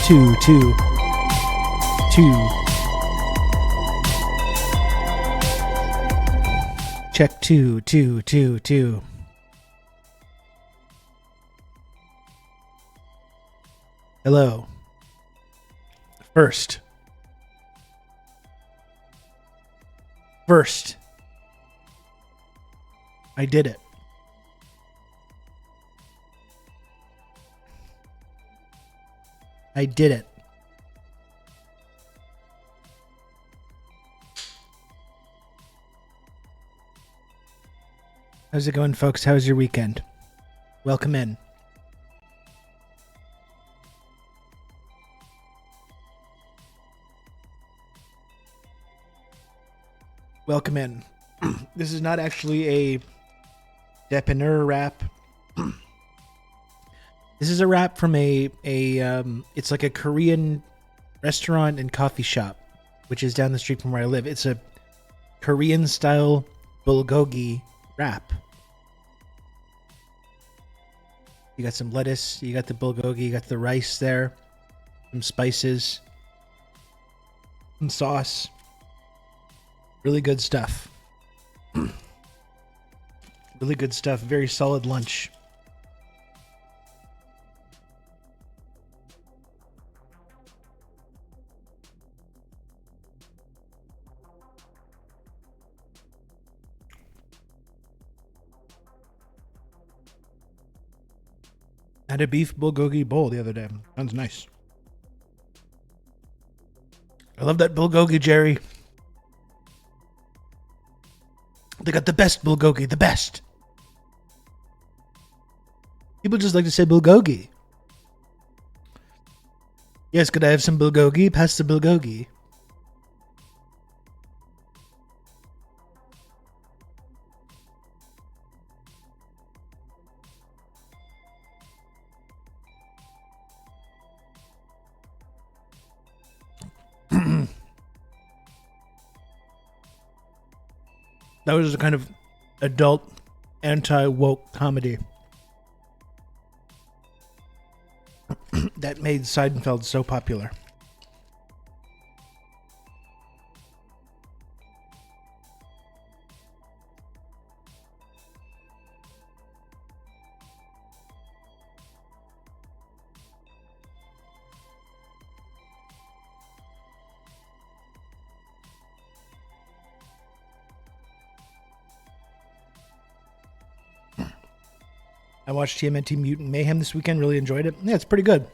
two. Check two. Hello. First. I did it. How's it going, folks? How's your weekend? Welcome in. This is not actually a depanneur rap. This is a rap from it's like a Korean restaurant and coffee shop, which is down the street from where I live. It's a Korean style bulgogi wrap. You got some lettuce, you got the bulgogi, you got the rice there, some spices, some sauce. Really good stuff. Really good stuff. Very solid lunch. Had a beef bulgogi bowl the other day. Sounds nice. I love that bulgogi, Jerry. They got the best bulgogi, the best. People just like to say bulgogi. Yes, could I have some bulgogi? Pass the bulgogi. That was a kind of adult anti-woke comedy that made Seinfeld so popular. I watched TMNT Mutant Mayhem this weekend. Really enjoyed it. Yeah, it's pretty good.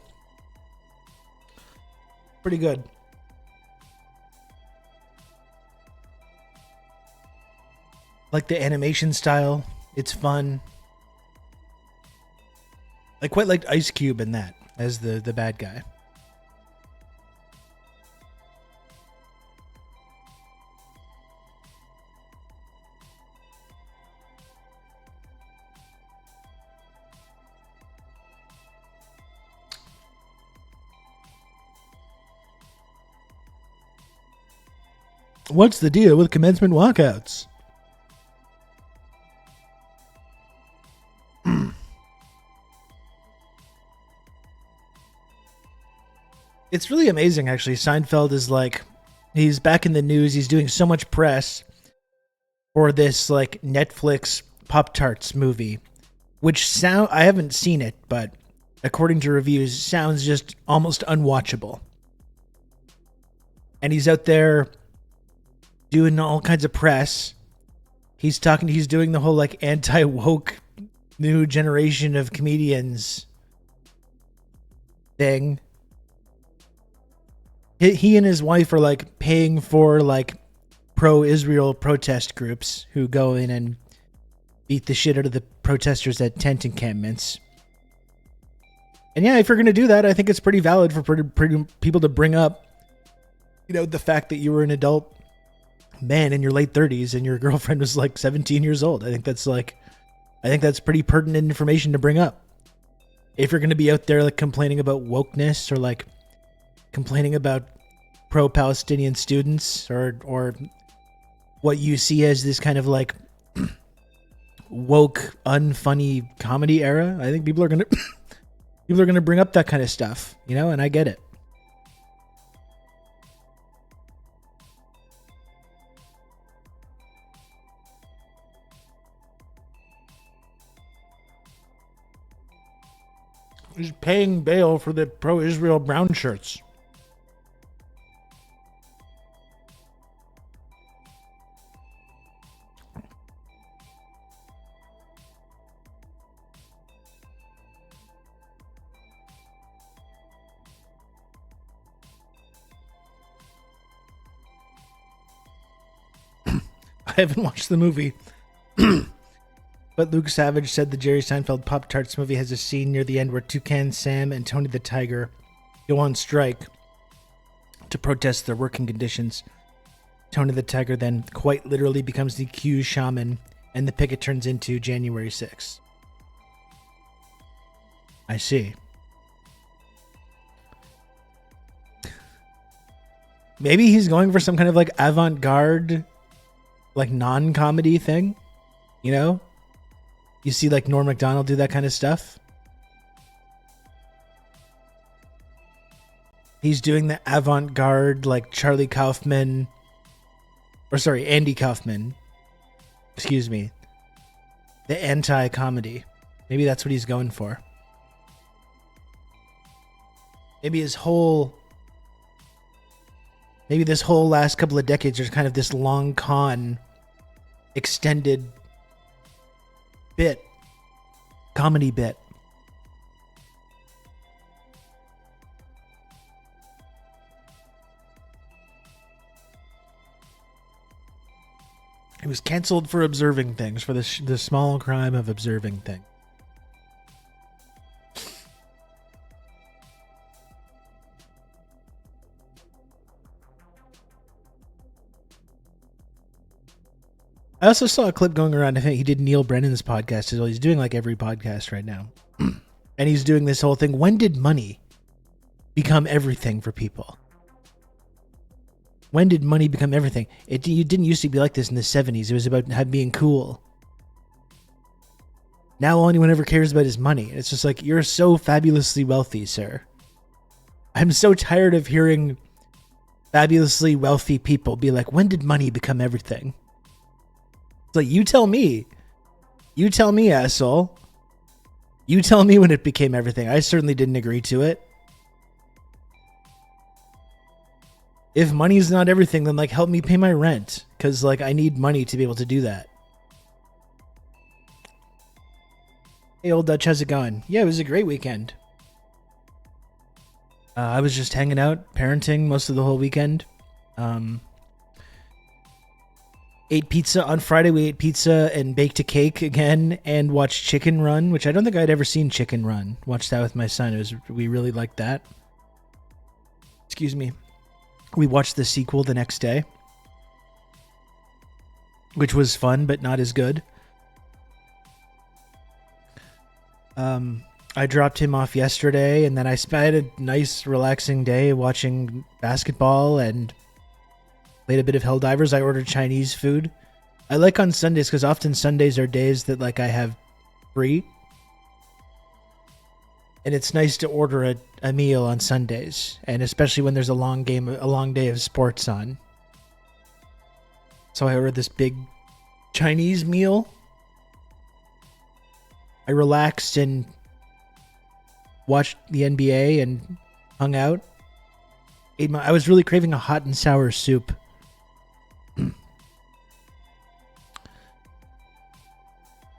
Like the animation style. It's fun. I quite liked Ice Cube in that as the bad guy. What's the deal with commencement walkouts? It's really amazing, actually. Seinfeld is like, he's back in the news. He's doing so much press for this like Netflix Pop-Tarts movie, which I haven't seen it, but according to reviews, sounds just almost unwatchable. And he's out there doing all kinds of press. He's doing the whole like anti-woke new generation of comedians thing. He and his wife are like paying for like pro-Israel protest groups who go in and beat the shit out of the protesters at tent encampments. And yeah, if you're going to do that, I think it's pretty valid for pretty people to bring up, you know, the fact that you were an adult man in your late 30s and your girlfriend was like 17 years old. I think that's pretty pertinent information to bring up. If you're going to be out there like complaining about wokeness or like complaining about pro-Palestinian students or what you see as this kind of like woke, unfunny comedy era, I think people are going to bring up that kind of stuff, you know, and I get it. He's paying bail for the pro-Israel brown shirts. I haven't watched the movie. But Luke Savage said the Jerry Seinfeld Pop-Tarts movie has a scene near the end where Toucan Sam and Tony the Tiger go on strike to protest their working conditions. Tony the Tiger then quite literally becomes the Q shaman, and the picket turns into January 6th. I see. Maybe he's going for some kind of like avant-garde, like non-comedy thing, you know? You see like Norm Macdonald do that kind of stuff. He's doing the avant-garde like Andy Kaufman. Excuse me. The anti-comedy. Maybe that's what he's going for. Maybe this whole last couple of decades are kind of this long con extended comedy bit. He was canceled for observing things, for the small crime of observing things. I also saw a clip going around. I think he did Neil Brennan's podcast as well. He's doing like every podcast right now. And he's doing this whole thing. When did money become everything for people? When did money become everything? It didn't used to be like this in the 70s. It was about being cool. Now all anyone ever cares about is money. It's just like, you're so fabulously wealthy, sir. I'm so tired of hearing fabulously wealthy people be like, when did money become everything? It's like, you tell me. You tell me, asshole. You tell me when it became everything. I certainly didn't agree to it. If money's not everything, then like help me pay my rent. Because like I need money to be able to do that. Hey old Dutch, how's it going? Yeah, it was a great weekend. I was just hanging out, parenting most of the whole weekend. Ate pizza on Friday. We ate pizza and baked a cake again, and watched Chicken Run, which I don't think I'd ever seen Chicken Run. Watched that with my son. We really liked that. Excuse me. We watched the sequel the next day, which was fun but not as good. I dropped him off yesterday, and then I spent a nice, relaxing day watching basketball and played a bit of Helldivers. I ordered Chinese food. I like on Sundays because often Sundays are days that like I have free. And it's nice to order a meal on Sundays. And especially when there's a long day of sports on. So I ordered this big Chinese meal. I relaxed and watched the NBA and hung out. I was really craving a hot and sour soup.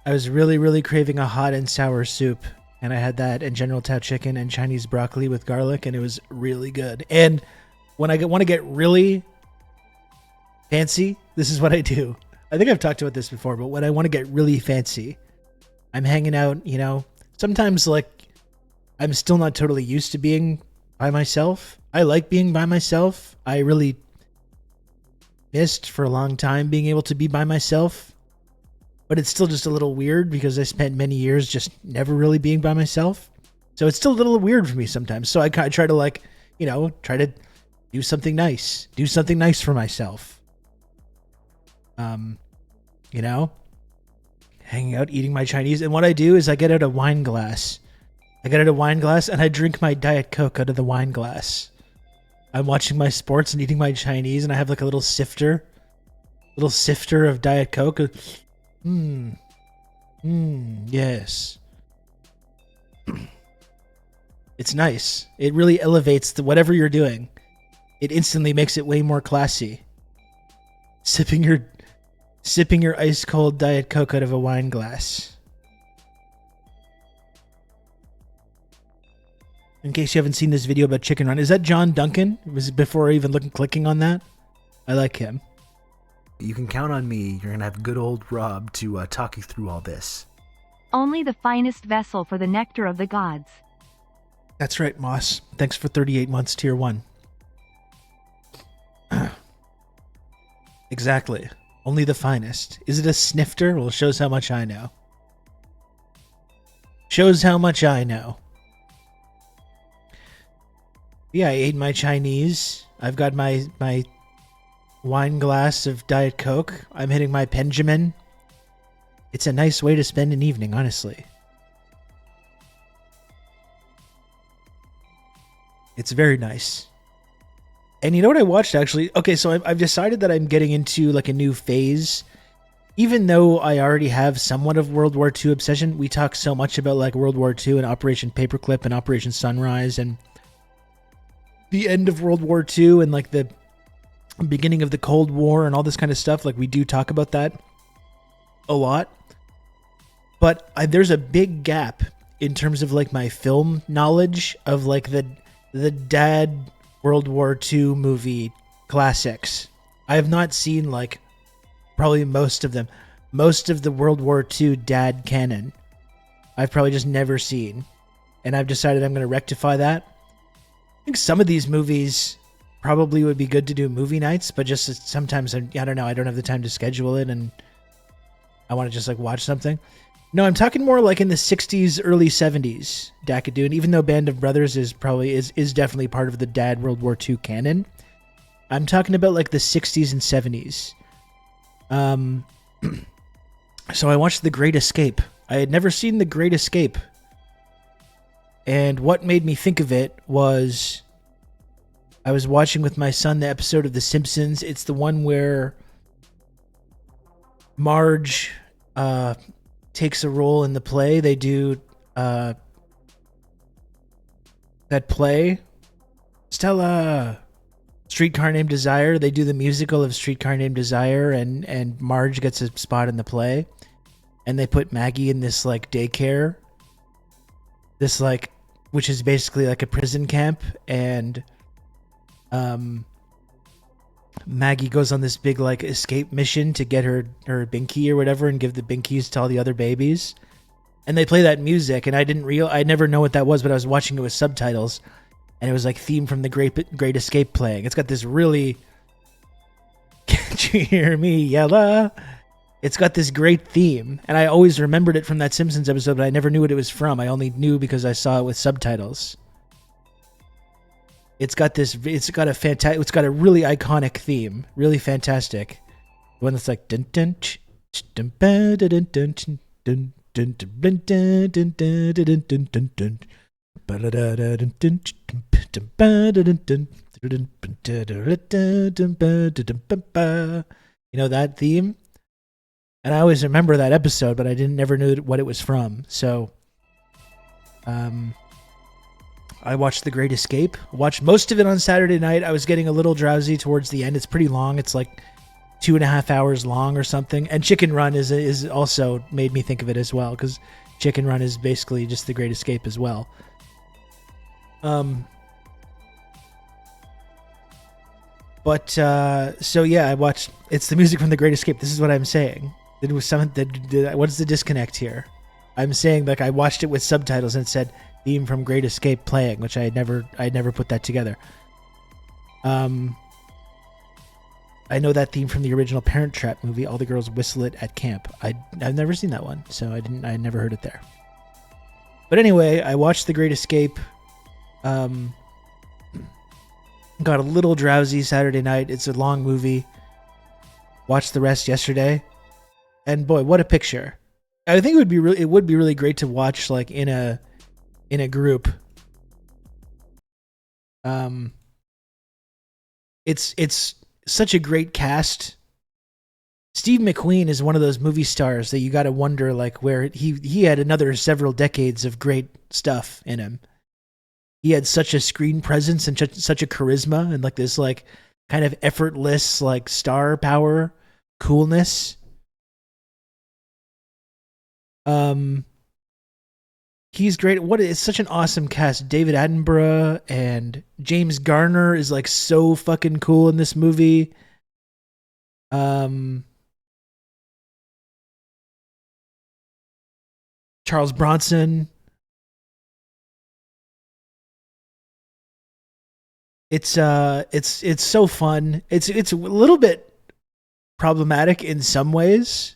I was really, really craving a hot and sour soup. And I had that and General Tao chicken and Chinese broccoli with garlic. And it was really good. And when I want to get really fancy, this is what I do. I think I've talked about this before, but when I want to get really fancy, I'm hanging out, you know. Sometimes, like, I'm still not totally used to being by myself. I like being by myself. I really missed for a long time being able to be by myself. But it's still just a little weird because I spent many years just never really being by myself. So it's still a little weird for me sometimes. So I try to, like, you know, try to do something nice. Do something nice for myself. You know? Hanging out, eating my Chinese. And what I do is I get out a wine glass. And I drink my Diet Coke out of the wine glass. I'm watching my sports and eating my Chinese, and I have like a little sifter of Diet Coke. Yes. It's nice. It really elevates whatever you're doing. It instantly makes it way more classy. Sipping your ice cold Diet Coke out of a wine glass. In case you haven't seen this video about Chicken Run, is that John Duncan? Was it before even clicking on that? I like him. You can count on me. You're gonna have good old Rob to talk you through all this. Only the finest vessel for the nectar of the gods. That's right, Moss. Thanks for 38 months, Tier 1. Exactly. Only the finest. Is it a snifter? Well, it shows how much I know. Shows how much I know. Yeah, I ate my Chinese. I've got my wine glass of Diet Coke. I'm hitting my Benjamin. It's a nice way to spend an evening, honestly. It's very nice. And you know what I watched, actually? Okay, so I've decided that I'm getting into like a new phase. Even though I already have somewhat of World War II obsession, we talk so much about like World War II and Operation Paperclip and Operation Sunrise and the end of World War II and like the beginning of the Cold War and all this kind of stuff. Like we do talk about that a lot. But there's a big gap in terms of like my film knowledge of like the dad World War II movie classics. I have not seen like probably most of them. Most of the World War II dad canon I've probably just never seen. And I've decided I'm going to rectify that. I think some of these movies probably would be good to do movie nights, but just sometimes, I don't know, I don't have the time to schedule it and I want to just like watch something. No, I'm talking more like in the 60s, early 70s, Dakadoon, even though Band of Brothers is definitely part of the dad World War II canon. I'm talking about like the 60s and 70s. So I watched The Great Escape. I had never seen The Great Escape. And what made me think of it was I was watching with my son the episode of The Simpsons. It's the one where Marge takes a role in the play. They do that play. Stella! Streetcar Named Desire. They do the musical of Streetcar Named Desire, and Marge gets a spot in the play. And they put Maggie in this like daycare. This like, which is basically like a prison camp, and Maggie goes on this big like escape mission to get her binky or whatever and give the binkies to all the other babies. And they play that music, and I never know what that was, but I was watching it with subtitles, and it was like theme from the Great Escape playing. It's got this really, can't you hear me, Yella? It's got this great theme, and I always remembered it from that Simpsons episode, but I never knew what it was from. I only knew because I saw it with subtitles. It's got a really iconic theme, really fantastic. One that's like dun dun dun dun dun dun dun dun dun dun dun. You know that theme? And I always remember that episode, but I never knew what it was from. So, I watched The Great Escape. Watched most of it on Saturday night. I was getting a little drowsy towards the end. It's pretty long. It's like 2.5 hours long or something. And Chicken Run is also made me think of it as well, because Chicken Run is basically just The Great Escape as well. So yeah, I watched. It's the music from The Great Escape. This is what I'm saying. It was something that. What is the disconnect here? I'm saying like I watched it with subtitles and it said theme from Great Escape playing, which I never put that together. I know that theme from the original Parent Trap movie. All the girls whistle it at camp. I've never seen that one, so I never heard it there. But anyway, I watched The Great Escape. Got a little drowsy Saturday night. It's a long movie. Watched the rest yesterday, and boy, what a picture! I think it would be really great to watch like in a group. It's such a great cast. Steve McQueen is one of those movie stars that you got to wonder like where he had another several decades of great stuff in him. he had such a screen presence and such a charisma and like this like kind of effortless like star power coolness. He's great. What is such an awesome cast. David Attenborough and James Garner is like so fucking cool in this movie. Charles Bronson. It's so fun. It's a little bit problematic in some ways.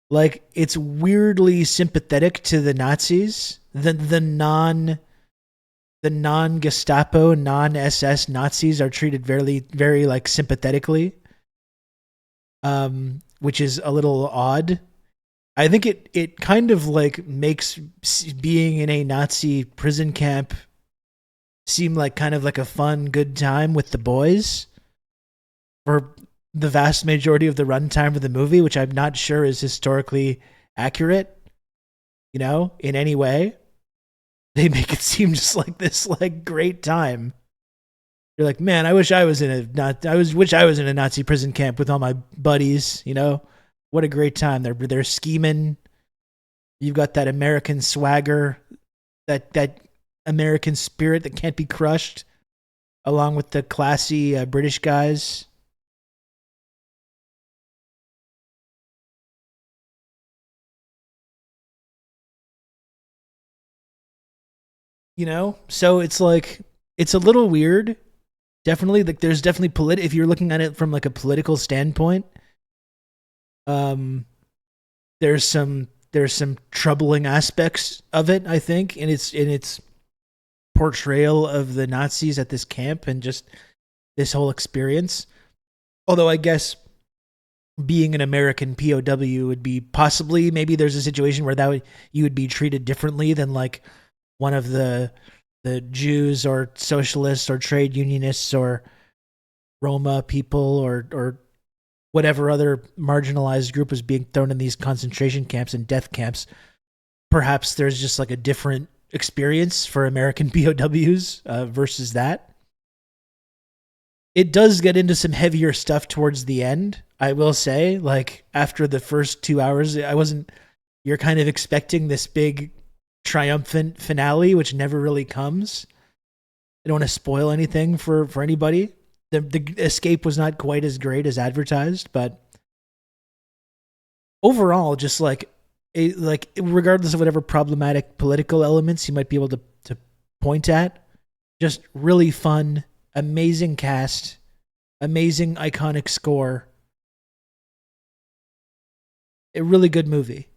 Like it's weirdly sympathetic to the Nazis, the non Gestapo, non SS Nazis are treated very like sympathetically, which is a little odd. I think it kind of like makes being in a Nazi prison camp seem like kind of like a fun, good time with the boys for the vast majority of the runtime of the movie, which I'm not sure is historically accurate, in any way. They make it seem just like this like great time. You're like, man, I wish I was in a Nazi prison camp with all my buddies, What a great time. They're scheming. You've got that American swagger, that American spirit that can't be crushed, along with the classy British guys. So it's like it's a little weird. Definitely, like there's definitely if you're looking at it from like a political standpoint, there's some troubling aspects of it, I think, in its portrayal of the Nazis at this camp and just this whole experience. Although I guess being an American POW would be possibly, maybe there's a situation where you would be treated differently than like one of the Jews or socialists or trade unionists or Roma people or whatever other marginalized group was being thrown in these concentration camps and death camps. Perhaps there's just like a different experience for American POWs versus that. It does get into some heavier stuff towards the end, I will say. Like after the first 2 hours, you're kind of expecting this big triumphant finale, which never really comes. I don't want to spoil anything for anybody. The escape was not quite as great as advertised, but overall, just like regardless of whatever problematic political elements you might be able to point at, just really fun, amazing cast, amazing iconic score. A really good movie.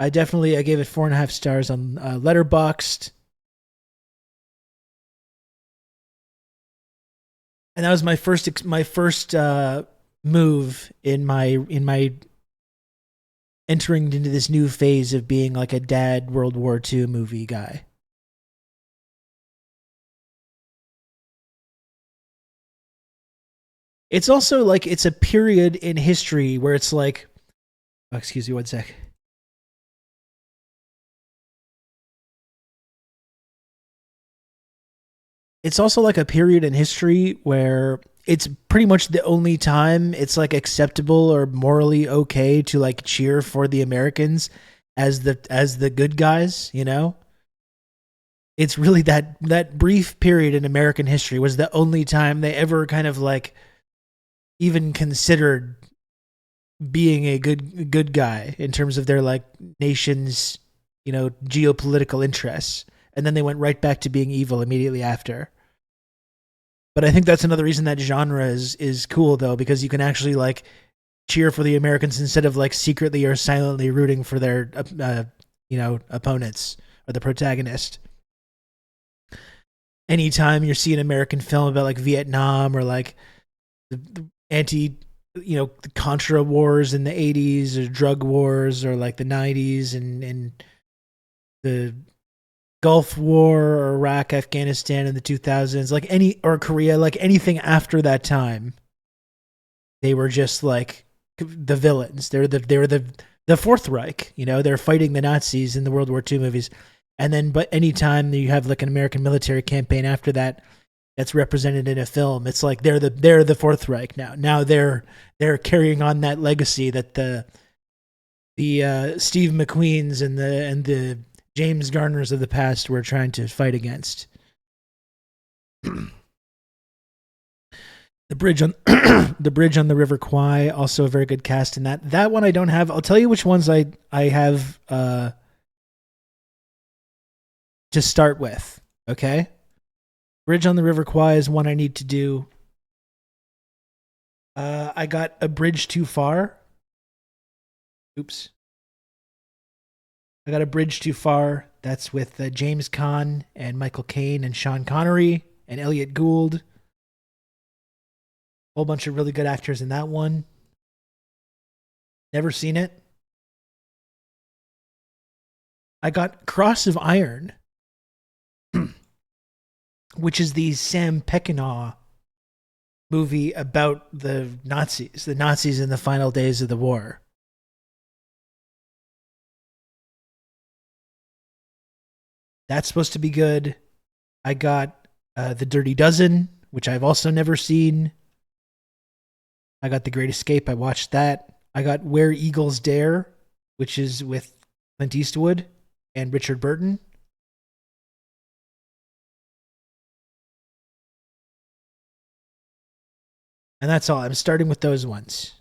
I gave it 4.5 stars on Letterboxd. And that was my first move in my entering into this new phase of being like a dad World War II movie guy. It's also like it's a period in history where it's like, oh, excuse me one sec. It's also like a period in history where it's pretty much the only time it's like acceptable or morally okay to like cheer for the Americans as the good guys, It's really that brief period in American history was the only time they ever kind of like even considered being a good guy in terms of their like nation's, geopolitical interests. And then they went right back to being evil immediately after. But I think that's another reason that genre is cool, though, because you can actually like cheer for the Americans instead of like secretly or silently rooting for their opponents or the protagonist. Anytime you see an American film about like Vietnam or like the the Contra wars in the 80s or drug wars or like the 90s and the Gulf War or Iraq, Afghanistan in the 2000s, or Korea, like anything after that time, they were just like the villains. They were the Fourth Reich, they're fighting the Nazis in the World War II movies. And then, but anytime you have like an American military campaign after that, that's represented in a film, it's like they're the Fourth Reich now. Now they're carrying on that legacy that the Steve McQueens and the James Garners of the past were trying to fight against. The bridge on the bridge on the River Kwai, also a very good cast in that. That one I don't have. I'll tell you which ones I have to start with. Okay, Bridge on the River Kwai is one I need to do. I got A Bridge Too Far. Oops. I got A Bridge Too Far. That's with James Caan and Michael Caine and Sean Connery and Elliot Gould. Whole bunch of really good actors in that one. Never seen it. I got Cross of Iron, which is the Sam Peckinpah movie about the Nazis in the final days of the war. That's supposed to be good. I got The Dirty Dozen, which I've also never seen. I got The Great Escape. I watched that. I got Where Eagles Dare, which is with Clint Eastwood and Richard Burton. And that's all. I'm starting with those ones.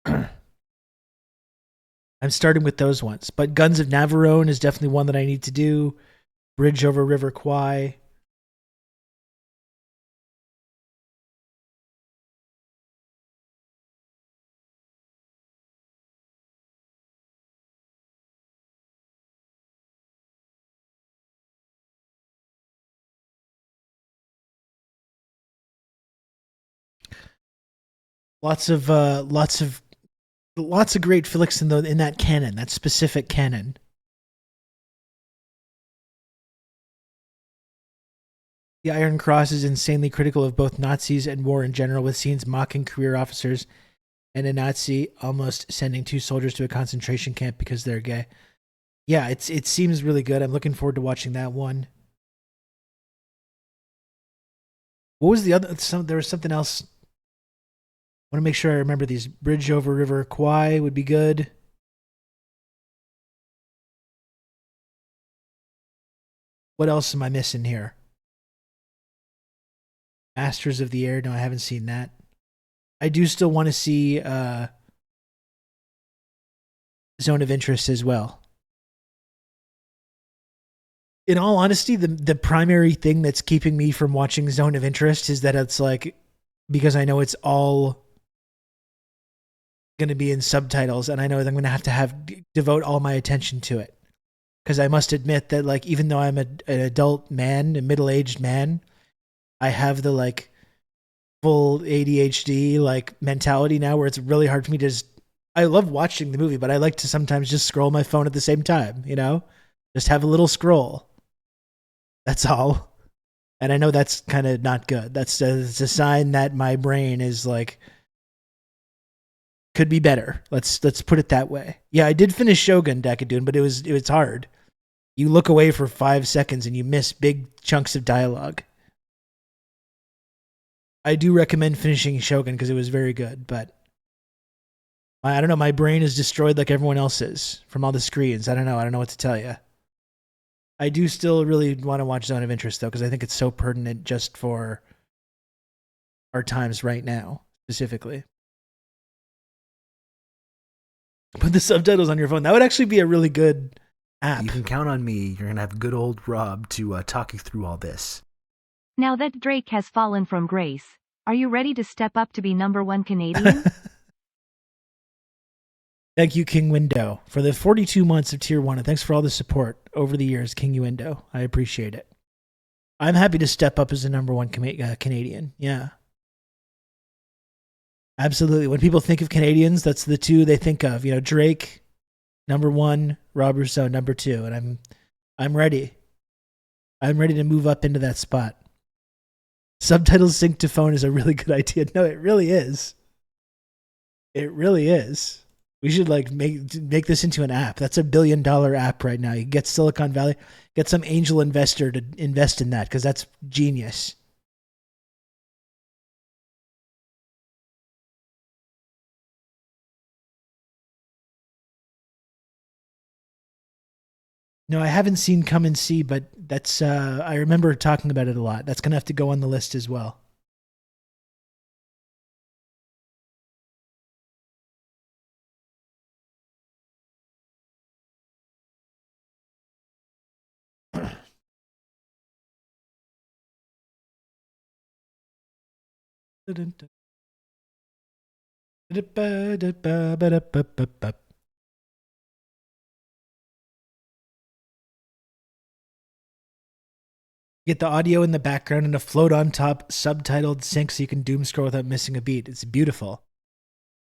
I'm starting with those ones. But Guns of Navarone is definitely one that I need to do. Bridge over River Kwai. Lots of great flicks in that canon, that specific canon. The Iron Cross is insanely critical of both Nazis and war in general, with scenes mocking career officers and a Nazi almost sending 2 soldiers to a concentration camp because they're gay. Yeah, it seems really good. I'm looking forward to watching that one. What was the other? There was something else. I want to make sure I remember these. Bridge over River Kwai would be good. What else am I missing here? Masters of the Air. No, I haven't seen that. I do still want to see Zone of Interest as well. In all honesty, the primary thing that's keeping me from watching Zone of Interest is that it's like, because I know it's all going to be in subtitles, and I know that I'm going to have devote all my attention to it. Because I must admit that, like, even though I'm an adult man, a middle-aged man, I have the like full ADHD like mentality now, where it's really hard for me to just. I love watching the movie, but I like to sometimes just scroll my phone at the same time. You know, just have a little scroll. That's all. And I know that's kind of not good. That's it's a sign that my brain is like. Could be better. Let's put it that way. Yeah, I did finish Shogun Decadune, but it was hard. You look away for 5 seconds and you miss big chunks of dialogue. I do recommend finishing Shogun because it was very good, but I don't know. My brain is destroyed like everyone else's from all the screens. I don't know what to tell you. I do still really want to watch Zone of Interest though, because I think it's so pertinent just for our times right now, specifically. Put the subtitles on your phone. That would actually be a really good app. You can count on me. You're going to have good old Rob to talk you through all this. Now that Drake has fallen from grace, are you ready to step up to be #1 Canadian? Thank you, King Window, for the 42 months of Tier 1, and thanks for all the support over the years, King Window. I appreciate it. I'm happy to step up as the #1 Canadian. Yeah. Absolutely. When people think of Canadians, that's the two they think of. You know, Drake, #1, Rob Rousseau, #2, and I'm ready. I'm ready to move up into that spot. Subtitles sync to phone is a really good idea. No, it really is. It really is. We should like make this into an app. That's $1 billion app right now. You can get Silicon Valley, get some angel investor to invest in that because that's genius. No, I haven't seen Come and See, but that's I remember talking about it a lot. That's gonna have to go on the list as well. Get the audio in the background and a float on top, subtitled sync so you can doom scroll without missing a beat. It's beautiful.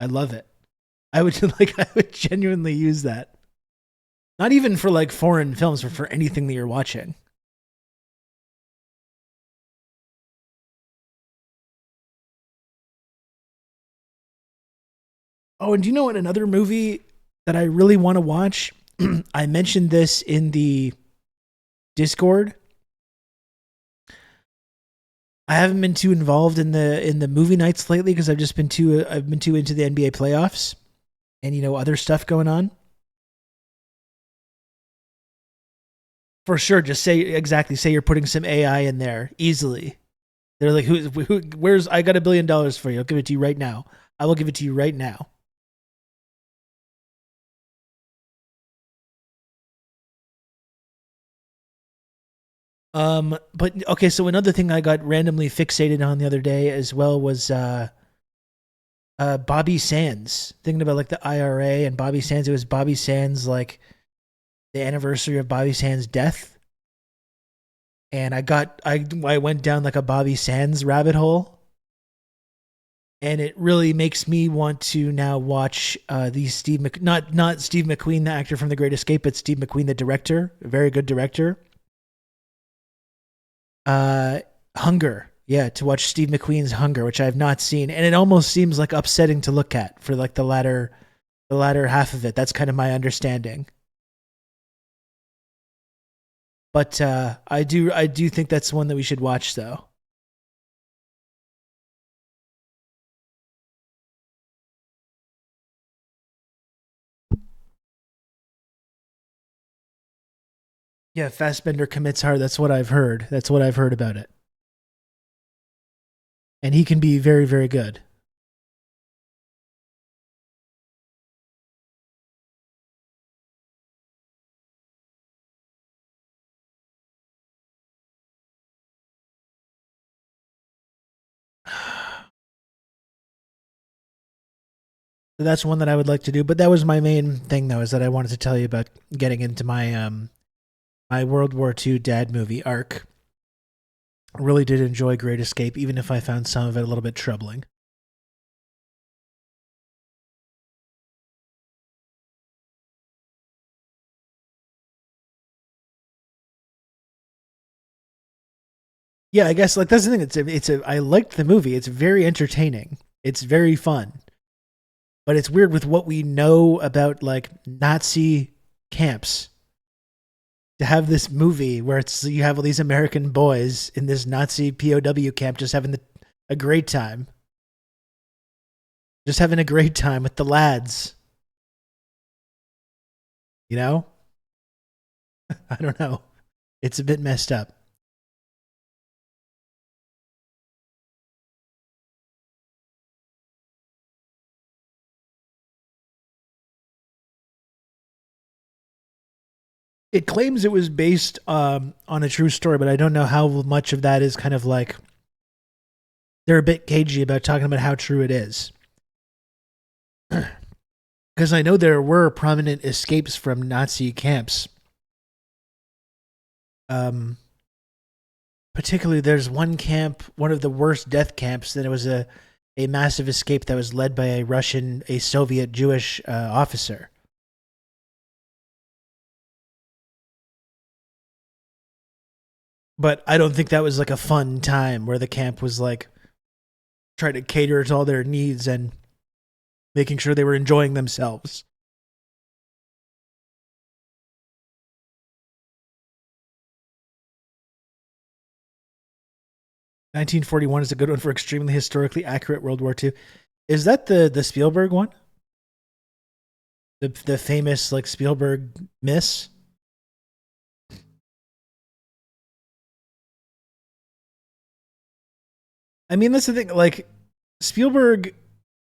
I love it. I would I would genuinely use that. Not even for like foreign films, but for anything that you're watching. Oh, and do you know what another movie that I really want to watch? I mentioned this in the Discord. I haven't been too involved in the movie nights lately because I've been too into the NBA playoffs and other stuff going on. For sure, just say you're putting some AI in there easily. They're like, where's I got $1 billion for you. I'll give it to you right now. I will give it to you right now. But okay, so another thing I got randomly fixated on the other day as well was Bobby Sands. Thinking about like the IRA and Bobby Sands. It was Bobby Sands, like the anniversary of Bobby Sands' death. And I went down like a Bobby Sands rabbit hole. And it really makes me want to now watch the not Steve McQueen, the actor from The Great Escape, but Steve McQueen, the director, a very good director. Hunger, yeah, to watch Steve McQueen's Hunger, which I have not seen, and it almost seems like upsetting to look at for like the latter half of it. That's kind of my understanding. But I do think that's one that we should watch though. Yeah, Fassbender commits hard. That's what I've heard. That's what I've heard about it. And he can be very, very good. So that's one that I would like to do. But that was my main thing, though, is that I wanted to tell you about getting into my my World War II dad movie arc. I really did enjoy Great Escape, even if I found some of it a little bit troubling. Yeah, I guess like that's the thing. I liked the movie. It's very entertaining. It's very fun. But it's weird with what we know about like Nazi camps to have this movie where you have all these American boys in this Nazi POW camp just having a great time. Just having a great time with the lads. You know? I don't know. It's a bit messed up. It claims it was based on a true story, but I don't know how much of that is kind of like they're a bit cagey about talking about how true it is. Because I know there were prominent escapes from Nazi camps. Particularly, there's one camp, one of the worst death camps, that it was a massive escape that was led by a Soviet Jewish officer. But I don't think that was like a fun time where the camp was like trying to cater to all their needs and making sure they were enjoying themselves. "1941 is a good one for extremely historically accurate World War II." Is that the Spielberg one? The famous like Spielberg miss? I mean, that's the thing. Like Spielberg,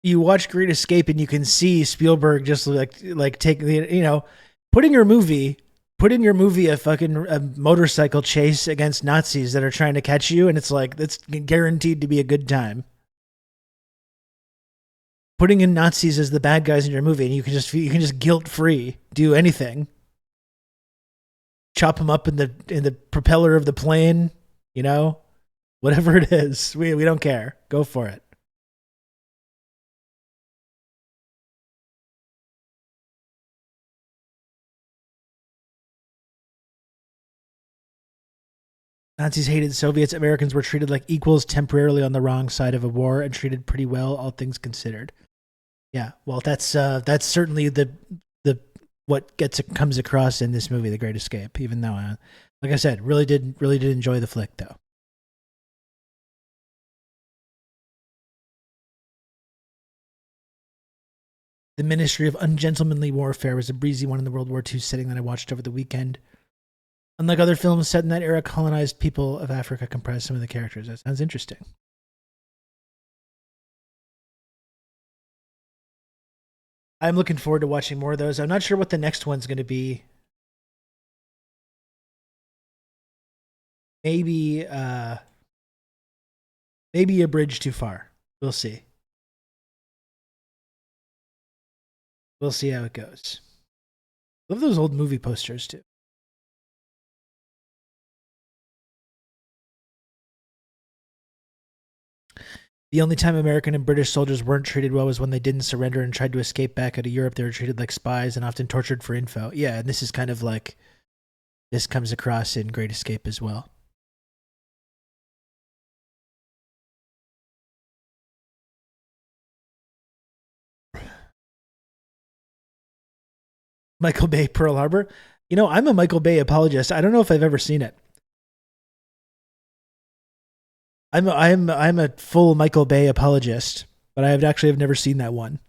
you watch Great Escape and you can see Spielberg just like taking the put in your movie a fucking a motorcycle chase against Nazis that are trying to catch you, and it's like that's guaranteed to be a good time. Putting in Nazis as the bad guys in your movie, and you can just guilt free do anything. Chop them up in the propeller of the plane, whatever it is. We don't care. Go for it. Nazis hated Soviets. Americans were treated like equals temporarily on the wrong side of a war and treated pretty well, all things considered. Yeah, well, that's certainly the what comes across in this movie, The Great Escape. Even though, like I said, really did enjoy the flick though. The Ministry of Ungentlemanly Warfare was a breezy one in the World War II setting that I watched over the weekend. Unlike other films set in that era, colonized people of Africa comprised some of the characters. That sounds interesting. I'm looking forward to watching more of those. I'm not sure what the next one's going to be. Maybe A Bridge Too Far. We'll see. We'll see how it goes. Love those old movie posters too. The only time American and British soldiers weren't treated well was when they didn't surrender and tried to escape back out of Europe. They were treated like spies and often tortured for info. Yeah, and this is kind of like, this comes across in Great Escape as well. Michael Bay, Pearl Harbor. I'm a Michael Bay apologist. I don't know if I've ever seen it. I'm a full Michael Bay apologist, but I've never seen that one.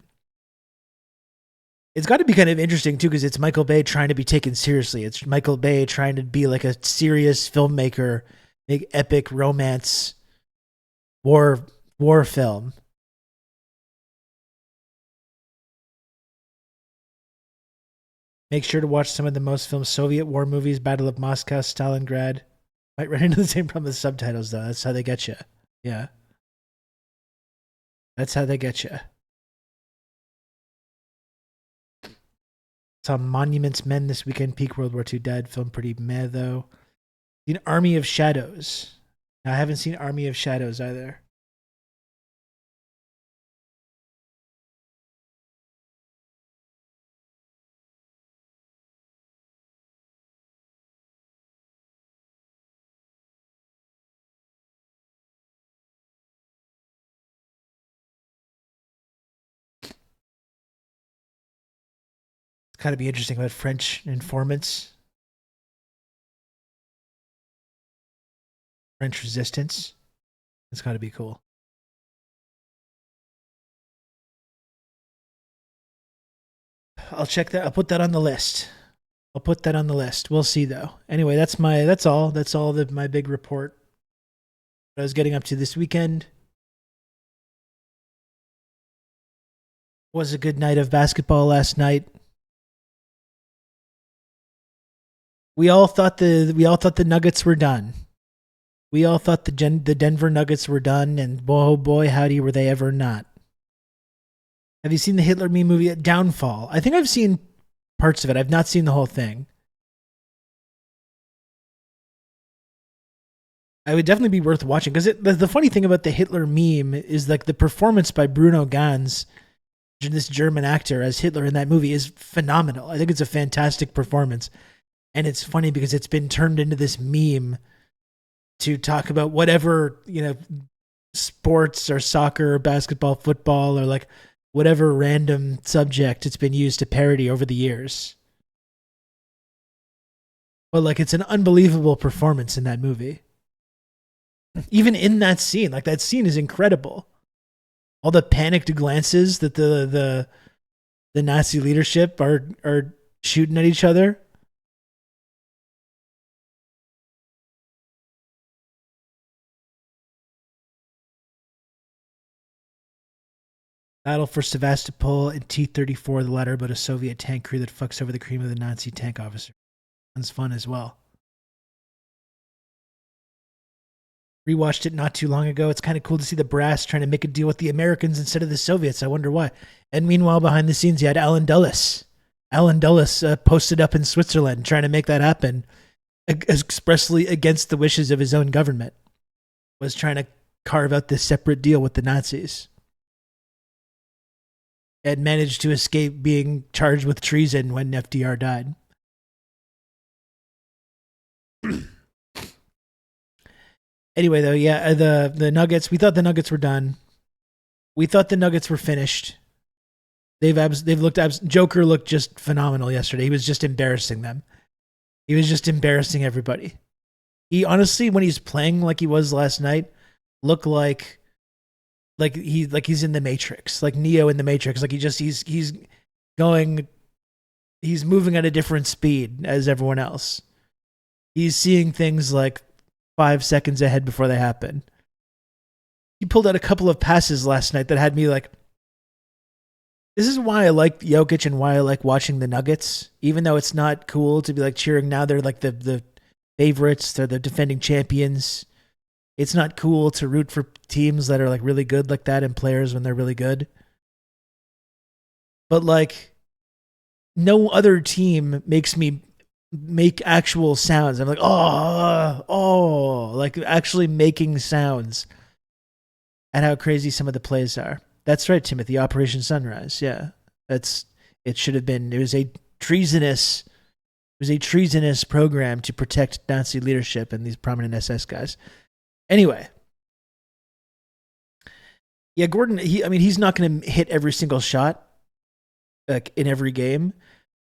It's got to be kind of interesting too, because it's Michael Bay trying to be taken seriously. It's Michael Bay trying to be like a serious filmmaker, big epic romance war film. Make sure to watch some of the most filmed Soviet war movies: Battle of Moscow, Stalingrad. Might run into the same problem with subtitles, though. That's how they get you. Yeah. That's how they get you. Saw Monuments Men this weekend. Peak World War II Dead. Film pretty meh, though. Seen Army of Shadows. I haven't seen Army of Shadows either. It's got to be interesting about French informants. French resistance. It's got to be cool. I'll check that. I'll put that on the list. We'll see though. Anyway, that's all. That's all my big report that I was getting up to this weekend. Was a good night of basketball last night. We all thought the Nuggets were done. We all thought the Denver Nuggets were done, and oh boy, howdy, were they ever not. Have you seen the Hitler meme movie Downfall? I think I've seen parts of it. I've not seen the whole thing. I would definitely be worth watching, because the funny thing about the Hitler meme is like the performance by Bruno Ganz, this German actor as Hitler in that movie, is phenomenal. I think it's a fantastic performance. And it's funny because it's been turned into this meme to talk about whatever, sports or soccer or basketball, football, or like whatever random subject it's been used to parody over the years. But like, it's an unbelievable performance in that movie. Even in that scene, like that scene is incredible. All the panicked glances that the Nazi leadership are shooting at each other. Battle for Sevastopol in T-34, the latter about a Soviet tank crew that fucks over the cream of the Nazi tank officer. Sounds fun as well. Rewatched it not too long ago. It's kind of cool to see the brass trying to make a deal with the Americans instead of the Soviets. I wonder why. And meanwhile, behind the scenes, you had Alan Dulles. Alan Dulles posted up in Switzerland trying to make that happen, expressly against the wishes of his own government. Was trying to carve out this separate deal with the Nazis. And managed to escape being charged with treason when FDR died. Anyway, though, yeah, the Nuggets. We thought the Nuggets were done. We thought the Nuggets were finished. They've looked. Joker looked just phenomenal yesterday. He was just embarrassing them. He was just embarrassing everybody. He honestly, when he's playing like he was last night, looked like he's in the Matrix, like Neo in the Matrix. Like he's moving at a different speed as everyone else. He's seeing things like 5 seconds ahead before they happen. He pulled out a couple of passes last night that had me like, this is why I like Jokic and why I like watching the Nuggets, even though it's not cool to be like cheering now. They're like the favorites. They're the defending champions. It's not cool to root for teams that are like really good like that and players when they're really good. But like, no other team makes me make actual sounds. I'm like, oh, like actually making sounds at how crazy some of the plays are. That's right, Timothy. Operation Sunrise. Yeah, it should have been. It was a treasonous program to protect Nazi leadership and these prominent SS guys. Anyway, yeah, Gordon. He's not going to hit every single shot, like in every game.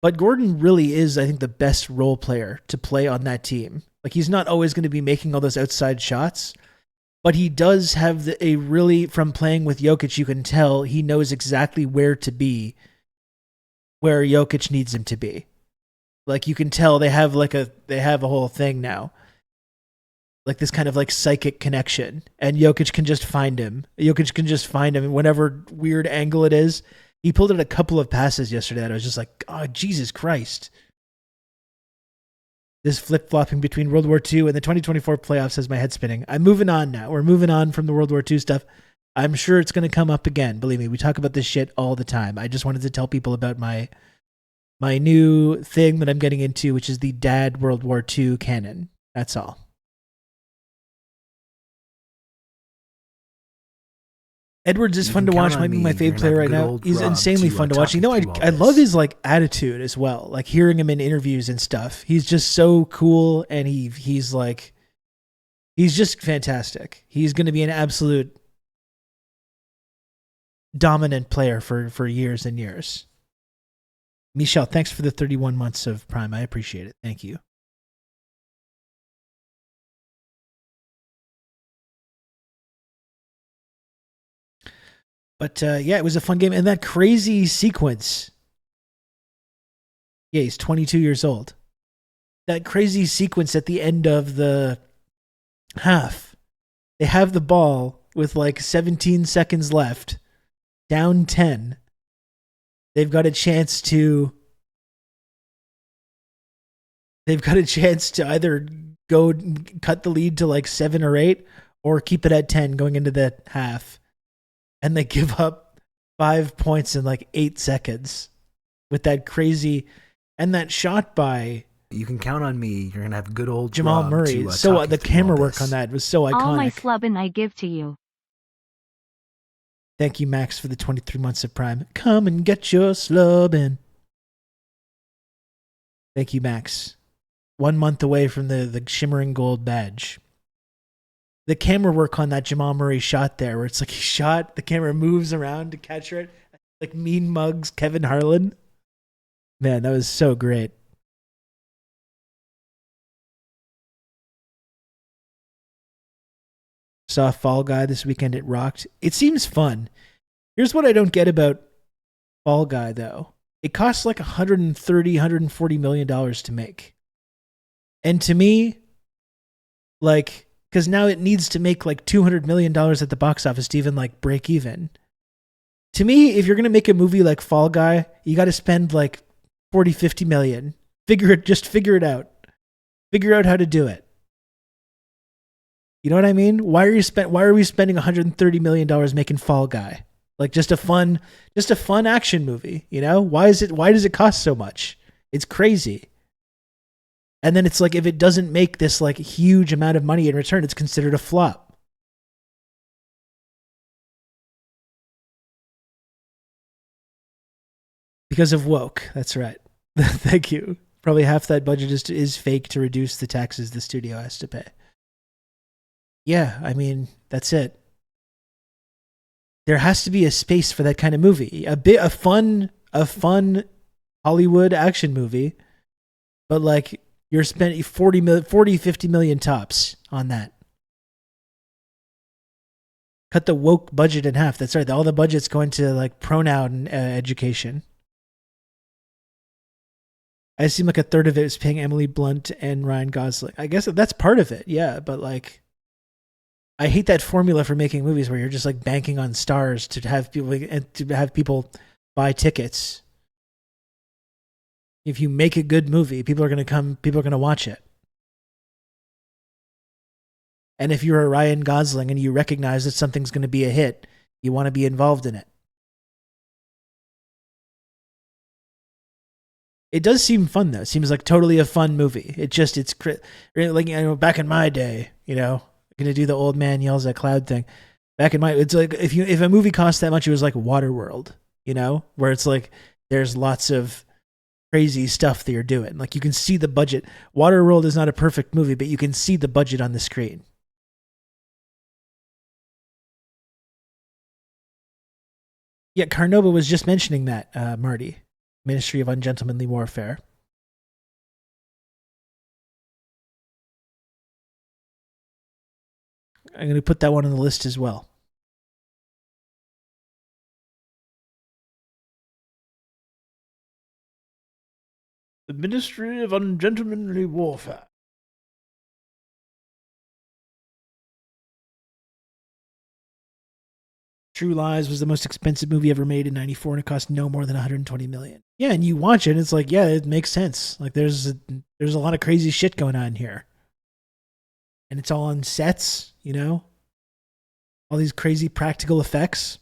But Gordon really is, I think, the best role player to play on that team. Like, he's not always going to be making all those outside shots, but he does have from playing with Jokic, you can tell he knows exactly where to be, where Jokic needs him to be. Like, you can tell they have a whole thing now. Like this kind of like psychic connection, and Jokic can just find him. Whatever weird angle it is. He pulled out a couple of passes yesterday that I was just like, oh, Jesus Christ. This flip-flopping between World War II and the 2024 playoffs has my head spinning. I'm moving on now. We're moving on from the World War II stuff. I'm sure it's going to come up again. Believe me, we talk about this shit all the time. I just wanted to tell people about my new thing that I'm getting into, which is the Dad World War II canon. That's all. Edwards is fun to watch. Might be my favorite player right now. He's insanely fun to watch. You know, I love his like attitude as well. Like hearing him in interviews and stuff. He's just so cool, and he's just fantastic. He's going to be an absolute dominant player for years and years. Michelle, thanks for the 31 months of Prime. I appreciate it. Thank you. But yeah, it was a fun game. And that crazy sequence. Yeah, he's 22 years old. That crazy sequence at the end of the half. They have the ball with like 17 seconds left. Down 10. They've got a chance to either go cut the lead to like 7 or 8 or keep it at 10 going into the half. And they give up 5 points in like 8 seconds with that crazy, and that shot by. You can count on me. You're going to have good old Jamal Rob Murray. To, so the camera work on that was so iconic. All my slubbin' I give to you. Thank you, Max, for the 23 months of Prime. Come and get your slubbin'. Thank you, Max. 1 month away from the shimmering gold badge. The camera work on that Jamal Murray shot there, where it's like he shot, the camera moves around to catch it. Like Mean Mugs, Kevin Harlan. Man, that was so great. Saw Fall Guy this weekend. It rocked. It seems fun. Here's what I don't get about Fall Guy, though. It costs like 130, 140 million dollars to make. And to me, like, because now it needs to make like $200 million at the box office to even like break even. To me, if you're going to make a movie like Fall Guy, you got to spend like 40, 50 million. Just figure it out. Figure out how to do it. You know what I mean? Why are we spending $130 million making Fall Guy? Like just a fun action movie, you know? Why does it cost so much? It's crazy. And then it's like if it doesn't make this like huge amount of money in return, it's considered a flop. Because of woke. That's right. Thank you. Probably half that budget is fake to reduce the taxes the studio has to pay. Yeah, I mean, that's it. There has to be a space for that kind of movie. A fun Hollywood action movie. But like you're spending 50 million tops on that. Cut the woke budget in half. That's right. All the budget's going to like pronoun education. I assume like a third of it is paying Emily Blunt and Ryan Gosling. I guess that's part of it. Yeah, but like I hate that formula for making movies where you're just like banking on stars to have people buy tickets. If you make a good movie, people are going to watch it. And if you're a Ryan Gosling and you recognize that something's going to be a hit, you want to be involved in it. It does seem fun though. It seems like totally a fun movie. It's like back in my day, gonna do the old man yells at cloud thing. It's like if a movie cost that much, it was like Waterworld, where it's like there's lots of crazy stuff that you're doing. Like you can see the budget. Waterworld is not a perfect movie, but you can see the budget on the screen. Yeah, Carnova was just mentioning that, Marty. Ministry of Ungentlemanly Warfare. I'm going to put that one on the list as well. The Ministry of Ungentlemanly Warfare. True Lies was the most expensive movie ever made in '94, and it cost no more than $120 million. Yeah, and you watch it, and it's like, yeah, it makes sense. Like there's a lot of crazy shit going on here, and it's all on sets, all these crazy practical effects.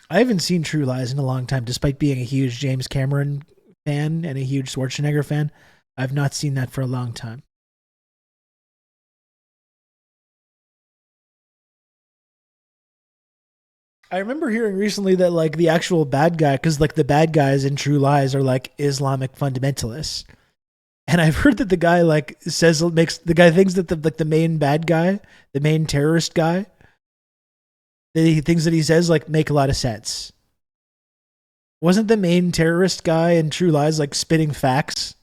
I haven't seen True Lies in a long time, despite being a huge James Cameron fan and a huge Schwarzenegger fan. I've not seen that for a long time. I remember hearing recently that like the actual bad guy, because like the bad guys in True Lies are like Islamic fundamentalists, and I've heard that the guy like thinks that the main bad guy, the main terrorist guy, the things that he says like make a lot of sense. Wasn't the main terrorist guy in True Lies like spitting facts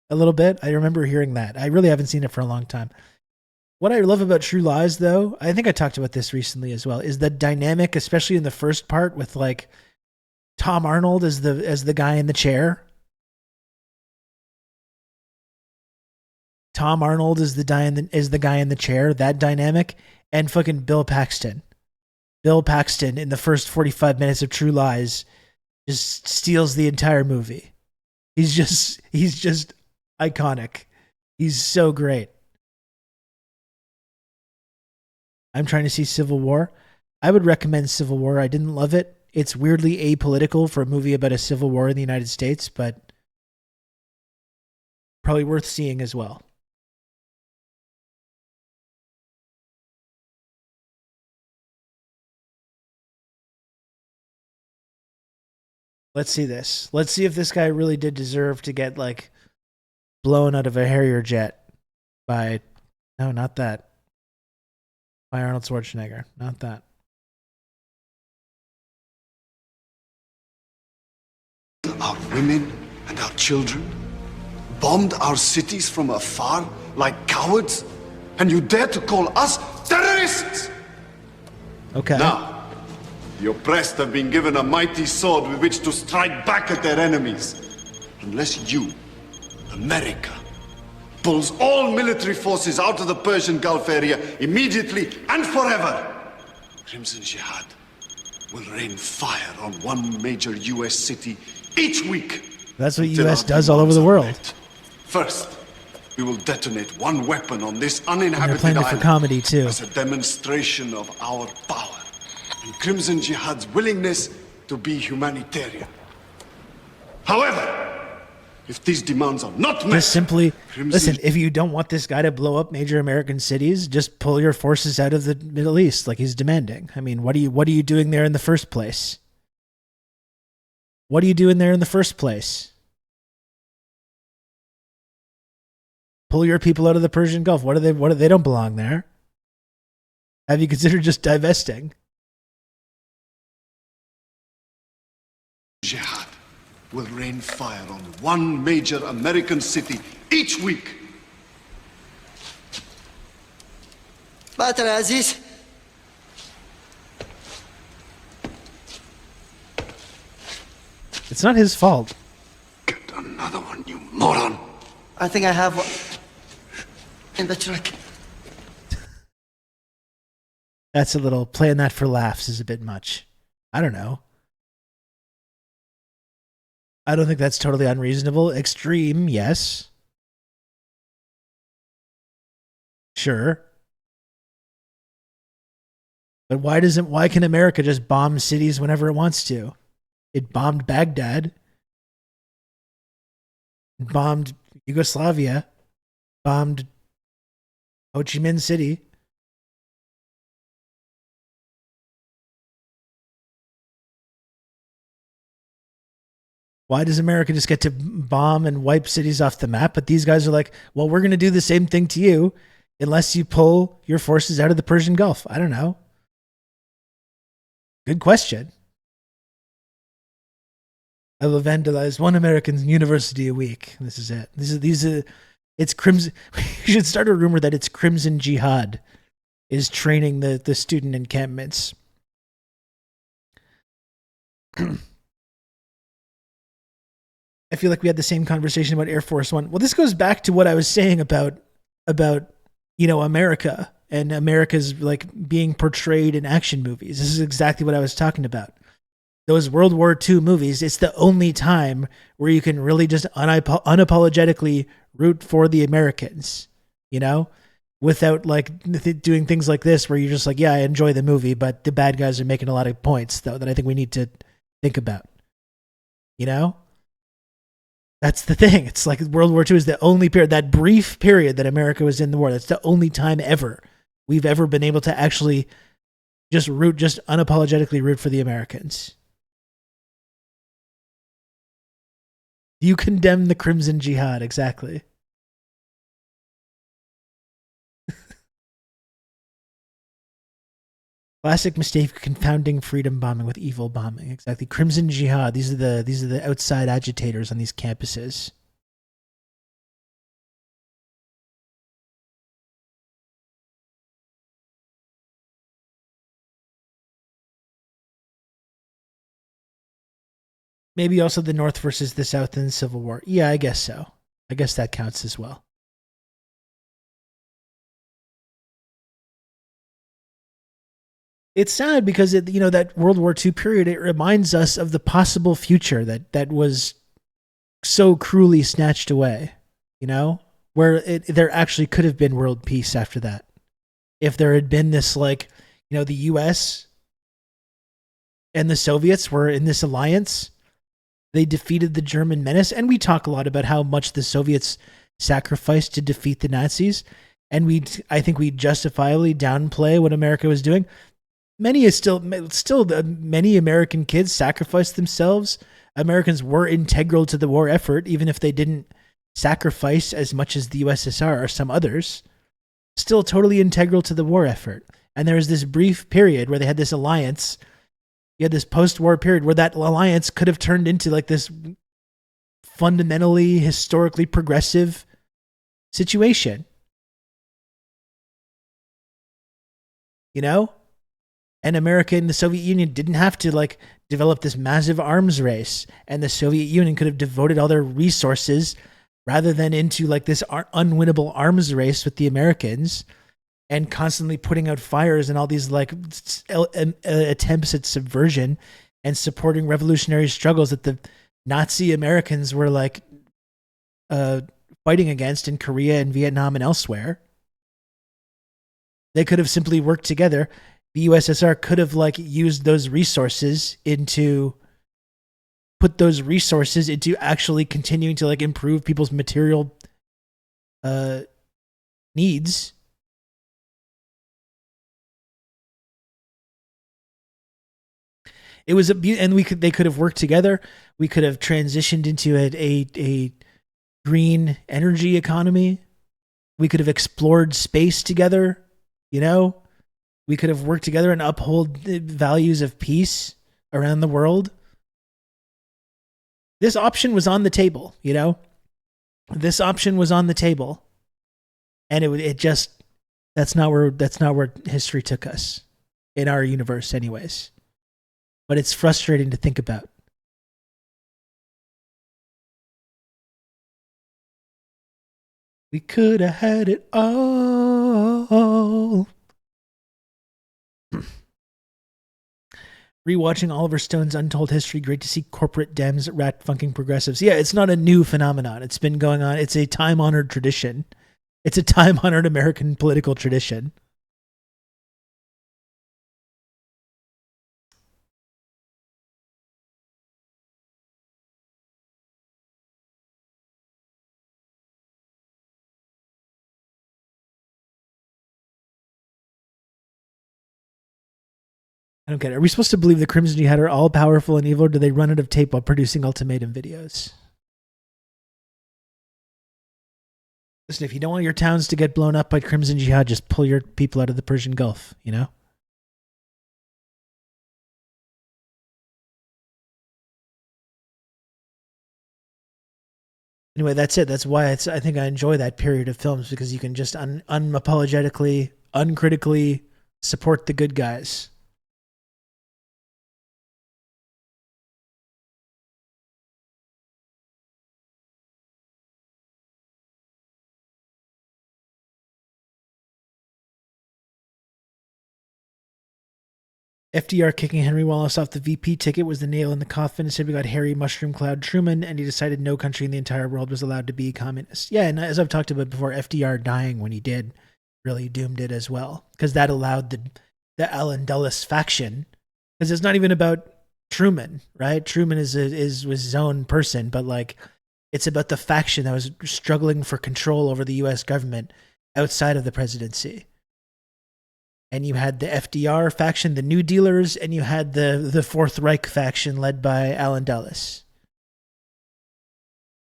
a little bit? I remember hearing that. I really haven't seen it for a long time. What I love about True Lies, though, I think I talked about this recently as well, is the dynamic, especially in the first part, with like Tom Arnold as the guy in the chair. Tom Arnold is the guy in the chair. That dynamic, and fucking Bill Paxton. Bill Paxton in the first 45 minutes of True Lies just steals the entire movie. He's just iconic. He's so great. I'm trying to see Civil War. I would recommend Civil War. I didn't love it. It's weirdly apolitical for a movie about a civil war in the United States, but probably worth seeing as well. Let's see this. Let's see if this guy really did deserve to get like blown out of a Harrier jet by, no, not that. By Arnold Schwarzenegger. Not that. Our women and our children, bombed our cities from afar like cowards, and you dare to call us terrorists? Okay. Now, the oppressed have been given a mighty sword with which to strike back at their enemies. Unless you, America, pulls all military forces out of the Persian Gulf area immediately and forever, Crimson Jihad will rain fire on one major U.S. city each week. That's what until U.S. our does all over demands the are world. met. First, we will detonate one weapon on this And they're uninhabited playing it for island comedy too. as a demonstration of our power and Crimson Jihad's willingness to be humanitarian. However, if these demands are not met, Just simply Crimson listen. If you don't want this guy to blow up major American cities, just pull your forces out of the Middle East, like he's demanding. I mean, what are you doing there in the first place? What are you doing there in the first place? Pull your people out of the Persian Gulf. What are they don't belong there. Have you considered just divesting? Jihad will rain fire on one major American city each week. باتر عزيز. It's not his fault. Get another one, you moron. I think I have one in the truck. That's a little playing that for laughs is a bit much. I don't know. I don't think that's totally unreasonable. Extreme, yes. Sure. But why can America just bomb cities whenever it wants to? It bombed Baghdad. It bombed Yugoslavia. Bombed Ho Chi Minh City. Why does America just get to bomb and wipe cities off the map? But these guys are like, well, we're going to do the same thing to you unless you pull your forces out of the Persian Gulf. I don't know. Good question. I will vandalize one American university a week. This is it. It's Crimson. You should start a rumor that it's Crimson Jihad is training the student encampments. I feel like we had the same conversation about Air Force One. Well, this goes back to what I was saying about America and America's like being portrayed in action movies. This is exactly what I was talking about. Those World War II movies, it's the only time where you can really just unapologetically root for the Americans, without like doing things like this where you're just like, yeah, I enjoy the movie, but the bad guys are making a lot of points though that I think we need to think about. That's the thing. It's like World War II is the only period, that brief period that America was in the war. That's the only time ever we've ever been able to actually just unapologetically root for the Americans. You condemn the Crimson Jihad, exactly. Classic mistake confounding freedom bombing with evil bombing. Exactly. Crimson Jihad. These are the outside agitators on these campuses. Maybe also the North versus the South in the Civil War. Yeah, I guess so. I guess that counts as well. It's sad because that World War II period, it reminds us of the possible future that was so cruelly snatched away, where there actually could have been world peace after that. If there had been this the US and the Soviets were in this alliance, they defeated the German menace. And we talk a lot about how much the Soviets sacrificed to defeat the Nazis. And I think we justifiably downplay what America was doing. Many American kids sacrificed themselves Americans were integral to the war effort, even if they didn't sacrifice as much as the USSR or some others. Still totally integral to the war effort. And there was this brief period where they had this alliance. You had this post-war period where that alliance could have turned into like this fundamentally, historically progressive situation. You know? And America and the Soviet Union didn't have to like develop this massive arms race. And the Soviet Union could have devoted all their resources rather than into like this unwinnable arms race with the Americans and constantly putting out fires and all these like attempts at subversion and supporting revolutionary struggles that the Nazi Americans were like fighting against in Korea and Vietnam and elsewhere. They could have simply worked together. The USSR could have like used those resources into actually continuing to like improve people's material needs. It was they could have worked together. We could have transitioned into a green energy economy. We could have explored space together, you know? We could have worked together and uphold the values of peace around the world. This option was on the table, you know? This option was on the table. And that's not where history took us in our universe anyways. But it's frustrating to think about. We could have had it all. Rewatching Oliver Stone's Untold History, great to see corporate Dems rat-funking progressives. Yeah, it's not a new phenomenon. It's been going on. It's a time-honored tradition. It's a time-honored American political tradition. I don't get it. Are we supposed to believe the Crimson Jihad are all powerful and evil, or do they run out of tape while producing ultimatum videos? Listen, if you don't want your towns to get blown up by Crimson Jihad, just pull your people out of the Persian Gulf, you know? Anyway, that's it. That's why I think I enjoy that period of films, because you can just unapologetically, uncritically support the good guys. FDR kicking Henry Wallace off the VP ticket was the nail in the coffin. Instead, we got Harry Mushroom Cloud Truman, and he decided no country in the entire world was allowed to be communist. Yeah, and as I've talked about before, FDR dying when he did really doomed it as well, because that allowed the Allen Dulles faction, because it's not even about Truman, right? Truman was his own person, but like it's about the faction that was struggling for control over the U.S. government outside of the presidency. And you had the FDR faction, the New Dealers, and you had the Fourth Reich faction led by Allen Dulles.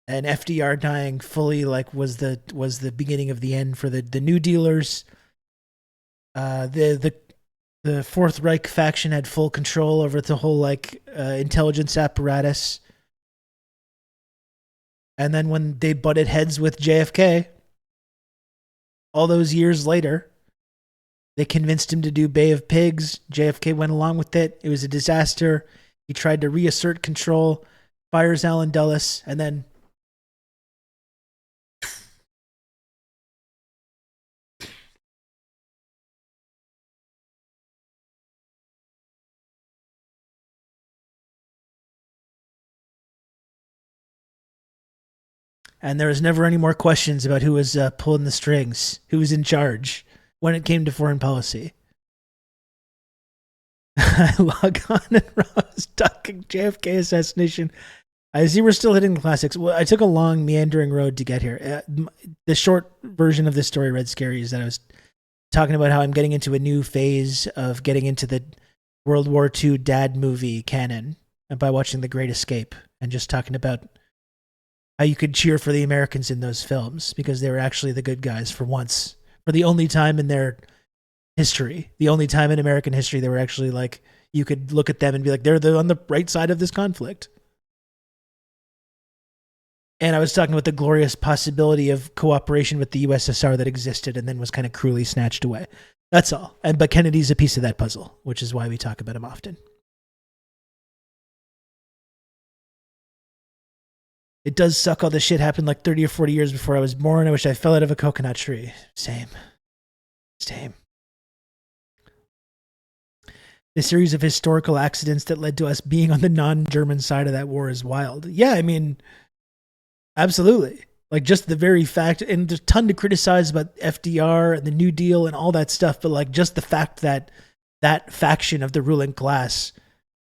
And FDR dying fully like was the beginning of the end for the New Dealers. The Fourth Reich faction had full control over the whole like intelligence apparatus. And then when they butted heads with JFK, all those years later, they convinced him to do Bay of Pigs. JFK went along with it. It was a disaster. He tried to reassert control, fires Allen Dulles, and then there was never any more questions about who was pulling the strings, who was in charge when it came to foreign policy. I log on and Ross talking JFK assassination. I see we're still hitting the classics. Well, I took a long meandering road to get here. The short version of this story, Red Scary, is that I was talking about how I'm getting into a new phase of getting into the World War II dad movie canon by watching The Great Escape. and just talking about how you could cheer for the Americans in those films because they were actually the good guys for once, for the only time in their history, the only time in American history they were actually like, you could look at them and be like, they're on the right side of this conflict. And I was talking about the glorious possibility of cooperation with the USSR that existed and then was kind of cruelly snatched away. That's all. But Kennedy's a piece of that puzzle, which is why we talk about him often. It does suck all this shit happened like 30 or 40 years before I was born. I wish I fell out of a coconut tree. Same. The series of historical accidents that led to us being on the non-German side of that war is wild. Yeah, I mean, absolutely. Like just the very fact, and there's a ton to criticize about FDR and the New Deal and all that stuff, but like just the fact that that faction of the ruling class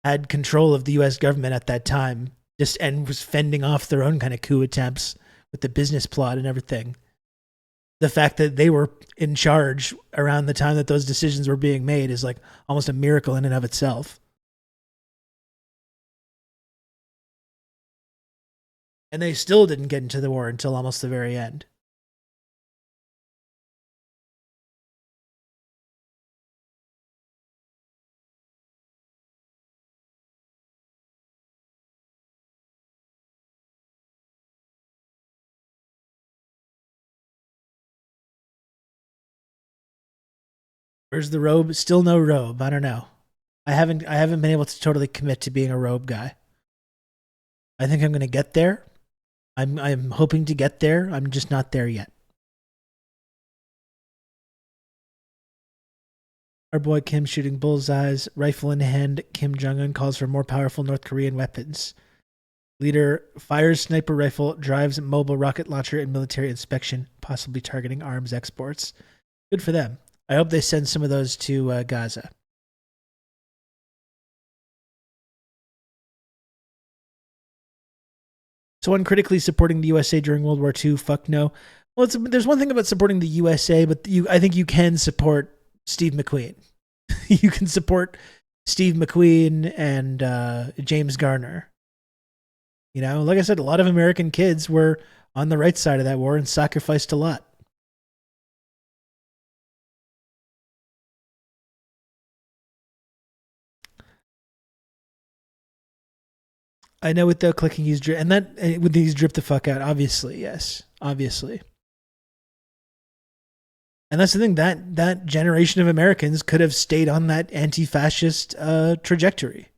had control of the US government at that time, just and was fending off their own kind of coup attempts with the business plot and everything. The fact that they were in charge around the time that those decisions were being made is like almost a miracle in and of itself. And they still didn't get into the war until almost the very end. Where's the robe? Still no robe. I don't know. I haven't been able to totally commit to being a robe guy. I think I'm going to get there. I'm hoping to get there. I'm just not there yet. Our boy Kim shooting bullseyes, rifle in hand. Kim Jong-un calls for more powerful North Korean weapons. Leader fires sniper rifle, drives mobile rocket launcher and military inspection, possibly targeting arms exports. Good for them. I hope they send some of those to Gaza. So uncritically supporting the USA during World War II, fuck no. Well, there's one thing about supporting the USA, but I think you can support Steve McQueen. You can support Steve McQueen and James Garner. You know, like I said, a lot of American kids were on the right side of that war and sacrificed a lot. I know without clicking he's drip, and that with these drip the fuck out. Obviously, yes, obviously. And that's the thing, that generation of Americans could have stayed on that anti-fascist trajectory.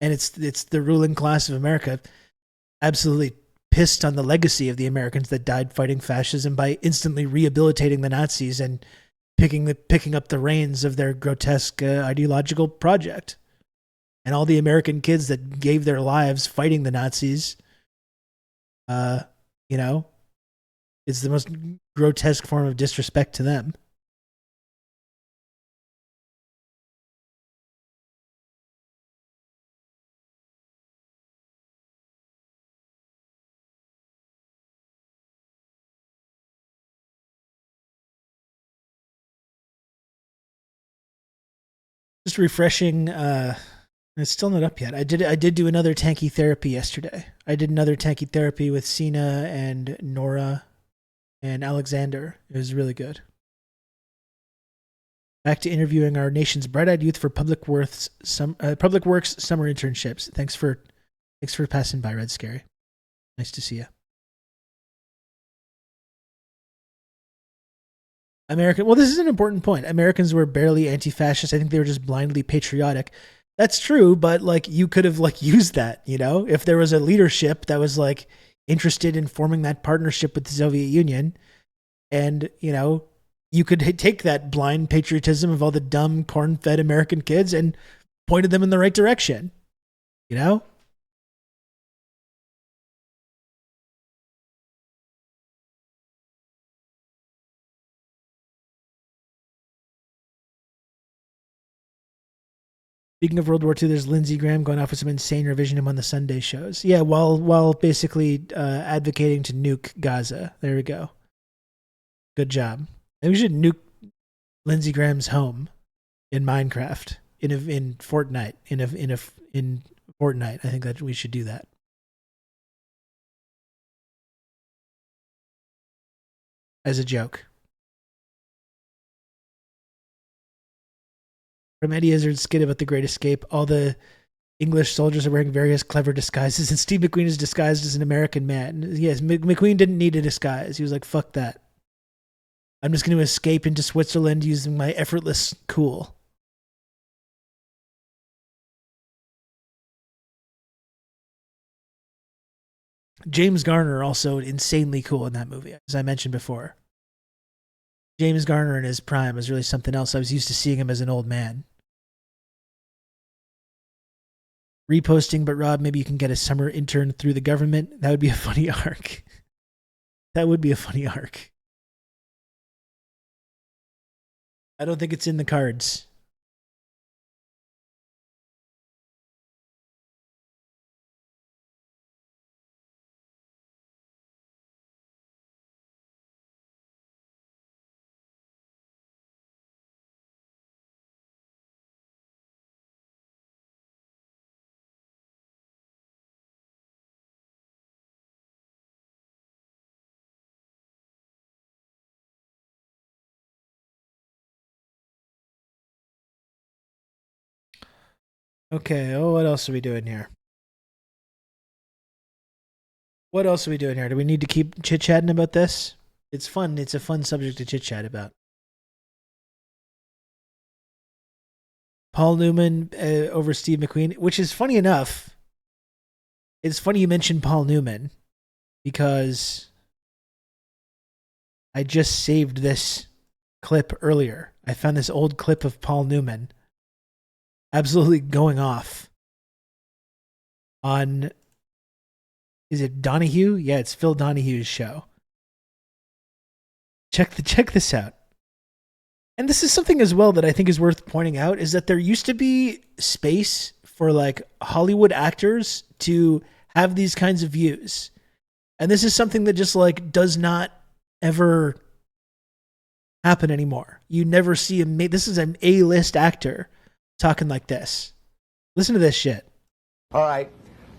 And it's the ruling class of America absolutely pissed on the legacy of the Americans that died fighting fascism by instantly rehabilitating the Nazis and picking up the reins of their grotesque ideological project. And all the American kids that gave their lives fighting the Nazis, you know, it's the most grotesque form of disrespect to them. Just refreshing. It's still not up yet. I did do another tanky therapy yesterday. I did another tanky therapy with Sina and Nora and Alexander. It was really good. Back to interviewing our nation's bright-eyed youth for Public Works summer internships. Thanks for passing by, Red Scary. Nice to see you. Well, this is an important point. Americans were barely anti-fascist. I think they were just blindly patriotic. That's true, but like you could have like used that, you know, if there was a leadership that was like interested in forming that partnership with the Soviet Union, and you know, you could take that blind patriotism of all the dumb corn-fed American kids and pointed them in the right direction, you know. Speaking of World War II, there's Lindsey Graham going off with some insane revisionism on the Sunday shows. Yeah, while basically advocating to nuke Gaza. There we go. Good job. And we should nuke Lindsey Graham's home in Minecraft, in Fortnite, in Fortnite. I think that we should do that. As a joke. From Eddie Izzard's skit about The Great Escape, all the English soldiers are wearing various clever disguises, and Steve McQueen is disguised as an American man. Yes, McQueen didn't need a disguise. He was like, fuck that. I'm just going to escape into Switzerland using my effortless cool. James Garner also insanely cool in that movie, as I mentioned before. James Garner in his prime was really something else. I was used to seeing him as an old man. Reposting, but Rob, maybe you can get a summer intern through the government. That would be a funny arc. That would be a funny arc. I don't think it's in the cards. Okay, what else are we doing here? What else are we doing here? Do we need to keep chit-chatting about this? It's fun. It's a fun subject to chit-chat about. Paul Newman over Steve McQueen, which is funny enough. It's funny you mentioned Paul Newman because I just saved this clip earlier. I found this old clip of Paul Newman absolutely going off on, is it Donahue? Yeah, it's Phil Donahue's show. Check this out. And this is something as well that I think is worth pointing out, is that there used to be space for like Hollywood actors to have these kinds of views. And this is something that just like does not ever happen anymore. You never see him. This is an A-list actor talking like this. Listen to this shit. All right.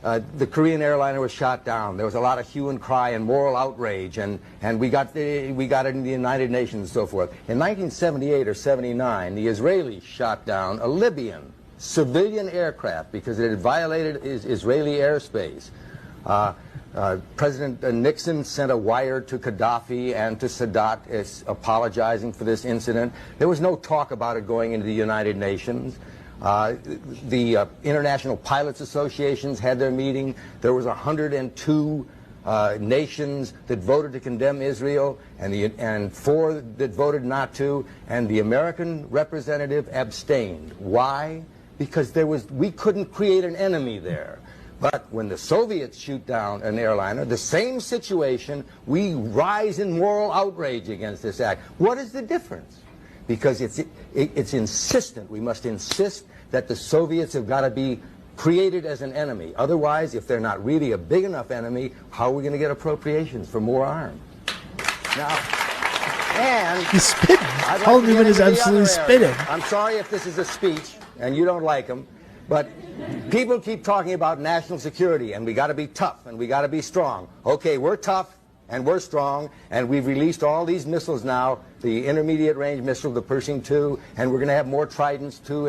The Korean airliner was shot down. There was a lot of hue and cry and moral outrage, and we got it in the United Nations and so forth. In 1978 or 79, the Israelis shot down a Libyan civilian aircraft because it had violated Israeli airspace. President Nixon sent a wire to Gaddafi and to Sadat apologizing for this incident. There was no talk about it going into the United Nations. The International Pilots Associations had their meeting. There was 102 nations that voted to condemn Israel, and 4 that voted not to, and the American representative abstained. Why? Because we couldn't create an enemy there. But when the Soviets shoot down an airliner, the same situation, we rise in moral outrage against this act. What is the difference? Because it's insistent. We must insist that the Soviets have got to be created as an enemy. Otherwise, if they're not really a big enough enemy, how are we going to get appropriations for more arms? Now, and he's spitting. I'd like Paul to get Newman is into the absolutely other spitting. area. I'm sorry if this is a speech and you don't like them, but people keep talking about national security and we got to be tough and we got to be strong. Okay, we're tough and we're strong, and we've released all these missiles now, the intermediate range missile, the Pershing II, and we're going to have more Tridents too.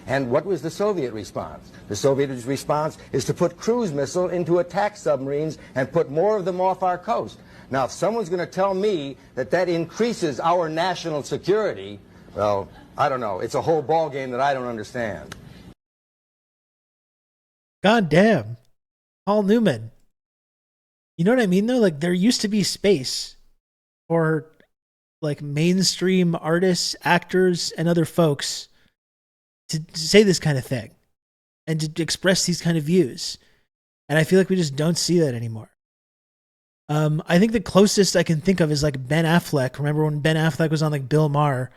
And what was the Soviet response? The Soviet response is to put cruise missile into attack submarines and put more of them off our coast. Now, if someone's going to tell me that that increases our national security, well, I don't know. It's a whole ballgame that I don't understand. God damn. Paul Newman. You know what I mean, though? Like, there used to be space for, like, mainstream artists, actors, and other folks to say this kind of thing and to express these kind of views. And I feel like we just don't see that anymore. I think the closest I can think of is, like, Ben Affleck. Remember when Ben Affleck was on, like, Bill Maher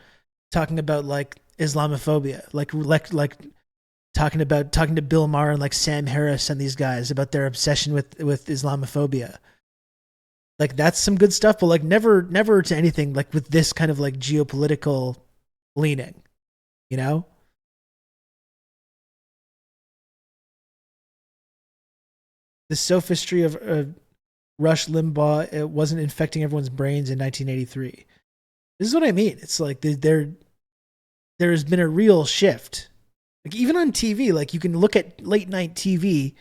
talking about, like, Islamophobia? Like talking to Bill Maher and like Sam Harris and these guys about their obsession with Islamophobia. Like, that's some good stuff, but like never to anything like with this kind of like geopolitical leaning, you know? the sophistry of Rush Limbaugh, it wasn't infecting everyone's brains in 1983. This is what I mean. It's like there's been a real shift. Like even on TV, like you can look at late night TV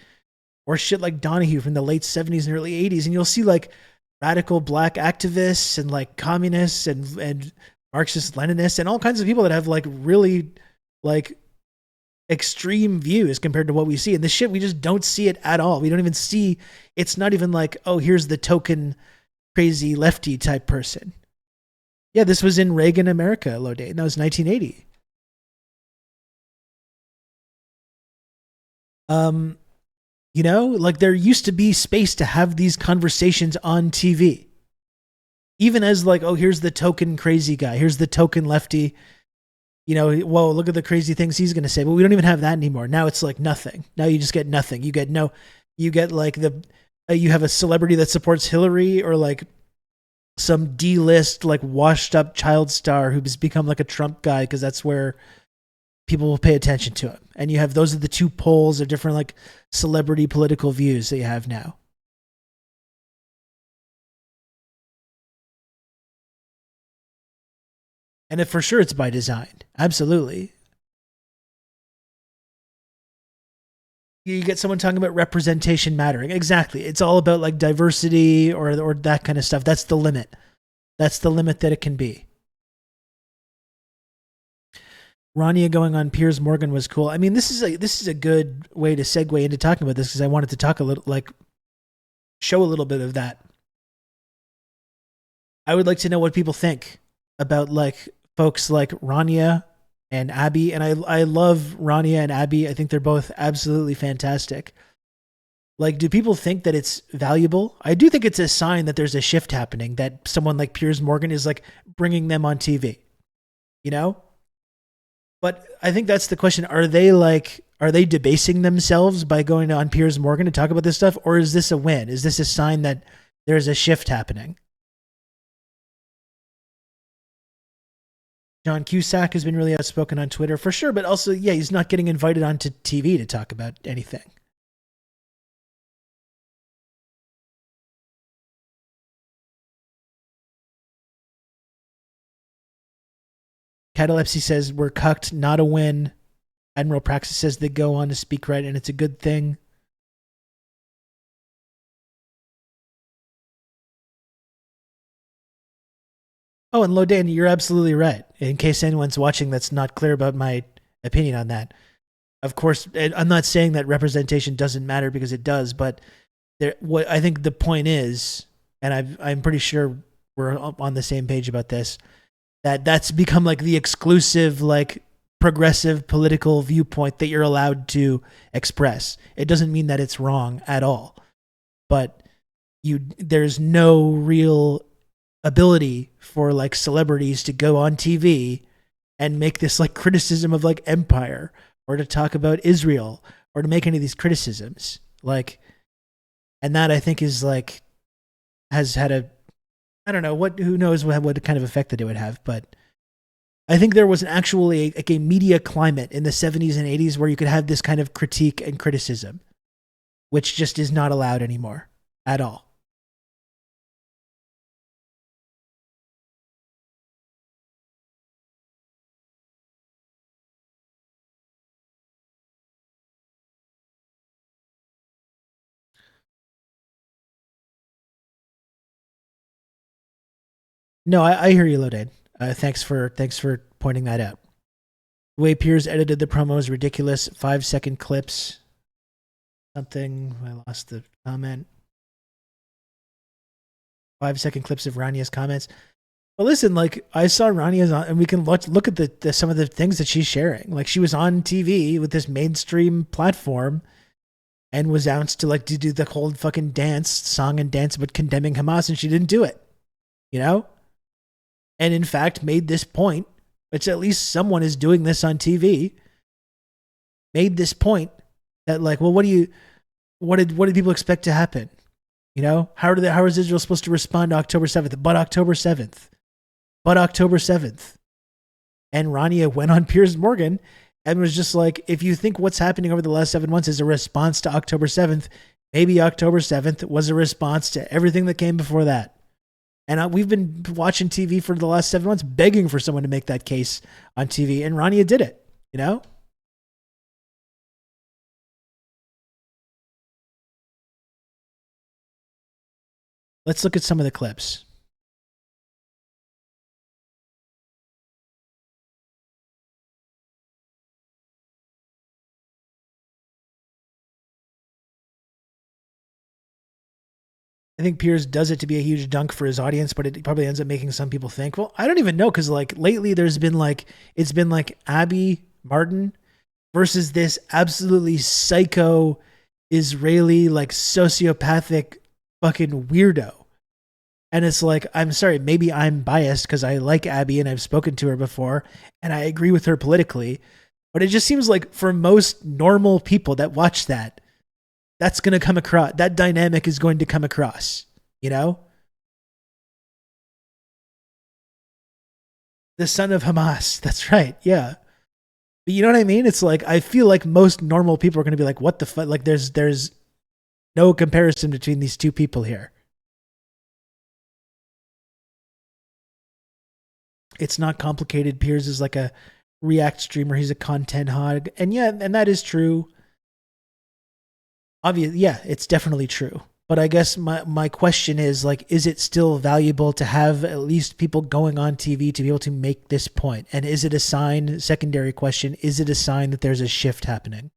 or shit like Donahue from the late 70s and early 80s, and you'll see like radical black activists and like communists and Marxist Leninists and all kinds of people that have like really like extreme views compared to what we see. And this shit, we just don't see it at all. We don't even see, it's not even like, oh, here's the token crazy lefty type person. Yeah, this was in Reagan America, Lodane. That was 1980. You know, like there used to be space to have these conversations on TV. Even as like, oh, here's the token crazy guy. Here's the token lefty. You know, whoa, look at the crazy things he's going to say. But we don't even have that anymore. Now it's like nothing. Now you just get nothing. You get like you have a celebrity that supports Hillary or like some D-list, like washed up child star who's become like a Trump guy because that's where people will pay attention to him. And you have, those are the two poles of different like celebrity political views that you have now. And for sure it's by design. Absolutely. You get someone talking about representation mattering. Exactly. It's all about like diversity or that kind of stuff. That's the limit. That's the limit that it can be. Rania going on Piers Morgan was cool. I mean, this is a good way to segue into talking about this because I wanted to talk a little, like, show a little bit of that. I would like to know what people think about like folks like Rania and Abby, and I love Rania and Abby. I think they're both absolutely fantastic. Like, do people think that it's valuable? I do think it's a sign that there's a shift happening, that someone like Piers Morgan is like bringing them on TV, you know? But I think that's the question. Are they debasing themselves by going on Piers Morgan to talk about this stuff? Or is this a win? Is this a sign that there's a shift happening? John Cusack has been really outspoken on Twitter for sure, but also, yeah, he's not getting invited onto TV to talk about anything. Catalepsy says, we're cucked, not a win. Admiral Praxis says they go on to speak right, and it's a good thing. Oh, and Lodane, you're absolutely right. In case anyone's watching that's not clear about my opinion on that. Of course, I'm not saying that representation doesn't matter, because it does, but what I think the point is, and I'm pretty sure we're on the same page about this, that's become like the exclusive, like, progressive political viewpoint that you're allowed to express. It doesn't mean that it's wrong at all, but there's no real ability for like celebrities to go on TV and make this like criticism of like empire, or to talk about Israel, or to make any of these criticisms. Like, and that I think is like, has had a, I don't know who knows what kind of effect that it would have, but I think there was actually like a media climate in the 70s and 80s where you could have this kind of critique and criticism, which just is not allowed anymore at all. No, I hear you, Lodane. Thanks for pointing that out. The way Piers edited the promo is ridiculous. 5-second clips. Something. I lost the comment. 5-second clips of Rania's comments. Well, listen, like, I saw Rania's on, and we can look at the some of the things that she's sharing. Like, she was on TV with this mainstream platform and was announced to like do the whole fucking song and dance about condemning Hamas, and she didn't do it. You know? And in fact, made this point, which at least someone is doing this on TV, made this point that like, well, what did people expect to happen? You know, how is Israel supposed to respond to October 7th? But October 7th. And Rania went on Piers Morgan and was just like, if you think what's happening over the last 7 months is a response to October 7th, Maybe October 7th was a response to everything that came before that. And we've been watching TV for the last 7 months, begging for someone to make that case on TV. And Rania did it, you know? Let's look at some of the clips. I think Piers does it to be a huge dunk for his audience, but it probably ends up making some people think, well, I don't even know. Cause like lately it's been like Abby Martin versus this absolutely psycho Israeli, like sociopathic fucking weirdo. And it's like, I'm sorry, maybe I'm biased because I like Abby and I've spoken to her before and I agree with her politically, but it just seems like for most normal people that watch that, that's going to come across. That dynamic is going to come across, you know? The son of Hamas. That's right. Yeah. But you know what I mean? It's like, I feel like most normal people are going to be like, what the fuck? Like there's no comparison between these two people here. It's not complicated. Piers is like a React streamer. He's a content hog. And yeah, and that is true. Obviously, yeah, it's definitely true. But I guess my question is, like, is it still valuable to have at least people going on TV to be able to make this point? And is it a sign, secondary question, is it a sign that there's a shift happening?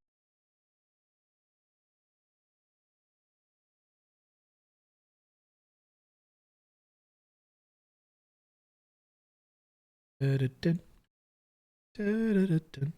Da-da-dun. Da-da-da-dun.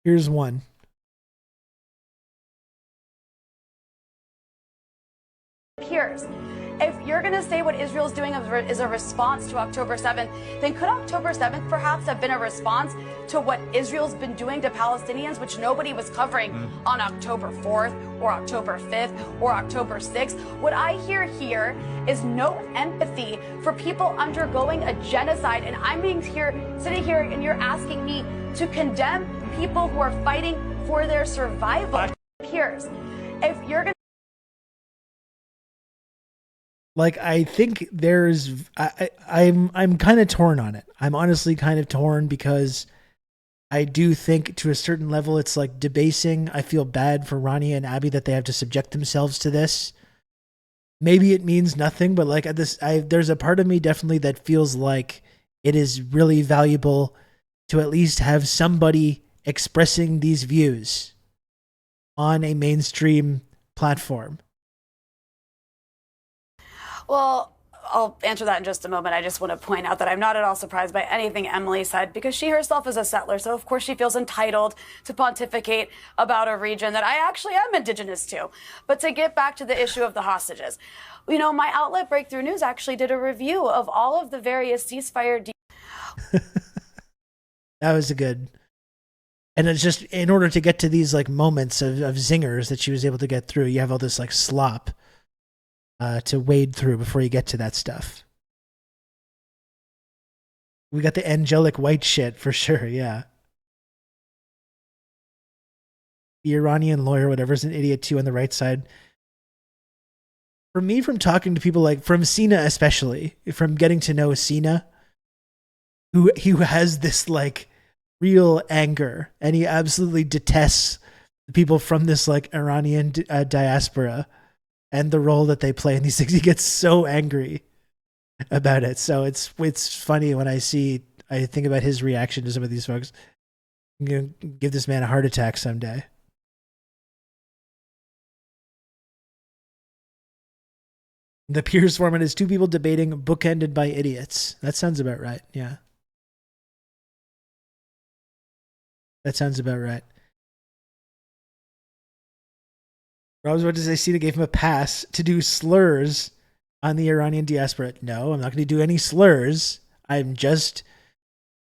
Here's one. Piers, if you're going to say what Israel's doing is a response to October 7th, then could October 7th perhaps have been a response to what Israel's been doing to Palestinians, which nobody was covering on October 4th or October 5th or October 6th? What I hear here is no empathy for people undergoing a genocide. And I'm sitting here and you're asking me to condemn people who are fighting for their survival. Piers, if you're going to Like, I think I'm kind of torn on it. I'm honestly kind of torn because I do think to a certain level it's like debasing. I feel bad for Ronnie and Abby that they have to subject themselves to this. Maybe it means nothing, but like there's a part of me definitely that feels like it is really valuable to at least have somebody expressing these views on a mainstream platform. Well, I'll answer that in just a moment. I just want to point out that I'm not at all surprised by anything Emily said because she herself is a settler. So, of course, she feels entitled to pontificate about a region that I actually am indigenous to. But to get back to the issue of the hostages, you know, my outlet Breakthrough News actually did a review of all of the various ceasefire That was a good. And it's just in order to get to these like moments of zingers that she was able to get through, you have all this like slop to wade through before you get to that stuff. We got the angelic white shit for sure, yeah. The Iranian lawyer, whatever's an idiot too on the right side. For me, from talking to people like from Sina especially, from getting to know Sina, who has this like real anger and he absolutely detests the people from this like Iranian diaspora and the role that they play in these things. He gets so angry about it. So it's funny when I think about his reaction to some of these folks. I'm going to give this man a heart attack someday. The Piers format is two people debating bookended by idiots. That sounds about right. Yeah. That sounds about right. I was about to say Cena gave him a pass to do slurs on the Iranian diaspora. No, I'm not going to do any slurs. I'm just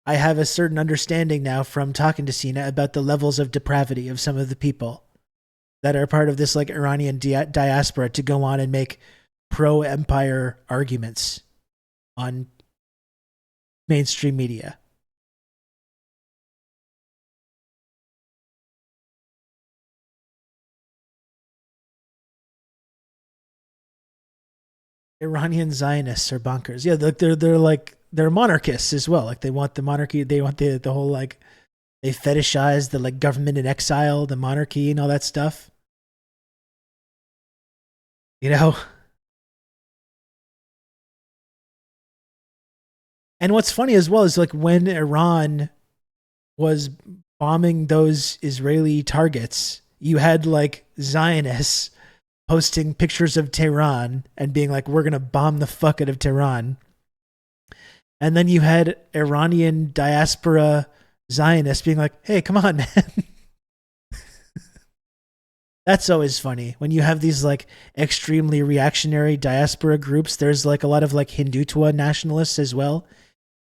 I have a certain understanding now from talking to Sina about the levels of depravity of some of the people that are part of this like Iranian diaspora to go on and make pro-empire arguments on mainstream media. Iranian Zionists are bonkers. Yeah, they're monarchists as well. Like they want the monarchy. They want the whole like they fetishize the like government in exile, the monarchy, and all that stuff. You know. And what's funny as well is like when Iran was bombing those Israeli targets, you had like Zionists posting pictures of Tehran and being like, we're going to bomb the fuck out of Tehran. And then you had Iranian diaspora Zionists being like, hey, come on, man. That's always funny. When you have these like extremely reactionary diaspora groups, there's like a lot of like Hindutva nationalists as well.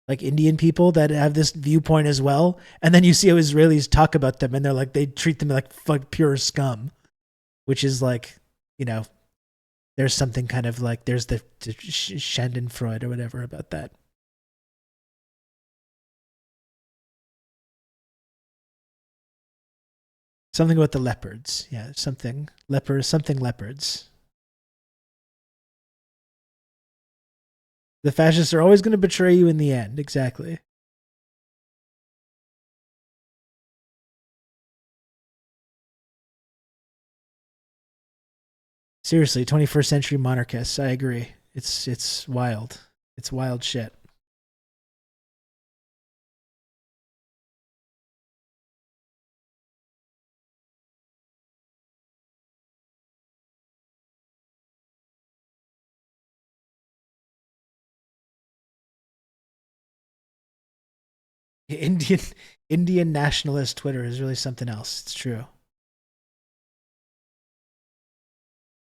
Like Indian people that have this viewpoint as well. And then you see how Israelis talk about them and they're like, they treat them like pure scum, which is like, you know, there's something kind of like, there's the Schadenfreude or whatever about that. Something about the leopards. Yeah, something leopards. The fascists are always going to betray you in the end. Exactly. Seriously, 21st century monarchists. I agree. It's wild. It's wild shit. Indian nationalist Twitter is really something else. It's true.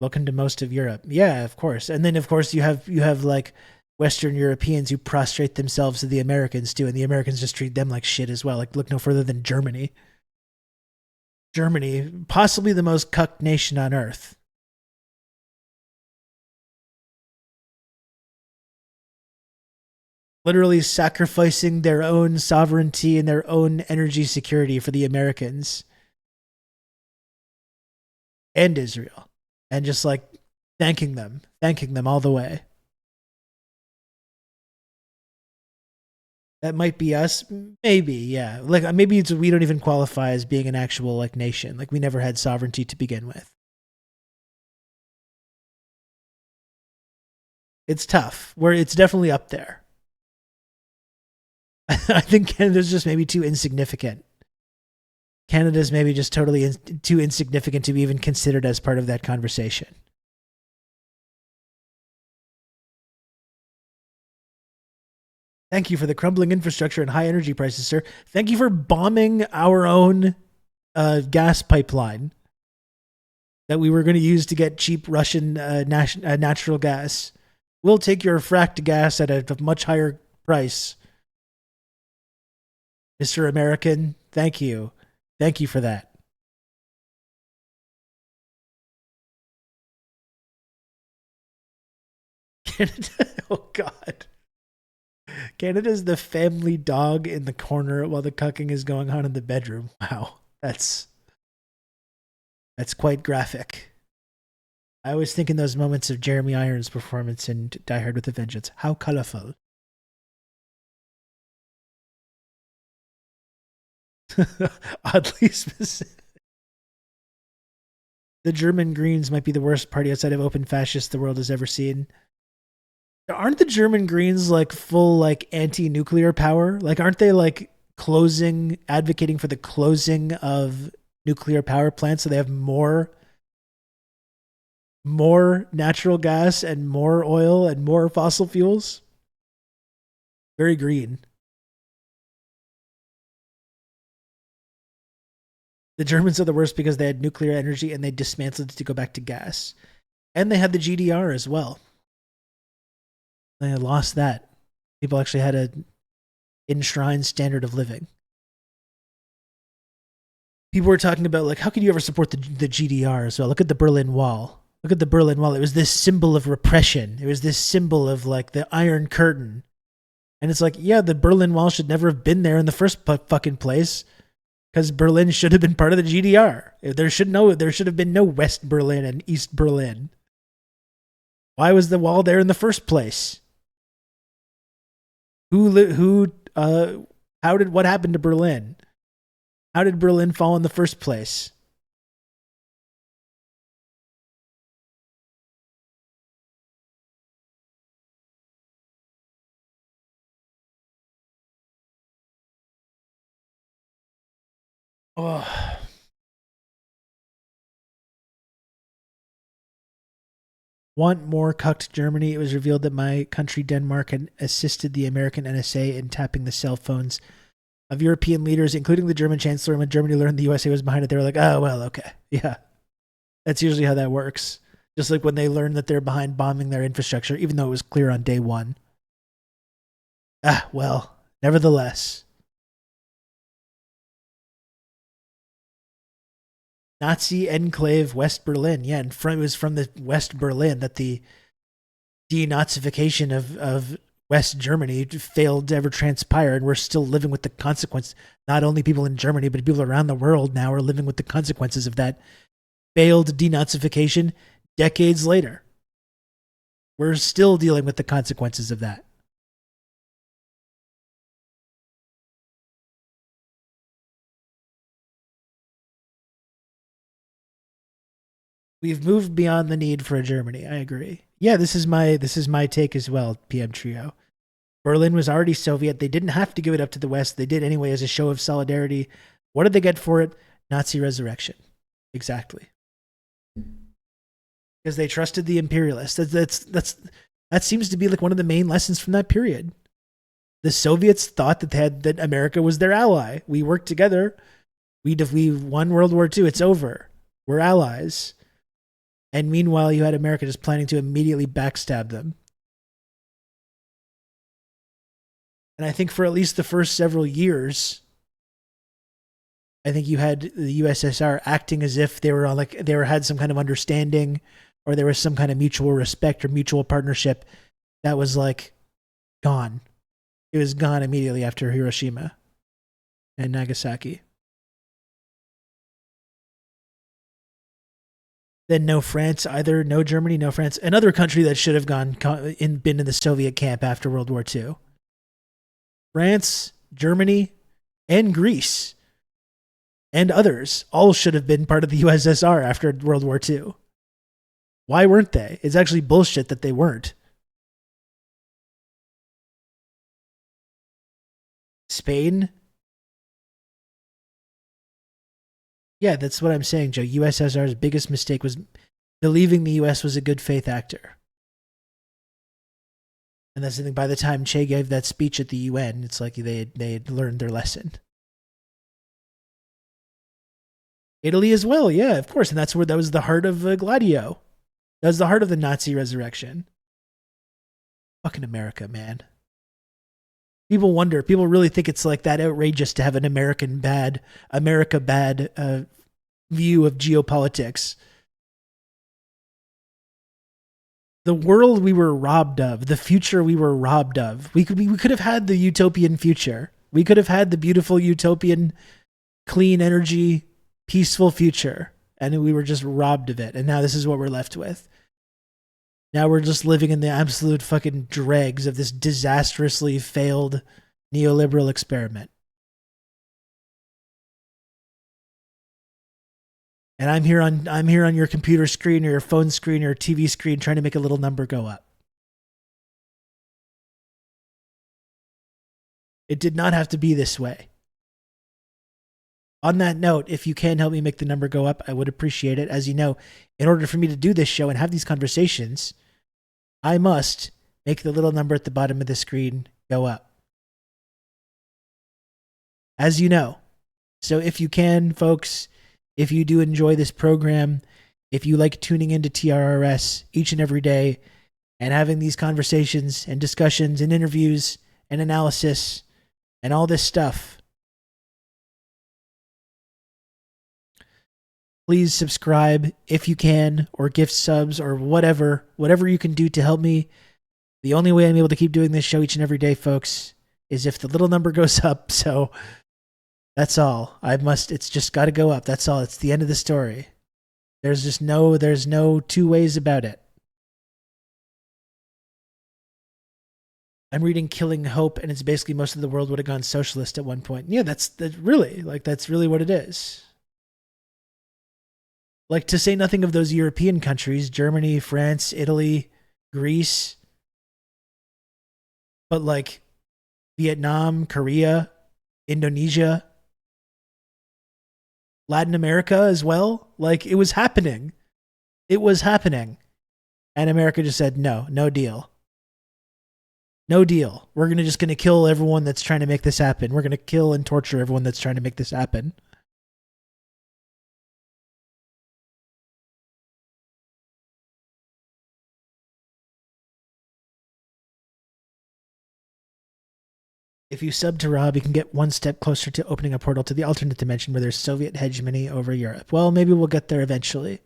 Welcome to most of Europe. Yeah, of course. And then of course you have like Western Europeans who prostrate themselves to the Americans too, and the Americans just treat them like shit as well. Like look no further than Germany. Germany, possibly the most cucked nation on earth. Literally sacrificing their own sovereignty and their own energy security for the Americans and Israel. And just like thanking them all the way. That might be us. Maybe, yeah. Like maybe we don't even qualify as being an actual like nation. Like we never had sovereignty to begin with. It's tough. It's definitely up there. I think Canada's just maybe too insignificant. Canada's maybe just totally too insignificant to be even considered as part of that conversation. Thank you for the crumbling infrastructure and high energy prices, sir. Thank you for bombing our own gas pipeline that we were going to use to get cheap Russian natural gas. We'll take your fracked gas at a much higher price. Mr. American, thank you. Thank you for that. Canada, oh God. Canada's the family dog in the corner while the cucking is going on in the bedroom. Wow, that's quite graphic. I always think in those moments of Jeremy Irons' performance in Die Hard with a Vengeance. How colorful. Oddly specific. The German Greens might be the worst party outside of open fascists the world has ever seen. Aren't the German Greens like full like anti-nuclear power? Like aren't they like advocating for the closing of nuclear power plants so they have more natural gas and more oil and more fossil fuels? Very green. The Germans are the worst because they had nuclear energy and they dismantled it to go back to gas. And they had the GDR as well. They had lost that. People actually had enshrined standard of living. People were talking about, like, how could you ever support the GDR as well? Look at the Berlin Wall. Look at the Berlin Wall. It was this symbol of repression. It was this symbol of, like, the Iron Curtain. And it's like, yeah, the Berlin Wall should never have been there in the first fucking place, because Berlin should have been part of the GDR. There should have been no West Berlin and East Berlin. Why was the wall there in the first place? What happened to Berlin? How did Berlin fall in the first place? Oh. Want more cucked Germany? It was revealed that my country, Denmark, had assisted the American NSA in tapping the cell phones of European leaders, including the German Chancellor. And when Germany learned the USA was behind it, they were like, oh, well, okay. Yeah. That's usually how that works. Just like when they learn that they're behind bombing their infrastructure, even though it was clear on day one. Well, nevertheless. Nazi enclave West Berlin. Yeah, and it was from the West Berlin that the denazification of West Germany failed to ever transpire, and we're still living with the consequence. Not only people in Germany, but people around the world now are living with the consequences of that failed denazification decades later. We're still dealing with the consequences of that. We've moved beyond the need for a Germany. I agree. Yeah, this is my take as well, PM Trio. Berlin was already Soviet. They didn't have to give it up to the West. They did anyway as a show of solidarity. What did they get for it? Nazi resurrection. Exactly. Because they trusted the imperialists. That seems to be like one of the main lessons from that period. The Soviets thought that America was their ally. We worked together. We won World War II. It's over. We're allies. And meanwhile, you had America just planning to immediately backstab them. And I think for at least the first several years, I think you had the USSR acting as if they had some kind of understanding, or there was some kind of mutual respect or mutual partnership that was like gone. It was gone immediately after Hiroshima and Nagasaki. Then no France either, no Germany, no France. Another country that should have been in the Soviet camp after World War II. France, Germany, and Greece, and others all should have been part of the USSR after World War II. Why weren't they? It's actually bullshit that they weren't. Spain? Yeah, that's what I'm saying, Joe. USSR's biggest mistake was believing the US was a good faith actor. And that's the thing. By the time Che gave that speech at the UN, it's like they had learned their lesson. Italy as well, yeah, of course. And that was the heart of Gladio. That was the heart of the Nazi resurrection. Fucking America, man. People wonder. People really think it's like that outrageous to have an America bad view of geopolitics. The world we were robbed of, the future we were robbed of. We could have had the utopian future. We could have had the beautiful utopian, clean energy, peaceful future, and we were just robbed of it. And now this is what we're left with. Now we're just living in the absolute fucking dregs of this disastrously failed neoliberal experiment. And I'm here on your computer screen or your phone screen or your TV screen trying to make a little number go up. It did not have to be this way. On that note, if you can help me make the number go up, I would appreciate it. As you know, in order for me to do this show and have these conversations, I must make the little number at the bottom of the screen go up. As you know. So if you can, folks, if you do enjoy this program, if you like tuning into TRRS each and every day and having these conversations and discussions and interviews and analysis and all this stuff. Please subscribe if you can, or gift subs, or whatever you can do to help me. The only way I'm able to keep doing this show each and every day, folks, is if the little number goes up. So that's all. It's just got to go up. That's all. It's the end of the story. There's no two ways about it. I'm reading Killing Hope, and it's basically most of the world would have gone socialist at one point. Yeah, that's really what it is. Like, to say nothing of those European countries, Germany, France, Italy, Greece, but like Vietnam, Korea, Indonesia, Latin America as well. Like, it was happening. It was happening. And America just said, no deal. No deal. We're just going to kill everyone that's trying to make this happen. We're going to kill and torture everyone that's trying to make this happen. If you sub to Rob, you can get one step closer to opening a portal to the alternate dimension where there's Soviet hegemony over Europe. Well, maybe we'll get there eventually.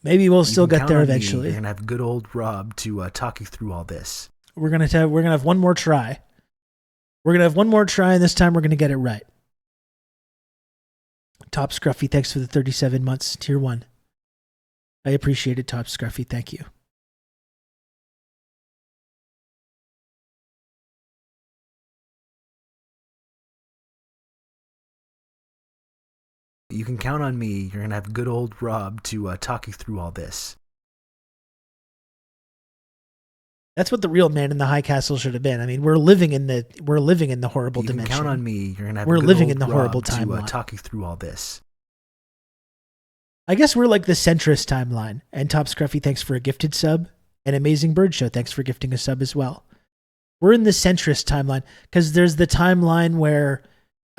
Maybe we'll still get there eventually. You're gonna have good old Rob to talk you through all this. We're gonna have one more try. We're gonna have one more try, and this time we're gonna get it right. Top Scruffy, thanks for the 37 months, tier 1. I appreciate it, Top Scruffy. Thank you. You can count on me. You're gonna have good old Rob to talk you through all this. That's what the real man in the high castle should have been. I mean, we're living in the horrible dimension. You can count on me. You're gonna have we're good living old in the Rob horrible to timeline. talk you through all this. I guess we're like the centrist timeline. And Top Scruffy, thanks for a gifted sub. And Amazing Bird Show, thanks for gifting a sub as well. We're in the centrist timeline because there's the timeline where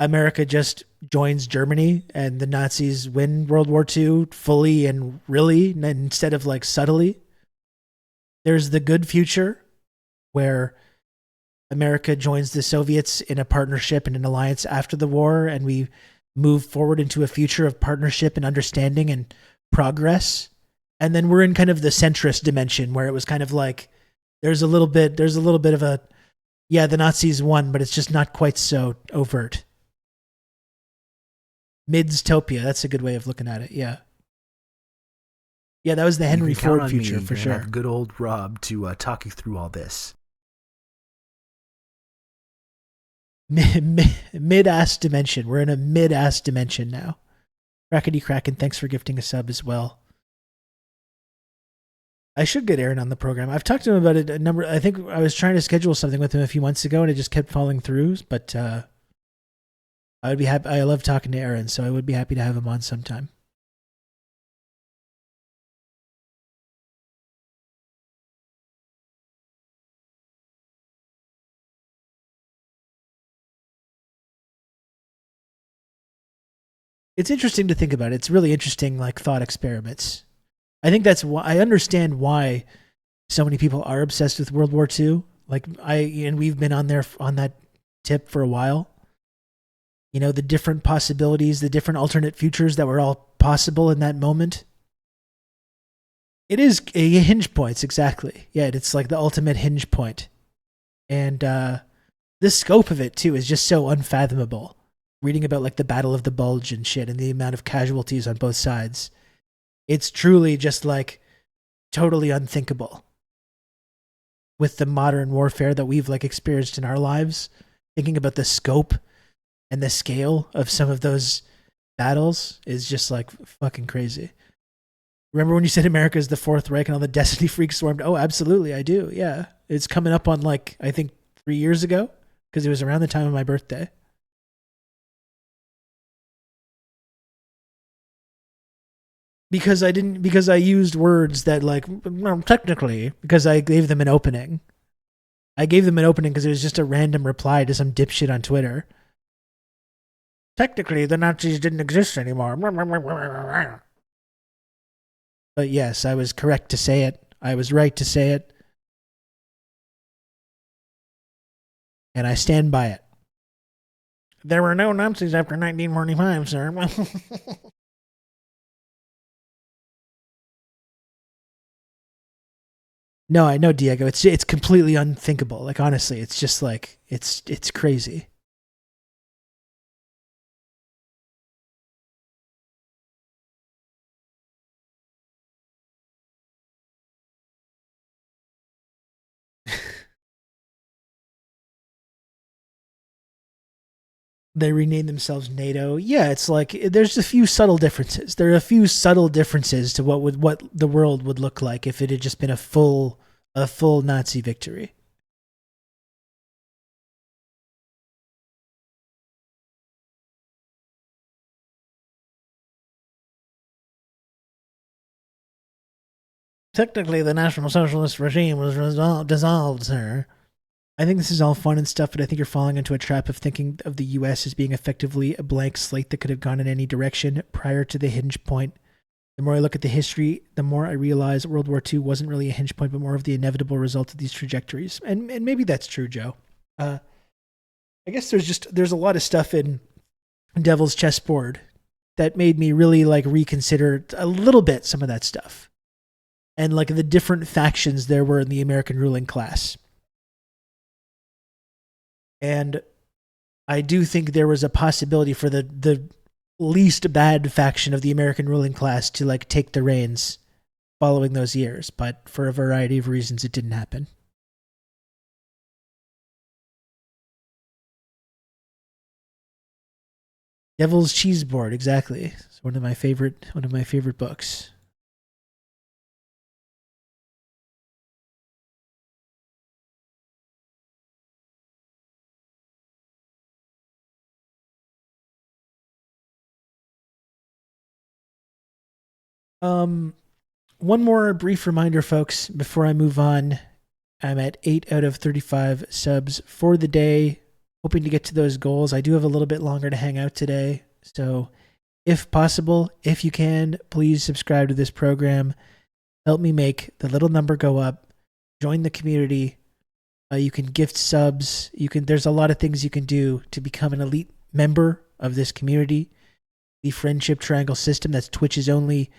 America just joins Germany and the Nazis win World War II fully and really, instead of like subtly. There's the good future where America joins the Soviets in a partnership and an alliance after the war, and we move forward into a future of partnership and understanding and progress. And then we're in kind of the centrist dimension where it was kind of like there's a little bit of a, yeah, the Nazis won, but it's just not quite so overt. Midstopia, that's a good way of looking at it. Yeah, that was the Henry Ford future for sure. Have good old Rob to talk you through all this. Mid-ass dimension. We're in a mid-ass dimension now. Crackety Kraken, thanks for gifting a sub as well. I should get Aaron on the program. I've talked to him about it I think I was trying to schedule something with him a few months ago and it just kept falling through, but I would be happy. I love talking to Aaron, so I would be happy to have him on sometime. It's interesting to think about. It's really interesting, like thought experiments. I think that's why I understand why so many people are obsessed with World War II. Like we've been on that tip for a while. You know, the different possibilities, the different alternate futures that were all possible in that moment. It is a hinge points, exactly. Yeah, it's like the ultimate hinge point. And the scope of it, too, is just so unfathomable. Reading about like the Battle of the Bulge and shit and the amount of casualties on both sides. It's truly just like totally unthinkable. With the modern warfare that we've like experienced in our lives, thinking about the scope and the scale of some of those battles is just like fucking crazy. Remember when you said America is the Fourth Reich and all the Destiny freaks swarmed? Oh, absolutely, I do. Yeah, it's coming up on like I think 3 years ago because it was around the time of my birthday. Because I used words that like technically because I gave them an opening. I gave them an opening because it was just a random reply to some dipshit on Twitter. Technically, the Nazis didn't exist anymore. But yes, I was correct to say it. I was right to say it. And I stand by it. There were no Nazis after 1945, sir. No, I know, Diego. It's completely unthinkable. Like, honestly, it's just like it's crazy. They renamed themselves NATO. Yeah, it's like there's a few subtle differences. There are a few subtle differences to what the world would look like if it had just been a full Nazi victory. Technically, the National Socialist regime was dissolved, sir. I think this is all fun and stuff, but I think you're falling into a trap of thinking of the U.S. as being effectively a blank slate that could have gone in any direction prior to the hinge point. The more I look at the history, the more I realize World War II wasn't really a hinge point, but more of the inevitable result of these trajectories. And maybe that's true, Joe. I guess there's a lot of stuff in Devil's Chessboard that made me really like reconsider a little bit some of that stuff. And like the different factions there were in the American ruling class. And I do think there was a possibility for the least bad faction of the American ruling class to like take the reins following those years, but for a variety of reasons it didn't happen. Devil's Cheeseboard, exactly. It's one of my favorite books. One more brief reminder, folks, before I move on. I'm at 8 out of 35 subs for the day. Hoping to get to those goals. I do have a little bit longer to hang out today. So if possible, if you can, please subscribe to this program. Help me make the little number go up. Join the community. You can gift subs. There's a lot of things you can do to become an elite member of this community. The Friendship Triangle system, that's Twitch's only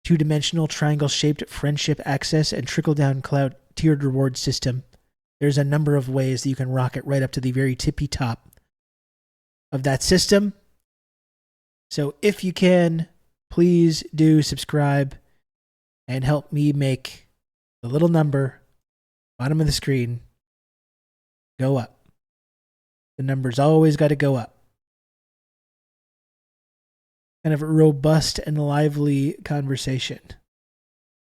two-dimensional triangle-shaped friendship access and trickle-down clout tiered reward system. There's a number of ways that you can rocket right up to the very tippy top of that system. So if you can, please do subscribe and help me make the little number, bottom of the screen, go up. The number's always got to go up. Kind of a robust and lively conversation.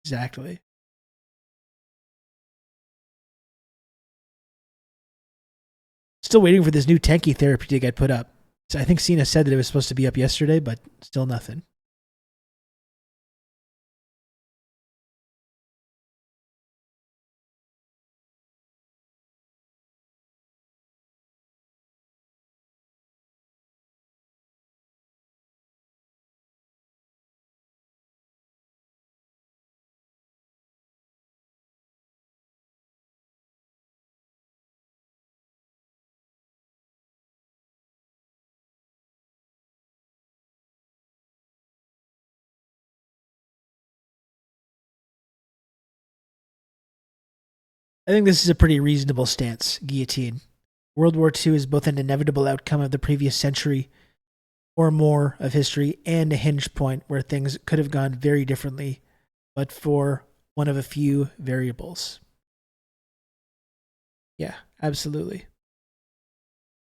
Exactly. Still waiting for this new tanky therapy to get put up. So I think Cena said that it was supposed to be up yesterday, but still nothing. I think this is a pretty reasonable stance, Guillotine. World War II is both an inevitable outcome of the previous century or more of history and a hinge point where things could have gone very differently, but for one of a few variables. Yeah, absolutely.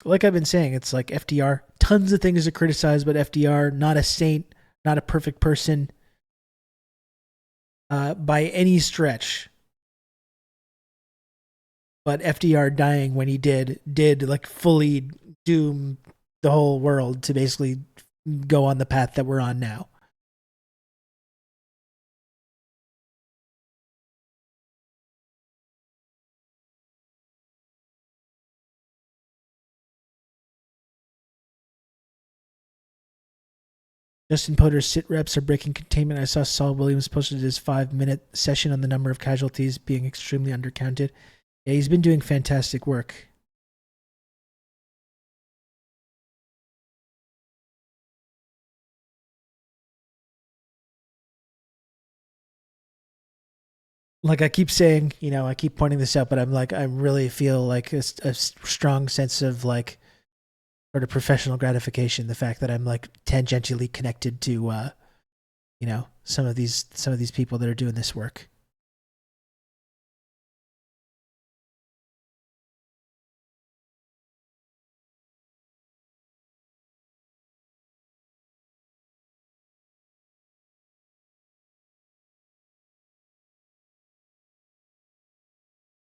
Like I've been saying, it's like FDR, tons of things to criticize about FDR, not a saint, not a perfect person by any stretch. But FDR dying when he did like fully doom the whole world to basically go on the path that we're on now. Justin Potter's sit reps are breaking containment. I saw Saul Williams posted his 5-minute session on the number of casualties being extremely undercounted. Yeah, he's been doing fantastic work. like I keep saying, you know, I keep pointing this out, but I'm like, I really feel like a strong sense of like sort of professional gratification. The fact that I'm like tangentially connected to, you know, some of these people that are doing this work.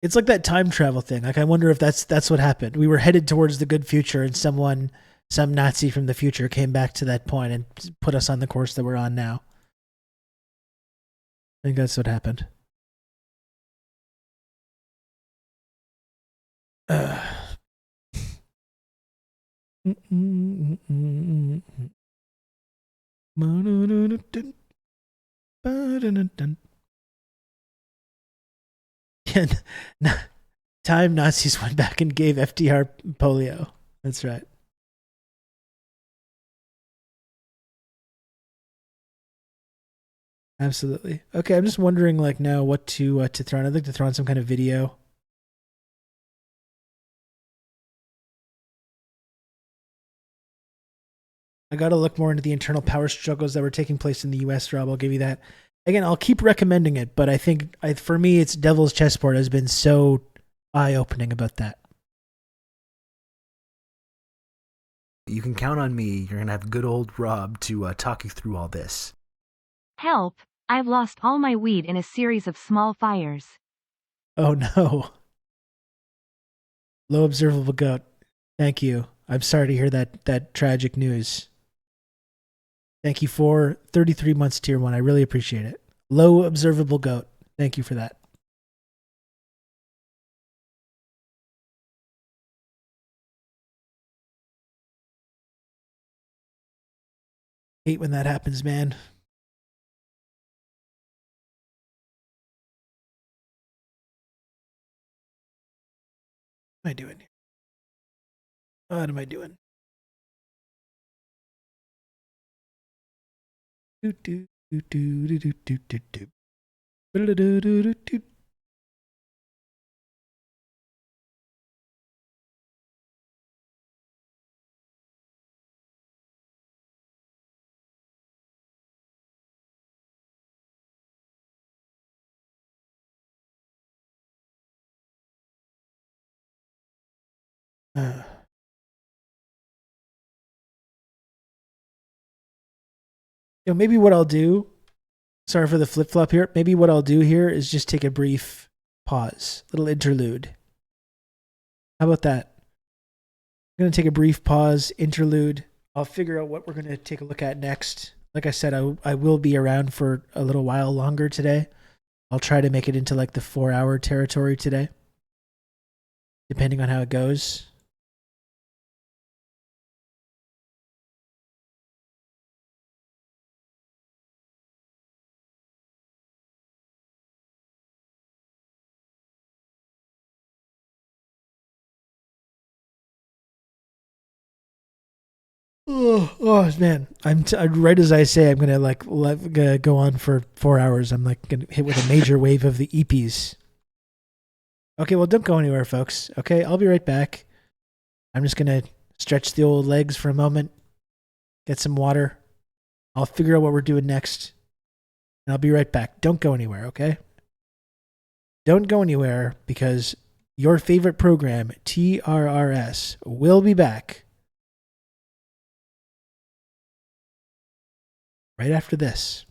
It's like that time travel thing. Like, I wonder if that's what happened. We were headed towards the good future, and some Nazi from the future came back to that point and put us on the course that we're on now. I think that's what happened. Time Nazis went back and gave FDR polio. That's right. Absolutely. Okay, I'm just wondering like now what to throw on. I'd like to throw on some kind of video. I got to look more into the internal power struggles that were taking place in the U.S., Rob. I'll give you that. Again, I'll keep recommending it, but I think for me, it's Devil's Chessboard has been so eye-opening about that. You can count on me. You're going to have good old Rob to talk you through all this. Help! I've lost all my weed in a series of small fires. Oh no. Low observable goat. Thank you. I'm sorry to hear that tragic news. Thank you for 33 months tier 1. I really appreciate it. Low observable goat. Thank you for that. Hate when that happens, man. What am I doing here? What am I doing? Maybe what I'll do, sorry for the flip-flop here, maybe what I'll do here is just take a brief pause, little interlude. How about that? I'm going to take a brief pause, interlude. I'll figure out what we're going to take a look at next. Like I said, I will be around for a little while longer today. I'll try to make it into like the 4-hour territory today, depending on how it goes. Oh man, I'm right as I say I'm gonna go on for 4 hours. I'm like gonna hit with a major wave of the EPs. Okay, well don't go anywhere, folks. Okay, I'll be right back. I'm just gonna stretch the old legs for a moment, get some water. I'll figure out what we're doing next, and I'll be right back. Don't go anywhere, okay? Don't go anywhere because your favorite program, TRRS, will be back right after this.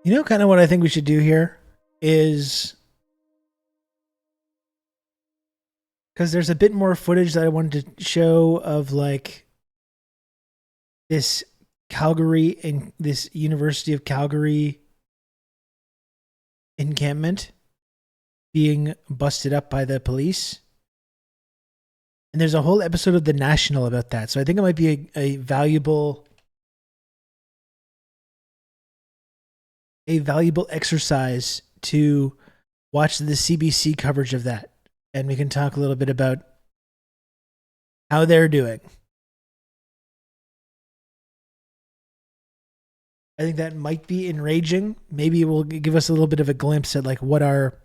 You know, kind of what I think we should do here is, because there's a bit more footage that I wanted to show of like this Calgary and this University of Calgary encampment being busted up by the police. And there's a whole episode of The National about that. So I think it might be a valuable exercise to watch the CBC coverage of that. And we can talk a little bit about how they're doing. I think that might be enraging. Maybe it will give us a little bit of a glimpse at like what our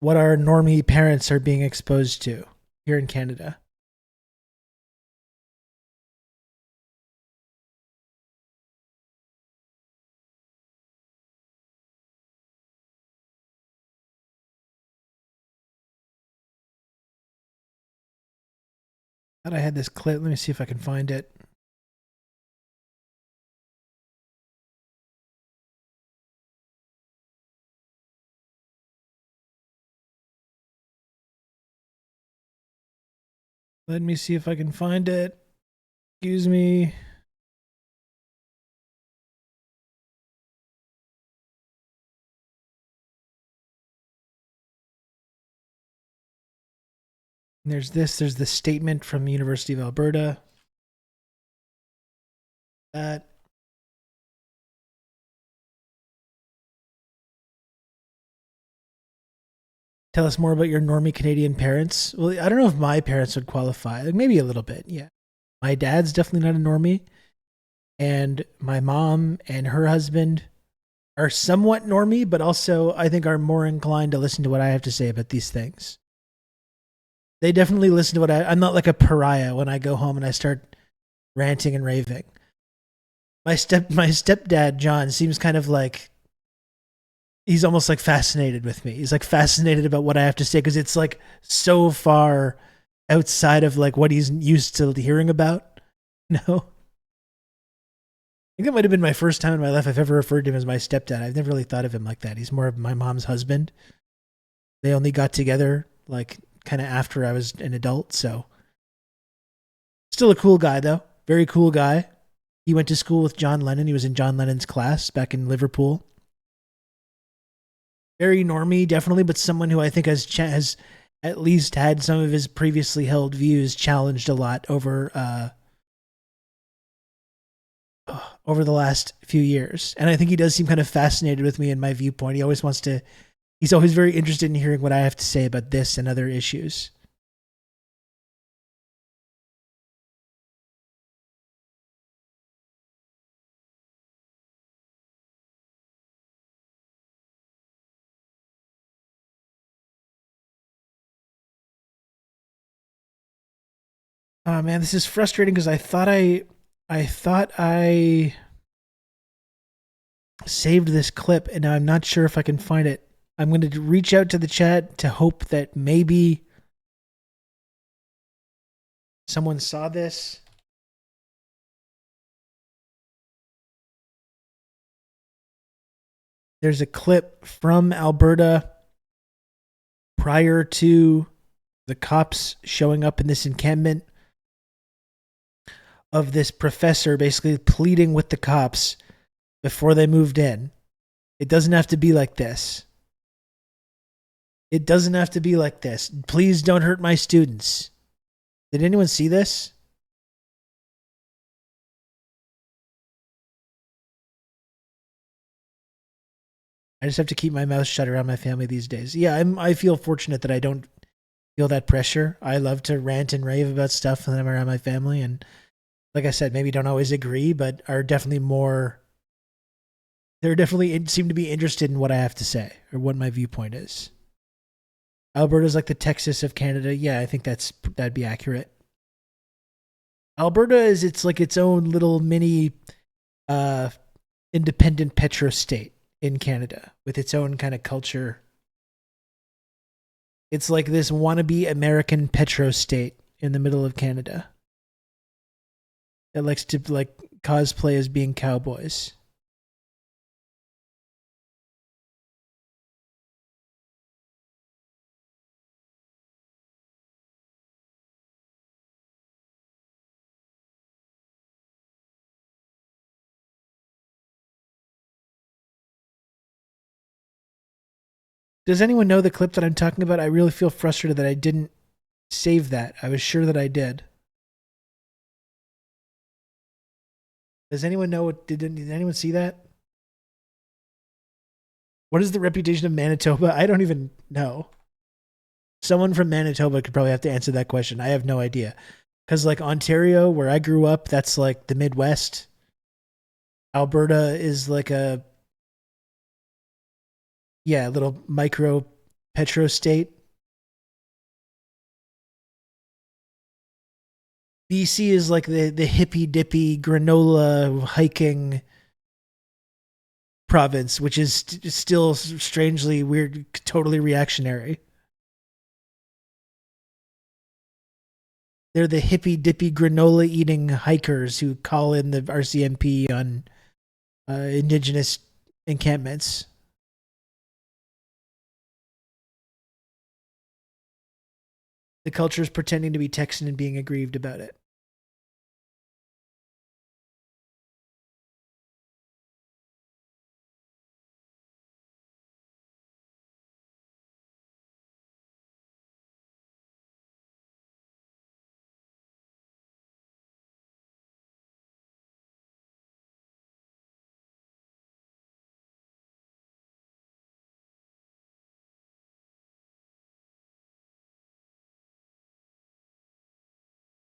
normie parents are being exposed to here in Canada. Thought I had this clip. Let me see if I can find it. Let me see if I can find it. Excuse me. There's the statement from the University of Alberta. That. Tell us more about your normie Canadian parents. Well, I don't know if my parents would qualify. Like maybe a little bit, yeah. My dad's definitely not a normie. And my mom and her husband are somewhat normie, but also I think are more inclined to listen to what I have to say about these things. They definitely listen to what I'm not like a pariah when I go home and I start ranting and raving. My stepdad, John, seems kind of like he's almost like fascinated with me. He's like fascinated about what I have to say because it's like so far outside of like what he's used to hearing about. No. I think that might have been my first time in my life I've ever referred to him as my stepdad. I've never really thought of him like that. He's more of my mom's husband. They only got together like kind of after I was an adult, so still a cool guy though. Very cool guy. He went to school with John Lennon. He was in John Lennon's class back in Liverpool. Very normie, definitely, but someone who I think has at least had some of his previously held views challenged a lot over the last few years. And I think he does seem kind of fascinated with me and my viewpoint. He's always very interested in hearing what I have to say about this and other issues. Oh man, this is frustrating because I thought I saved this clip and now I'm not sure if I can find it. I'm going to reach out to the chat to hope that maybe someone saw this. There's a clip from Alberta prior to the cops showing up in this encampment of this professor basically pleading with the cops before they moved in. It doesn't have to be like this. It doesn't have to be like this. Please don't hurt my students. Did anyone see this? I just have to keep my mouth shut around my family these days. Yeah, I feel fortunate that I don't feel that pressure. I love to rant and rave about stuff when I'm around my family. And like I said, maybe don't always agree, but are definitely they're definitely seem to be interested in what I have to say or what my viewpoint is. Alberta's like the Texas of Canada. Yeah, I think that'd be accurate. Alberta is its own little mini independent petro state in Canada with its own kind of culture. It's like this wannabe American petro state in the middle of Canada that likes to like cosplay as being cowboys. Does anyone know the clip that I'm talking about? I really feel frustrated that I didn't save that. I was sure that I did. Does anyone know what? Did anyone see that? What is the reputation of Manitoba? I don't even know. Someone from Manitoba could probably have to answer that question. I have no idea. Because like Ontario, where I grew up, that's like the Midwest. Alberta is like a little micro petro state. BC is like the hippy dippy granola hiking province, which is still strangely weird, totally reactionary. They're the hippy dippy granola eating hikers who call in the RCMP on indigenous encampments. The culture is pretending to be Texan and being aggrieved about it.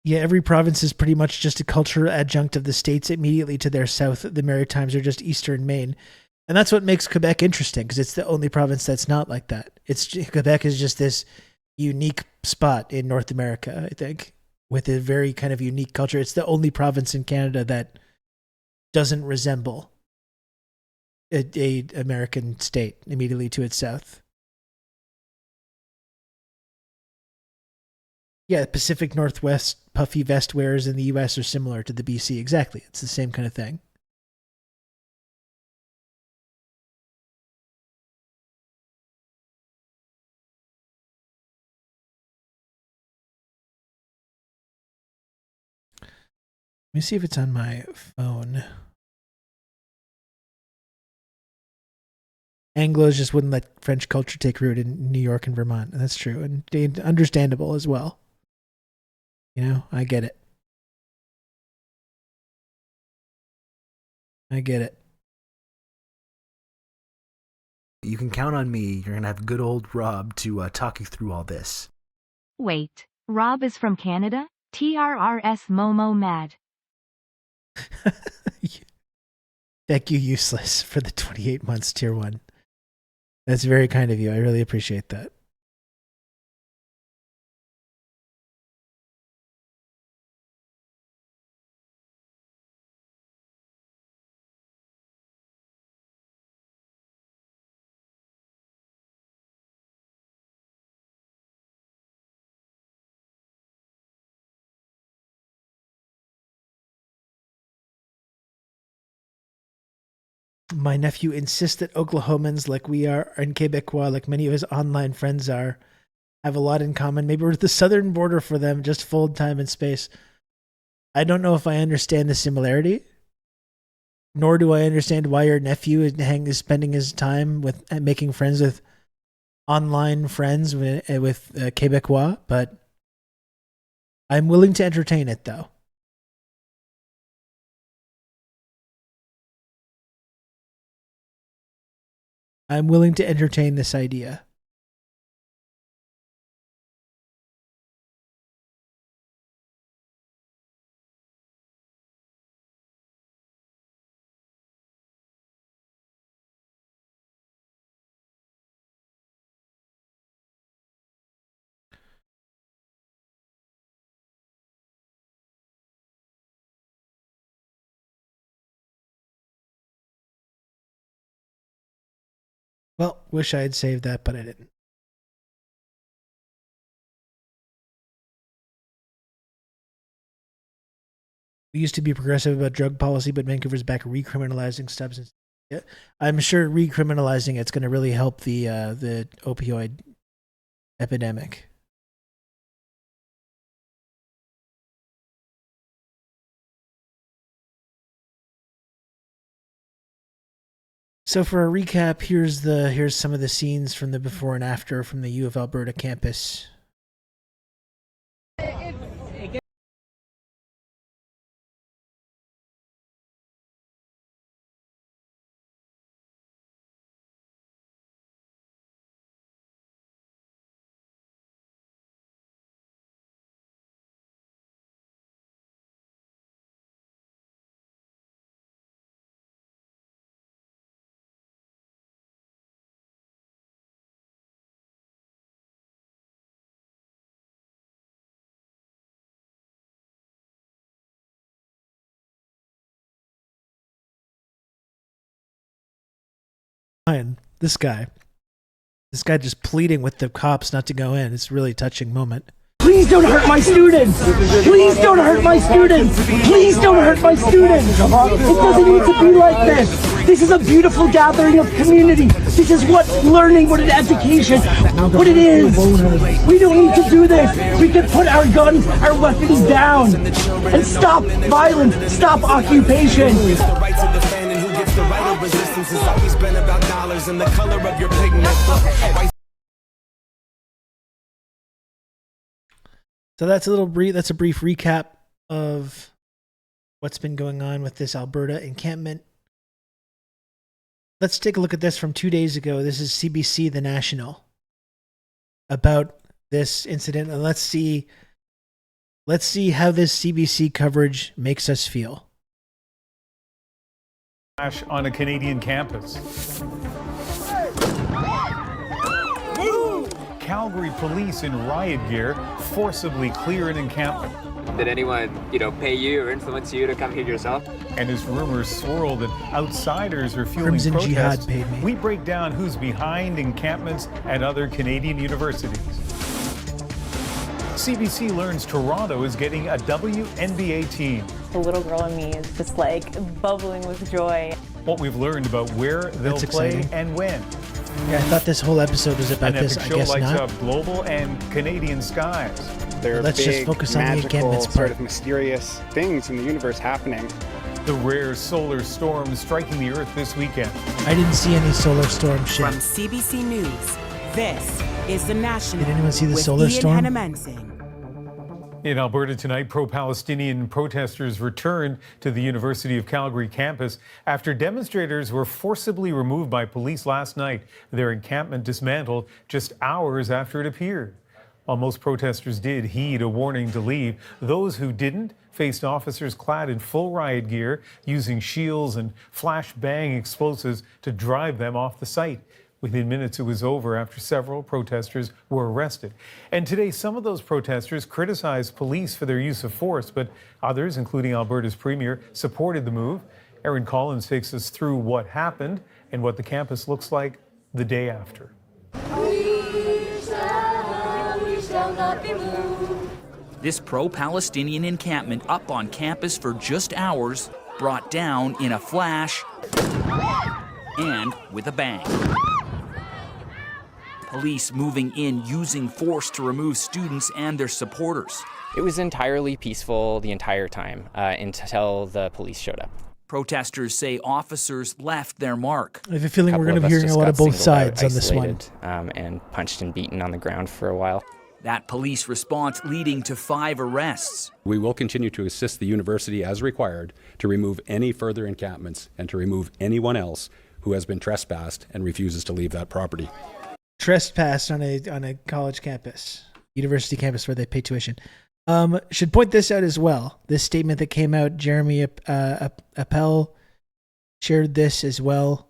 Yeah, every province is pretty much just a cultural adjunct of the states immediately to their south. The Maritimes are just eastern Maine. And that's what makes Quebec interesting, because it's the only province that's not like that. Quebec is just this unique spot in North America, I think, with a very kind of unique culture. It's the only province in Canada that doesn't resemble a American state immediately to its south. Yeah, Pacific Northwest puffy vest wearers in the US are similar to the BC. Exactly. It's the same kind of thing. Let me see if it's on my phone. Anglos just wouldn't let French culture take root in New York and Vermont. That's true. And understandable as well. You know, I get it. I get it. You can count on me. You're going to have good old Rob to talk you through all this. Wait, Rob is from Canada? TRRS Momo mad. Thank you, Useless, for the 28 months tier 1. That's very kind of you. I really appreciate that. My nephew insists that Oklahomans, like we are, and Quebecois, like many of his online friends are, have a lot in common. Maybe we're at the southern border for them, just fold time and space. I don't know if I understand the similarity, nor do I understand why your nephew is spending his time with making friends with online friends with Quebecois, but I'm willing to entertain it, though. I'm willing to entertain this idea. Well, wish I had saved that, but I didn't. We used to be progressive about drug policy, but Vancouver's back recriminalizing substance. Yeah, I'm sure recriminalizing it's going to really help the opioid epidemic. So for a recap, here's some of the scenes from the before and after from the U of Alberta campus. This guy just pleading with the cops not to go in. It's a really touching moment. Please don't hurt my students! Please don't hurt my students! Please don't hurt my students! It doesn't need to be like this! This is a beautiful gathering of community. This is what learning, what an education, what it is. We don't need to do this. We can put our guns, our weapons down and stop violence, stop occupation. The rights of the fan and who gets the right of resistance has always been about dollars and the color of your pigment. So that's a brief recap of what's been going on with this Alberta encampment. Let's take a look at this from 2 days ago. This is CBC The National about this incident, and let's see how this CBC coverage makes us feel. On a Canadian campus. Calgary police in riot gear forcibly clear an encampment. Did anyone, pay you or influence you to come here yourself? And as rumors swirl that outsiders are fueling Crimson protests, Jihad paid me. we break down who's behind encampments at other Canadian universities. CBC learns Toronto is getting a WNBA team. The little girl in me is just bubbling with joy. What we've learned about where they'll play and when. Yeah, I thought this whole episode was about this. I guess lights not. up global and Canadian skies. There are Let's big, just focus on the magical, encampments part. sort of mysterious things in the universe happening. The rare solar storm striking the Earth this weekend. I didn't see any solar storm shit. From CBC News, this is The National. Did anyone see the with solar Ian storm? Hannamansing. In Alberta tonight, pro-Palestinian protesters returned to the University of Calgary campus after demonstrators were forcibly removed by police last night. Their encampment dismantled just hours after it appeared. While most protesters did heed a warning to leave, those who didn't faced officers clad in full riot gear using shields and flash-bang explosives to drive them off the site. Within minutes, it was over after several protesters were arrested. And today, some of those protesters criticized police for their use of force, but others, including Alberta's premier, supported the move. Aaron Collins takes us through what happened and what the campus looks like the day after. We shall not be moved. This pro-Palestinian encampment up on campus for just hours, brought down in a flash and with a bang. Police moving in using force to remove students and their supporters. It was entirely peaceful the entire time until the police showed up. Protesters say officers left their mark. I have a feeling we're going to be hearing a lot of both sides on this one. And punched and beaten on the ground for a while. That police response leading to 5 arrests. We will continue to assist the university as required to remove any further encampments and to remove anyone else who has been trespassed and refuses to leave that property. Trespassed on a college campus, university campus where they pay tuition. Should point this out as well. This statement that came out, Jeremy Appel shared this as well.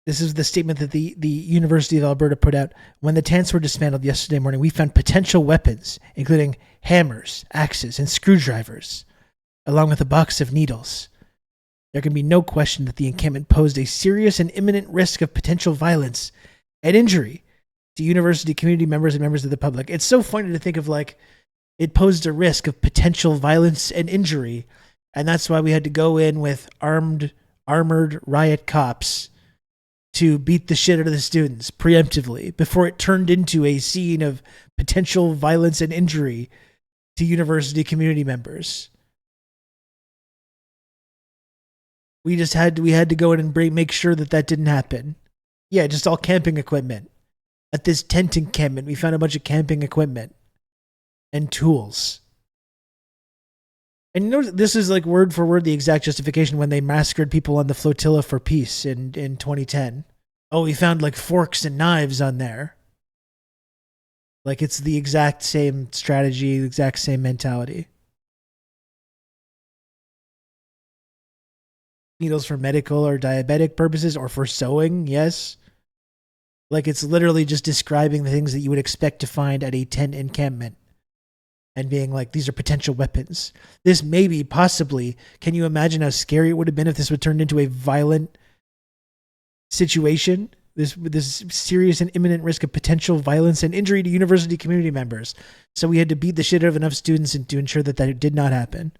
This is the statement that the University of Alberta put out. When the tents were dismantled yesterday morning, we found potential weapons, including hammers, axes, and screwdrivers, along with a box of needles. There can be no question that the encampment posed a serious and imminent risk of potential violence and injury to university community members and members of the public. It's so funny to think of it posed a risk of potential violence and injury, and that's why we had to go in with armored riot cops to beat the shit out of the students preemptively before it turned into a scene of potential violence and injury to university community members. We had to go in and make sure that didn't happen. Yeah, just all camping equipment. At this tent encampment, we found a bunch of camping equipment and tools. And you know, this is like word for word the exact justification when they massacred people on the flotilla for peace in 2010. Oh, we found like forks and knives on there. Like it's the exact same strategy, the exact same mentality. Needles for medical or diabetic purposes or for sewing, yes. Like it's literally just describing the things that you would expect to find at a tent encampment and being like, these are potential weapons. This maybe, possibly, can you imagine how scary it would have been if this would turn into a violent situation? This serious and imminent risk of potential violence and injury to university community members. So we had to beat the shit out of enough students to ensure that it did not happen.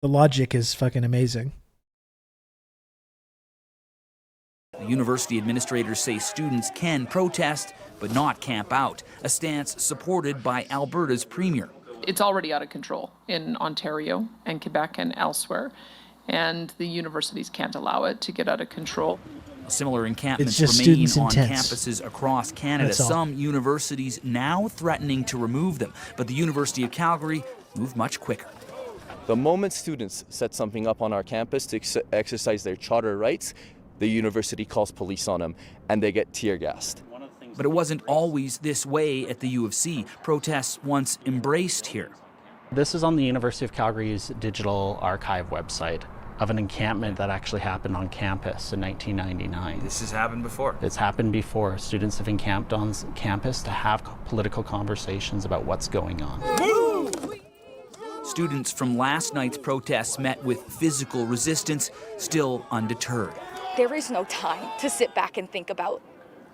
The logic is fucking amazing. University administrators say students can protest, but not camp out, a stance supported by Alberta's premier. It's already out of control in Ontario and Quebec and elsewhere, and the universities can't allow it to get out of control. Similar encampments just remain students on in tents. campuses across Canada. That's all. Some universities now threatening to remove them, but the University of Calgary moved much quicker. The moment students set something up on our campus to exercise their charter rights, the university calls police on them and they get tear gassed. But it wasn't always this way at the U of C. Protests once embraced here. This is on the University of Calgary's digital archive website of an encampment that actually happened on campus in 1999. This has happened before? It's happened before. Students have encamped on campus to have political conversations about what's going on. Students from last night's protests met with physical resistance, still undeterred. There is no time to sit back and think about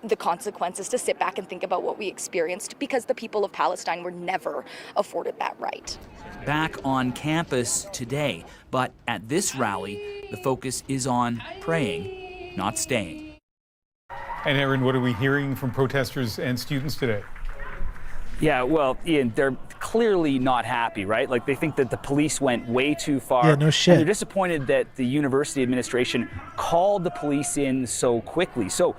the consequences, to sit back and think about what we experienced, because the people of Palestine were never afforded that right. Back on campus today, but at this rally, the focus is on praying, not staying. And Aaron, what are we hearing from protesters and students today? Yeah, well, Ian, they're clearly not happy, right? Like, they think that the police went way too far. Yeah, no shit. And they're disappointed that the university administration called the police in so quickly. So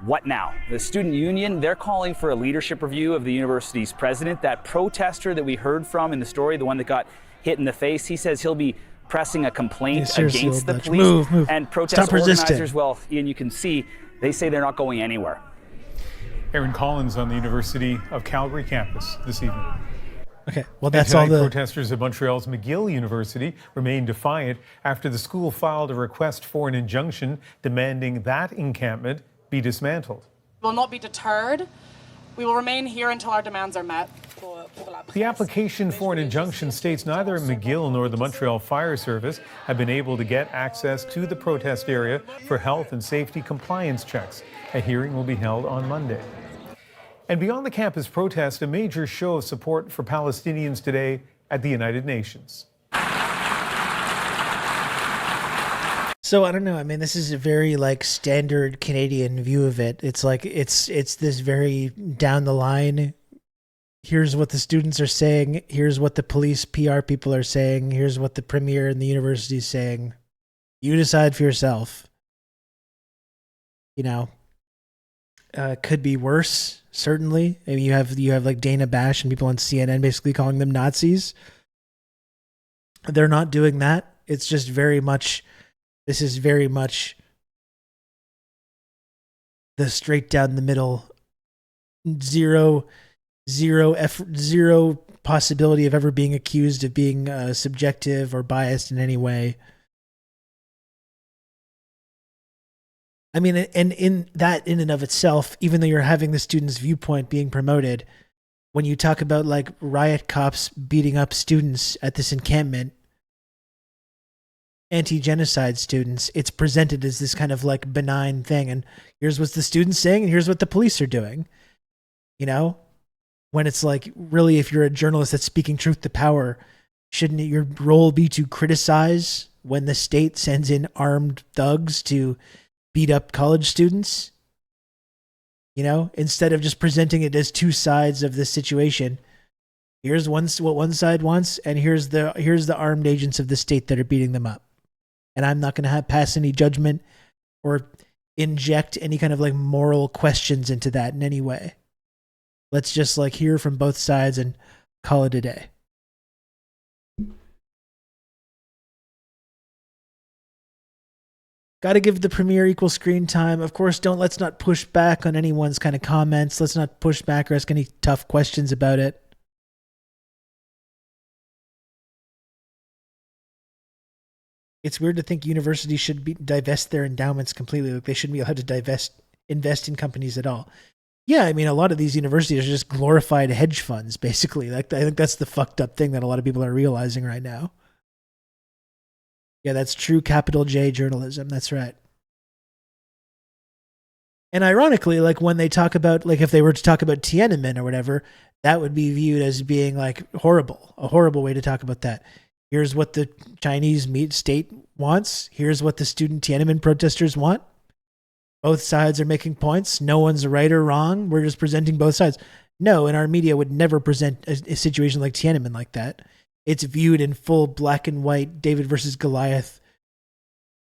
what now? The student union, they're calling for a leadership review of the university's president. That protester that we heard from in the story, the one that got hit in the face, he says he'll be pressing a complaint against the police. Move. And protest Stop resisting. organizers, well, Ian, you can see, they say they're not going anywhere. Aaron Collins on the University of Calgary campus this evening. Okay, well, that's all the... Protesters at Montreal's McGill University remain defiant after the school filed a request for an injunction demanding that encampment be dismantled. We will not be deterred. We will remain here until our demands are met. The application for an injunction states neither McGill nor the Montreal Fire Service have been able to get access to the protest area for health and safety compliance checks. A hearing will be held on Monday. And beyond the campus protest, a major show of support for Palestinians today at the United Nations. So I don't know. I mean, this is a very like standard Canadian view of it. It's like it's this very down the line. Here's what the students are saying. Here's what the police PR people are saying. Here's what the premier and the university is saying. You decide for yourself. You know, could be worse. Certainly. I mean, you have like Dana Bash and people on CNN basically calling them Nazis. They're not doing that. It's just very much. This is very much the straight down the middle, zero possibility of ever being accused of being subjective or biased in any way. I mean, and in that in and of itself, even though you're having the student's viewpoint being promoted, when you talk about like riot cops beating up students at this encampment, anti-genocide students, it's presented as this kind of like benign thing. And here's what the students saying, and here's what the police are doing. You know, when it's like, really, if you're a journalist that's speaking truth to power, shouldn't your role be to criticize when the state sends in armed thugs to beat up college students? You know, instead of just presenting it as two sides of the situation, Here's what one side wants, and here's the armed agents of the state that are beating them up. And I'm not going to pass any judgment or inject any kind of like moral questions into that in any way. Let's just like hear from both sides and call it a day. Got to give the premiere equal screen time. Of course, let's not push back on anyone's kind of comments. Let's not push back or ask any tough questions about it. It's weird to think universities should divest their endowments completely. Like they shouldn't be allowed to invest in companies at all. Yeah, I mean, a lot of these universities are just glorified hedge funds, basically. Like I think that's the fucked up thing that a lot of people are realizing right now. Yeah, that's true capital J journalism. That's right. And ironically, like when they talk about, like if they were to talk about Tiananmen or whatever, that would be viewed as being like a horrible way to talk about that. Here's what the Chinese state wants. Here's what the student Tiananmen protesters want. Both sides are making points. No one's right or wrong. We're just presenting both sides. No, and our media would never present a situation like Tiananmen like that. It's viewed in full black and white, David versus Goliath,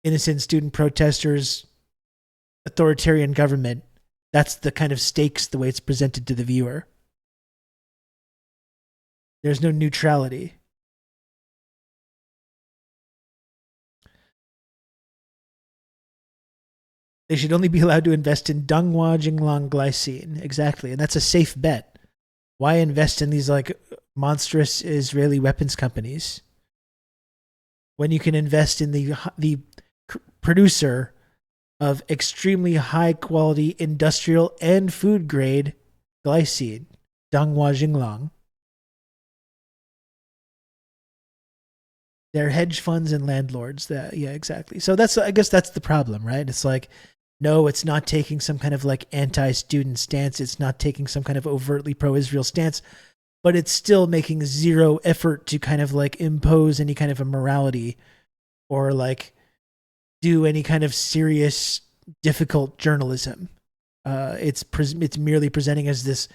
innocent student protesters, authoritarian government. That's the kind of stakes, the way it's presented to the viewer. There's no neutrality. They should only be allowed to invest in Donghua Jinglong glycine. Exactly. And that's a safe bet. Why invest in these like monstrous Israeli weapons companies when you can invest in the producer of extremely high quality industrial and food grade glycine, Donghua Jinglong? They're hedge funds and landlords. Yeah, exactly. So I guess that's the problem, right? It's like, no, it's not taking some kind of like anti-student stance. It's not taking some kind of overtly pro-Israel stance, but it's still making zero effort to kind of like impose any kind of a morality or like do any kind of serious, difficult journalism. It's merely presenting as this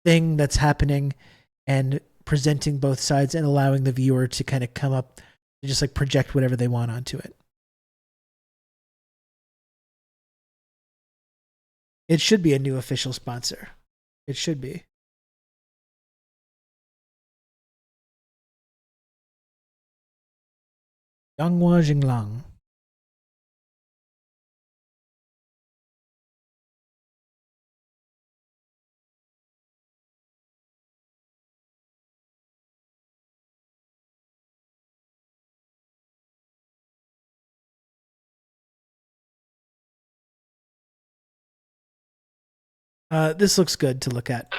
thing that's happening and presenting both sides and allowing the viewer to kind of come up and just like project whatever they want onto it. It should be a new official sponsor. It should be. Donghua Jinglong. This looks good to look at.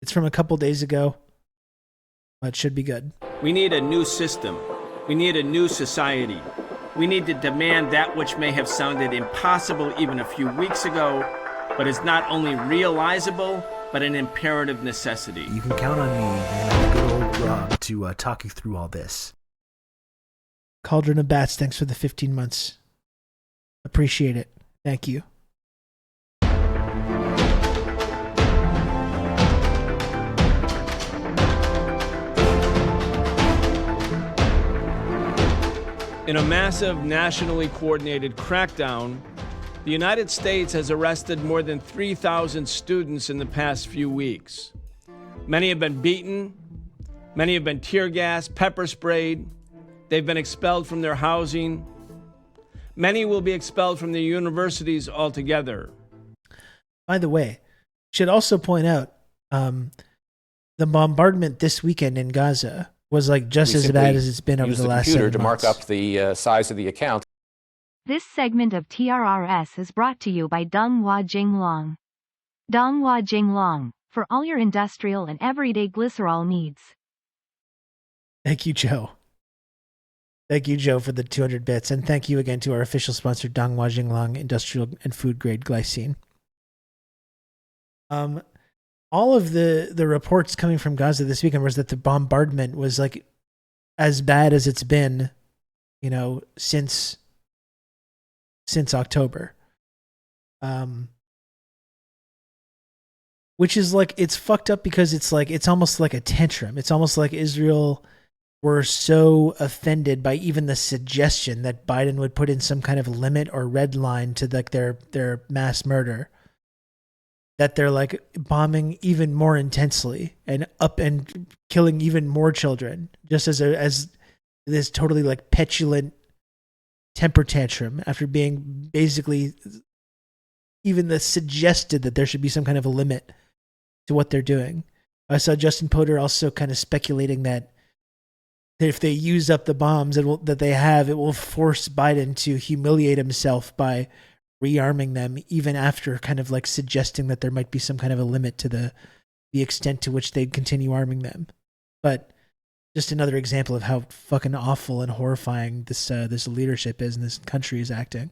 It's from a couple days ago, but it should be good. We need a new system. We need a new society. We need to demand that which may have sounded impossible even a few weeks ago, but is not only realizable, but an imperative necessity. You can count on me and good old Rob to talk you through all this. Cauldron of Bats, thanks for the 15 months. Appreciate it. Thank you. In a massive nationally coordinated crackdown, the United States has arrested more than 3,000 students in the past few weeks. Many have been beaten, many have been tear gassed, pepper sprayed, they've been expelled from their housing. Many will be expelled from their universities altogether. By the way, should also point out the bombardment this weekend in Gaza was like just as bad as it's been over the last 7 months. To mark up the size of the account. This segment of TRRS is brought to you by Donghua Jinglong. Donghua Jinglong, for all your industrial and everyday glycerol needs. Thank you, Joe. Thank you, Joe, for the 200 bits. And thank you again to our official sponsor, Donghua Jinglong Industrial and Food Grade Glycine. All of the reports coming from Gaza this weekend was that the bombardment was like as bad as it's been, since October. which is like, it's fucked up because it's like, it's almost like a tantrum. It's almost like Israel were so offended by even the suggestion that Biden would put in some kind of limit or red line to like their mass murder, that they're like bombing even more intensely and killing even more children, just as this totally like petulant temper tantrum after being basically even the suggested that there should be some kind of a limit to what they're doing. I saw Justin Potter also kind of speculating that if they use up the bombs that they have, it will force Biden to humiliate himself by rearming them, even after kind of like suggesting that there might be some kind of a limit to the extent to which they'd continue arming them. But just another example of how fucking awful and horrifying this leadership is and this country is acting.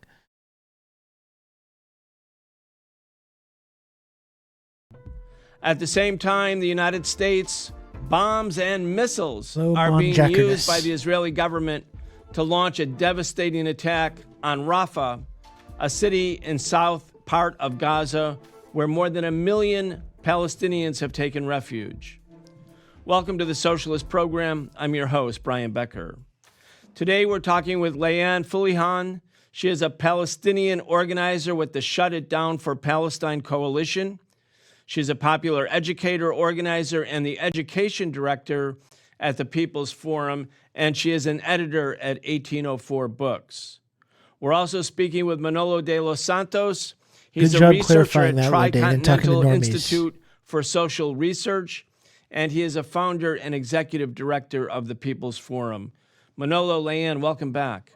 At the same time, the United States bombs and missiles Hello, are Mom being Jacobus. used by the Israeli government to launch a devastating attack on Rafah, a city in south part of Gaza where more than 1 million Palestinians have taken refuge. Welcome to the Socialist Program. I'm your host, Brian Becker. Today we're talking with Leanne Fulihan. She is a Palestinian organizer with the Shut It Down for Palestine Coalition. She's a popular educator, organizer, and the education director at the People's Forum, and she is an editor at 1804 Books. We're also speaking with Manolo de los Santos. He's a researcher at Tricontinental Institute for Social Research, and he is a founder and executive director of the People's Forum. Manolo, Leanne, welcome back.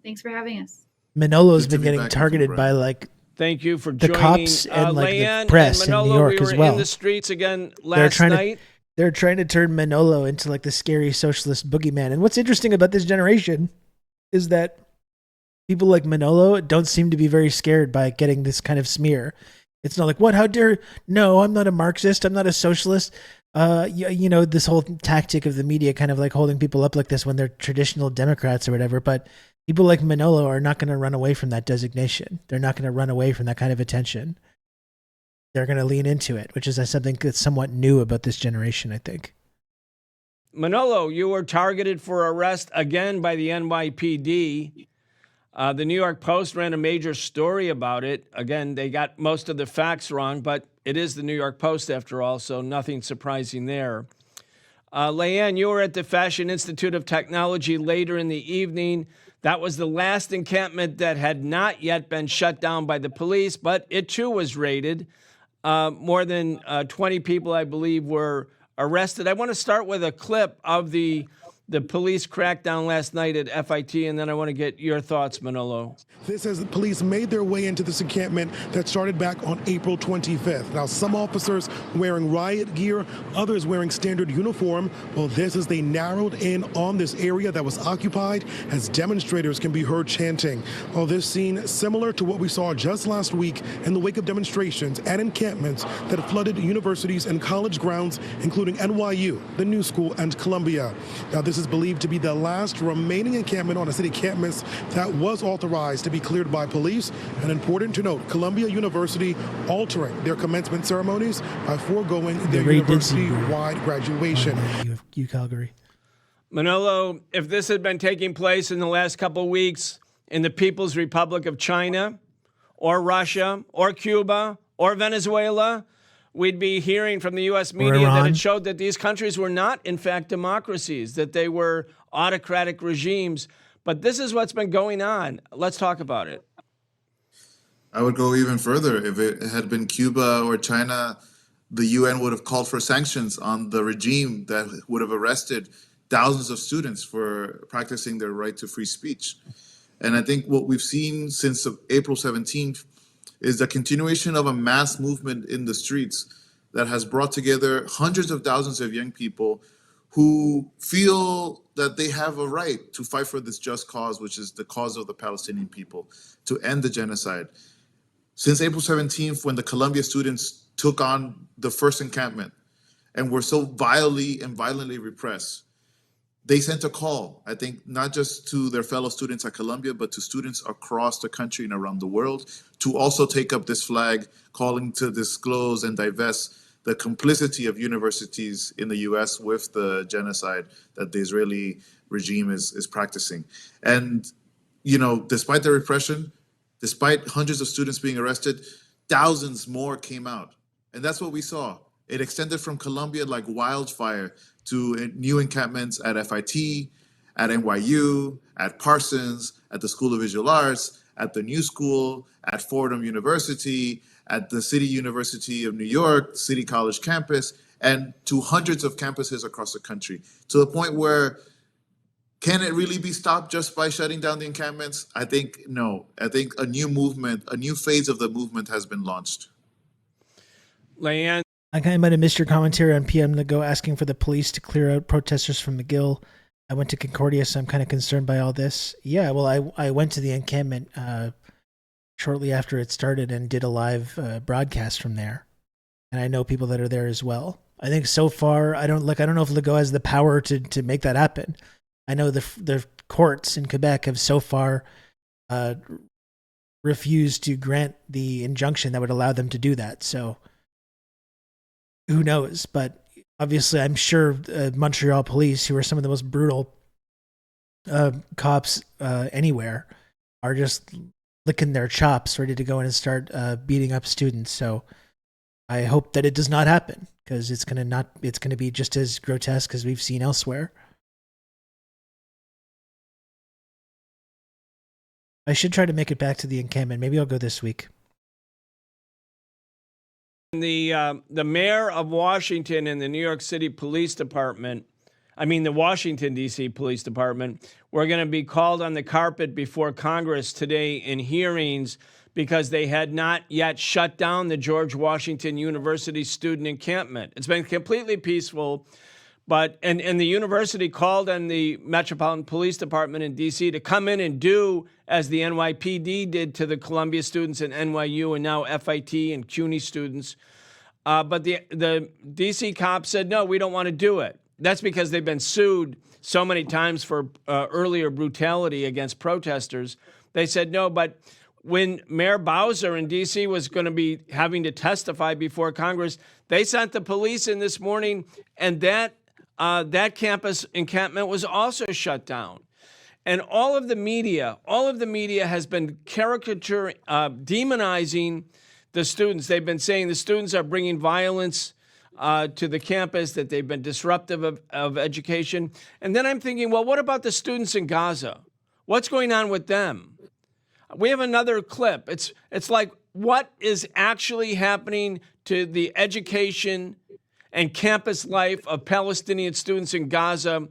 Thanks for having us. Manolo's been getting targeted by like thank you for the joining. cops and like Leanne the press and Manolo, in New York we were as well. In the streets again last night. They're trying to turn Manolo into like the scary socialist boogeyman. And what's interesting about this generation is that people like Manolo don't seem to be very scared by getting this kind of smear. It's not like, what, how dare, no, I'm not a Marxist, I'm not a socialist. You know, this whole tactic of the media kind of like holding people up like this when they're traditional Democrats or whatever. But people like Manolo are not going to run away from that designation. They're not going to run away from that kind of attention. They're going to lean into it, which is something that's somewhat new about this generation, I think. Manolo, you were targeted for arrest again by the NYPD. The New York Post ran a major story about it. Again, they got most of the facts wrong, but it is the New York Post after all, so nothing surprising there. Leanne, you were at the Fashion Institute of Technology later in the evening. That was the last encampment that had not yet been shut down by the police, but it too was raided. More than 20 people, I believe, were arrested. I want to start with a clip of the police crackdown last night at FIT, and then I want to get your thoughts, Manolo. This as the police made their way into this encampment that started back on April 25th. Now, some officers wearing riot gear, others wearing standard uniform. Well, this as they narrowed in on this area that was occupied as demonstrators can be heard chanting. Well, this scene similar to what we saw just last week in the wake of demonstrations and encampments that flooded universities and college grounds, including NYU, the New School, and Columbia. Now, this is believed to be the last remaining encampment on a city campus that was authorized to be cleared by police. And important to note, Columbia University altering their commencement ceremonies by foregoing their university-wide graduation. You Calgary. Manolo, if this had been taking place in the last couple of weeks in the People's Republic of China or Russia or Cuba or Venezuela, we'd be hearing from the U.S. media that it showed that these countries were not, in fact, democracies, that they were autocratic regimes. But this is what's been going on. Let's talk about it. I would go even further. If it had been Cuba or China, the UN would have called for sanctions on the regime that would have arrested thousands of students for practicing their right to free speech. And I think what we've seen since April 17th is the continuation of a mass movement in the streets that has brought together hundreds of thousands of young people who feel that they have a right to fight for this just cause, which is the cause of the Palestinian people, to end the genocide. Since April 17th, when the Columbia students took on the first encampment and were so violently repressed, they sent a call, I think, not just to their fellow students at Columbia, but to students across the country and around the world to also take up this flag, calling to disclose and divest the complicity of universities in the US with the genocide that the Israeli regime is practicing. And, you know, despite the repression, despite hundreds of students being arrested, thousands more came out. And that's what we saw. It extended from Columbia like wildfire to new encampments at FIT, at NYU, at Parsons, at the School of Visual Arts, at the New School, at Fordham University, at the City University of New York, City College campus, and to hundreds of campuses across the country, to the point where, can it really be stopped just by shutting down the encampments? I think no. I think a new movement, a new phase of the movement has been launched. Leanne? I kind of might have missed your commentary on PM Legault asking for the police to clear out protesters from McGill. I went to Concordia, so I'm kind of concerned by all this. Yeah, well, I went to the encampment shortly after it started and did a live broadcast from there. And I know people that are there as well. I think so far, I don't know if Legault has the power to make that happen. I know the courts in Quebec have so far refused to grant the injunction that would allow them to do that. So who knows? But obviously, I'm sure Montreal police, who are some of the most brutal cops anywhere, are just licking their chops, ready to go in and start beating up students. So I hope that it does not happen, because it's going to be just as grotesque as we've seen elsewhere. I should try to make it back to the encampment. Maybe I'll go this week. The mayor of Washington and the New York City Police Department, the Washington, D.C. Police Department, were going to be called on the carpet before Congress today in hearings because they had not yet shut down the George Washington University student encampment. It's been completely peaceful, but and the university called on the Metropolitan Police Department in D.C. to come in and do as the NYPD did to the Columbia students and NYU and now FIT and CUNY students. But the D.C. cops said, no, we don't want to do it. That's because they've been sued so many times for earlier brutality against protesters. They said no, but when Mayor Bowser in D.C. was going to be having to testify before Congress, they sent the police in this morning, and that campus encampment was also shut down. And all of the media has been demonizing the students. They've been saying the students are bringing violence to the campus, that they've been disruptive of education. And then I'm thinking, well, what about the students in Gaza? What's going on with them? We have another clip. It's like, what is actually happening to the education and campus life of Palestinian students in Gaza,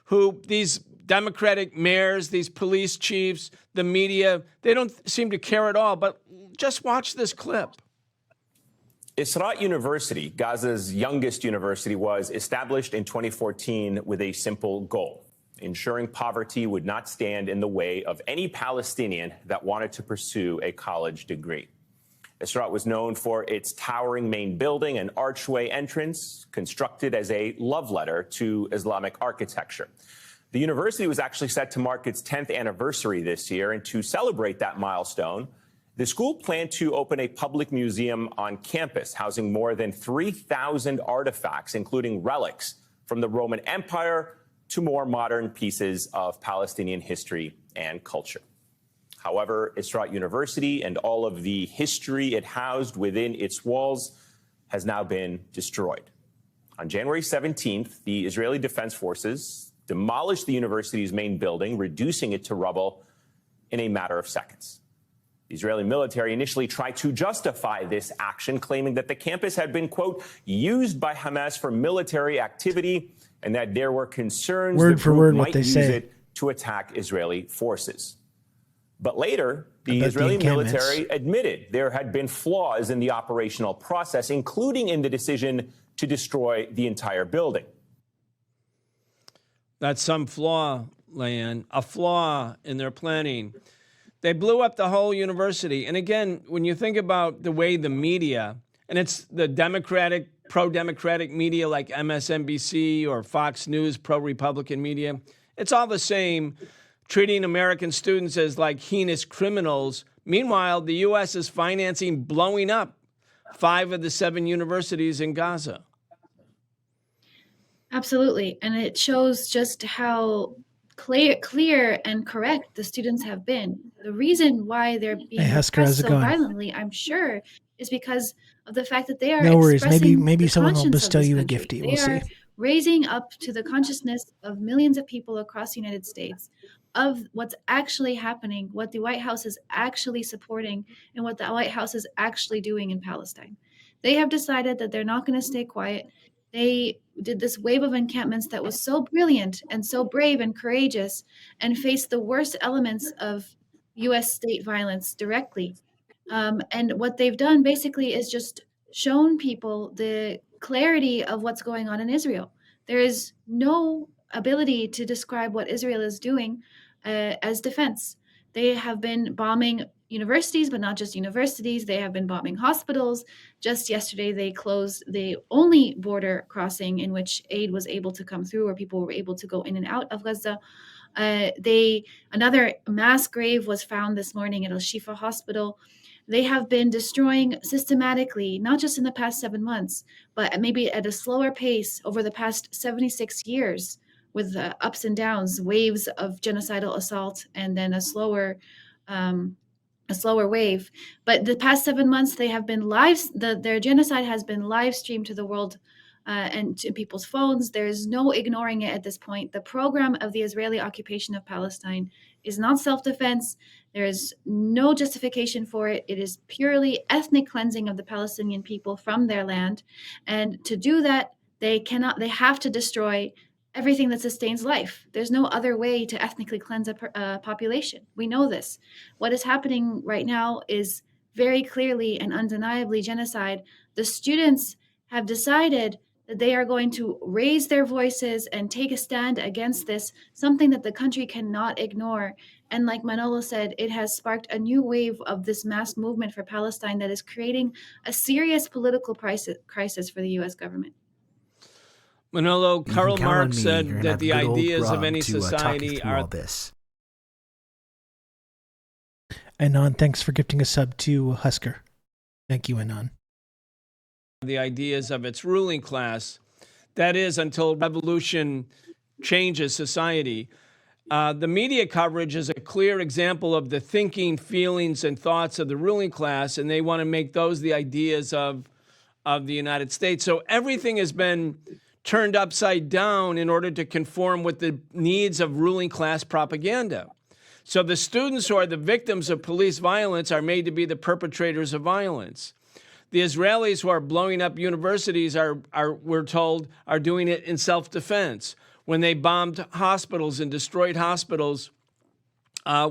who these Democratic mayors, these police chiefs, the media, they don't seem to care at all. But just watch this clip. Israel University, Gaza's youngest university, was established in 2014 with a simple goal: ensuring poverty would not stand in the way of any Palestinian that wanted to pursue a college degree. Israel was known for its towering main building and archway entrance, constructed as a love letter to Islamic architecture. The university was actually set to mark its 10th anniversary this year, and to celebrate that milestone, the school planned to open a public museum on campus, housing more than 3,000 artifacts, including relics from the Roman Empire to more modern pieces of Palestinian history and culture. However, Israel University and all of the history it housed within its walls has now been destroyed. On January 17th, the Israeli Defense Forces demolished the university's main building, reducing it to rubble in a matter of seconds. The Israeli military initially tried to justify this action, claiming that the campus had been, quote, used by Hamas for military activity, and that there were concerns the group might use it to attack Israeli forces. But later, the Israeli military admitted there had been flaws in the operational process, including in the decision to destroy the entire building. That's some flaw, Leanne, a flaw in their planning. They blew up the whole university. And again, when you think about the way the media, and it's the Democratic pro-democratic media like MSNBC or Fox News, pro-Republican media. It's all the same, treating American students as like heinous criminals. Meanwhile, the U.S. is financing blowing up 5 of the 7 universities in Gaza. Absolutely. And it shows just how clear and correct the students have been. The reason why they're being Husker, how's repressed it so going? violently, I'm sure, is because of the fact that they are No worries. expressing Maybe the someone will conscience bestow of this you a country. gifty. They We'll are see. raising up to the consciousness of millions of people across the United States of what's actually happening, what the White House is actually supporting, and what the White House is actually doing in Palestine. They have decided that they're not going to stay quiet. They did this wave of encampments that was so brilliant and so brave and courageous and faced the worst elements of U.S. state violence directly. And what they've done basically is just shown people the clarity of what's going on in Israel. There is no ability to describe what Israel is doing as defense. They have been bombing universities, but not just universities. They have been bombing hospitals. Just yesterday, they closed the only border crossing in which aid was able to come through, where people were able to go in and out of Gaza. Another mass grave was found this morning at Al Shifa Hospital. They have been destroying systematically, not just in the past 7 months, but maybe at a slower pace over the past 76 years, with ups and downs, waves of genocidal assault, and then a slower wave. But the past 7 months, they have been their genocide has been live streamed to the world and to people's phones. There is no ignoring it at this point. The program of the Israeli occupation of Palestine is not self-defense. There is no justification for it. It is purely ethnic cleansing of the Palestinian people from their land. And to do that, they have to destroy everything that sustains life. There's no other way to ethnically cleanse a population. We know this. What is happening right now is very clearly and undeniably genocide. The students have decided that they are going to raise their voices and take a stand against this, something that the country cannot ignore. And like Manolo said, it has sparked a new wave of this mass movement for Palestine that is creating a serious political crisis for the U.S. government. Manolo, Karl Marx You're said gonna that have the good old ideas of Rob any to, talk you society through are all this. Anon, thanks for gifting a sub to Husker. Thank you, Anon. the ideas of its ruling class. That is, until revolution changes society. The media coverage is a clear example of the thinking, feelings, and thoughts of the ruling class, and they want to make those the ideas of the United States. So everything has been turned upside down in order to conform with the needs of ruling class propaganda. So the students who are the victims of police violence are made to be the perpetrators of violence. The Israelis who are blowing up universities we're told, are doing it in self-defense. When they bombed hospitals and destroyed hospitals,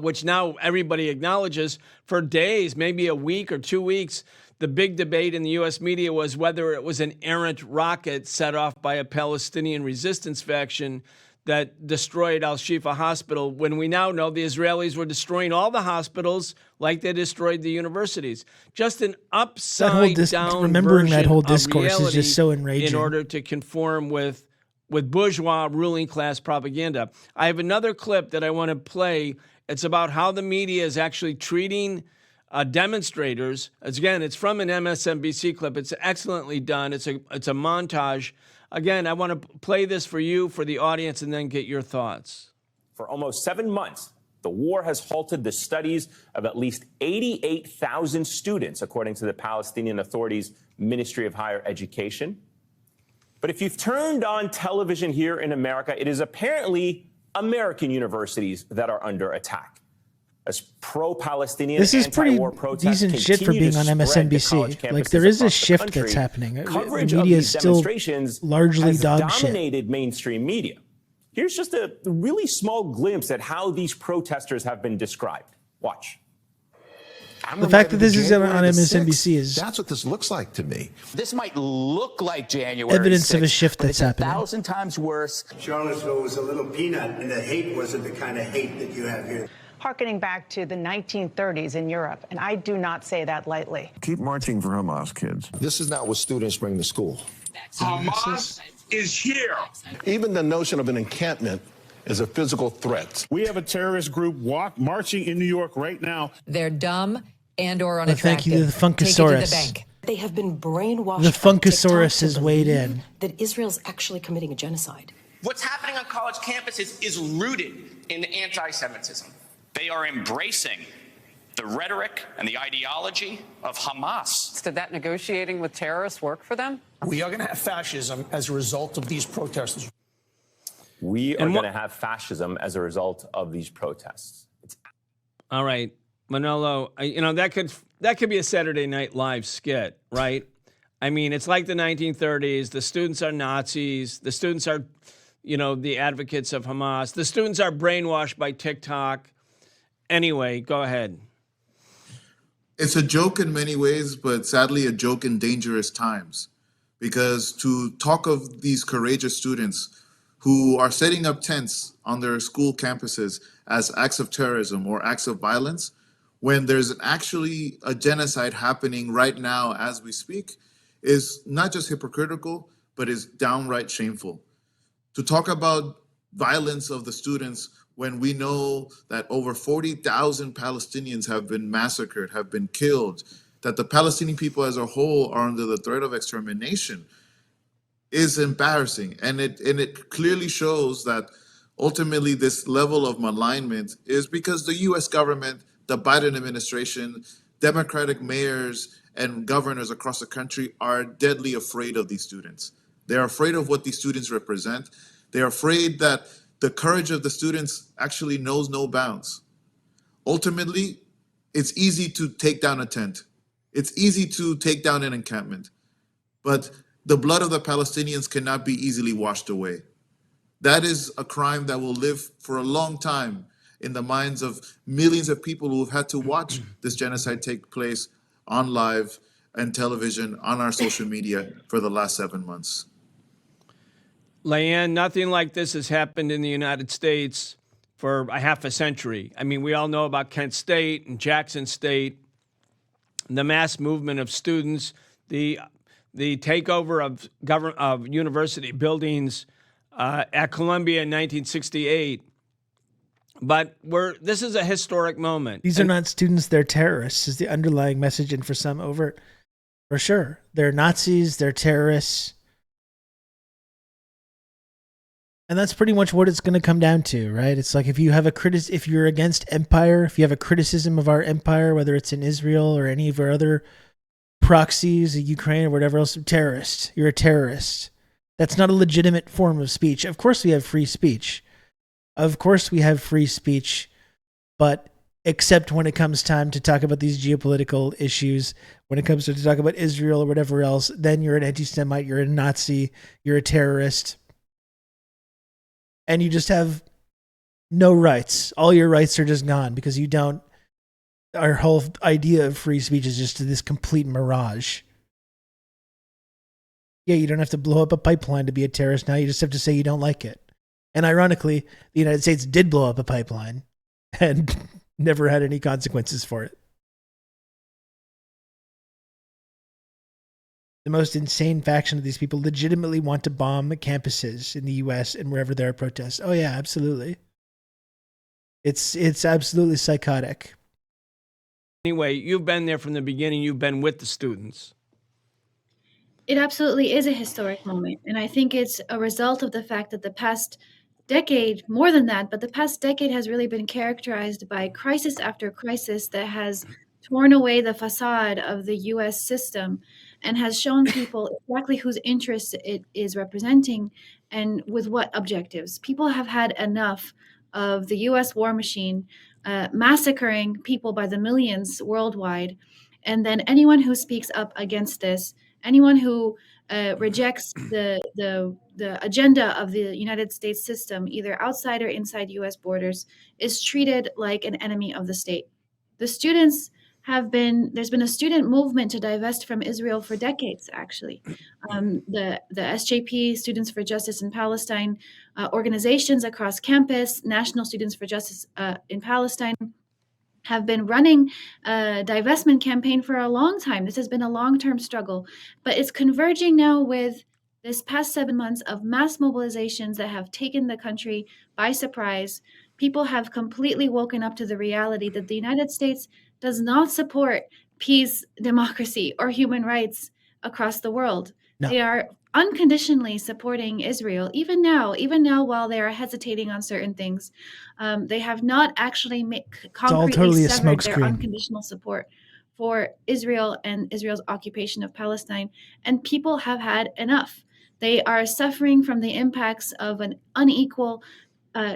which now everybody acknowledges, for days, maybe a week or 2 weeks, the big debate in the U.S. media was whether it was an errant rocket set off by a Palestinian resistance faction that destroyed Al Shifa Hospital, when we now know the Israelis were destroying all the hospitals like they destroyed the universities. Just an upside-down remembering that whole version of discourse is just so reality enraging. in order to conform with bourgeois ruling class propaganda. I have another clip that I want to play. It's about how the media is actually treating demonstrators. Again, it's from an MSNBC clip. It's excellently done. It's a montage. Again, I want to play this for you, for the audience, and then get your thoughts. For almost 7 months, the war has halted the studies of at least 88,000 students, according to the Palestinian Authority's Ministry of Higher Education. But if you've turned on television here in America, it is apparently American universities that are under attack. As pro-Palestinian This is pretty anti-war protests decent shit for continue being to on spread to MSNBC. college Like, campuses there is a across the shift country, that's happening. Coverage The of media these is still demonstrations largely has dog shit. dominated mainstream media. Here's just a really small glimpse at how these protesters have been described. Watch. The fact that this is on MSNBC is that's what this looks like to me. This might look like January evidence 6th, of a shift but that's it's happening. 1,000 times worse. Charlottesville was a little peanut, and the hate wasn't the kind of hate that you have here. harkening back to the 1930s in Europe, and I do not say that lightly. Keep marching for Hamas, kids. This is not what students bring to school. Hamas is here. Even the notion of an encampment is a physical threat. We have a terrorist group marching in New York right now. They're dumb and or Well, unattractive. thank you to the Take it to the Funkasaurus. bank. They have been brainwashed. The by TikTok Funkasaurus to has weighed believe in. that Israel's actually committing a genocide. What's happening on college campuses is rooted in anti-Semitism. They are embracing the rhetoric and the ideology of Hamas. Did that negotiating with terrorists work for them? We are going to have fascism as a result of these protesters. We are going to have fascism as a result of these protests. All right, Manolo, that could be a Saturday Night Live skit, right? I mean, it's like the 1930s. The students are Nazis. The students are, the advocates of Hamas. The students are brainwashed by TikTok. Anyway, go ahead. It's a joke in many ways, but sadly a joke in dangerous times. Because to talk of these courageous students who are setting up tents on their school campuses as acts of terrorism or acts of violence, when there's actually a genocide happening right now as we speak, is not just hypocritical, but is downright shameful. To talk about violence of the students when we know that over 40,000 Palestinians have been massacred, have been killed, that the Palestinian people as a whole are under the threat of extermination, is embarrassing. And it clearly shows that ultimately this level of malignment is because the US government, the Biden administration, Democratic mayors and governors across the country are deadly afraid of these students. They're afraid of what these students represent. They're afraid that the courage of the students actually knows no bounds. Ultimately, it's easy to take down a tent. It's easy to take down an encampment, but the blood of the Palestinians cannot be easily washed away. That is a crime that will live for a long time in the minds of millions of people who have had to watch this genocide take place on live and television, on our social media for the last 7 months. Leanne, nothing like this has happened in the United States for a half a century. I mean, we all know about Kent State and Jackson State, the mass movement of students, the takeover of university buildings at Columbia in 1968. But this is a historic moment. These are not students, they're terrorists, is the underlying message, and for some overt. For sure. They're Nazis, they're terrorists. And that's pretty much what it's going to come down to, right? It's like if you have if you're against empire, if you have a criticism of our empire, whether it's in Israel or any of our other proxies, Ukraine or whatever else, terrorist. You're a terrorist. That's not a legitimate form of speech. Of course we have free speech. Of course we have free speech, but except when it comes time to talk about these geopolitical issues, when it comes to talk about Israel or whatever else, then you're an anti-Semite, you're a Nazi, you're a terrorist. And you just have no rights. All your rights are just gone because you don't. Our whole idea of free speech is just this complete mirage. Yeah, you don't have to blow up a pipeline to be a terrorist now. You just have to say you don't like it. And ironically, the United States did blow up a pipeline and never had any consequences for it. The most insane faction of these people legitimately want to bomb campuses in the U.S. and wherever there are protests. Oh yeah, absolutely. It's absolutely psychotic. Anyway, you've been there from the beginning. You've been with the students. It absolutely is a historic moment. And I think it's a result of the fact that the past decade, more than that, but the past decade has really been characterized by crisis after crisis that has torn away the facade of the U.S. system and has shown people exactly whose interests it is representing and with what objectives. People have had enough of the U.S. war machine massacring people by the millions worldwide. And then anyone who speaks up against this, anyone who rejects the agenda of the United States system, either outside or inside U.S. borders, is treated like an enemy of the state. The students there's been a student movement to divest from Israel for decades, actually. The SJP, Students for Justice in Palestine, organizations across campus, National Students for Justice in Palestine, have been running a divestment campaign for a long time. This has been a long-term struggle, but it's converging now with this past 7 months of mass mobilizations that have taken the country by surprise. People have completely woken up to the reality that the United States does not support peace, democracy, or human rights across the world. No. They are unconditionally supporting Israel, even now, while they are hesitating on certain things. They have not actually concretely totally a severed their smokescreen. unconditional support for Israel and Israel's occupation of Palestine, and people have had enough. They are suffering from the impacts of an unequal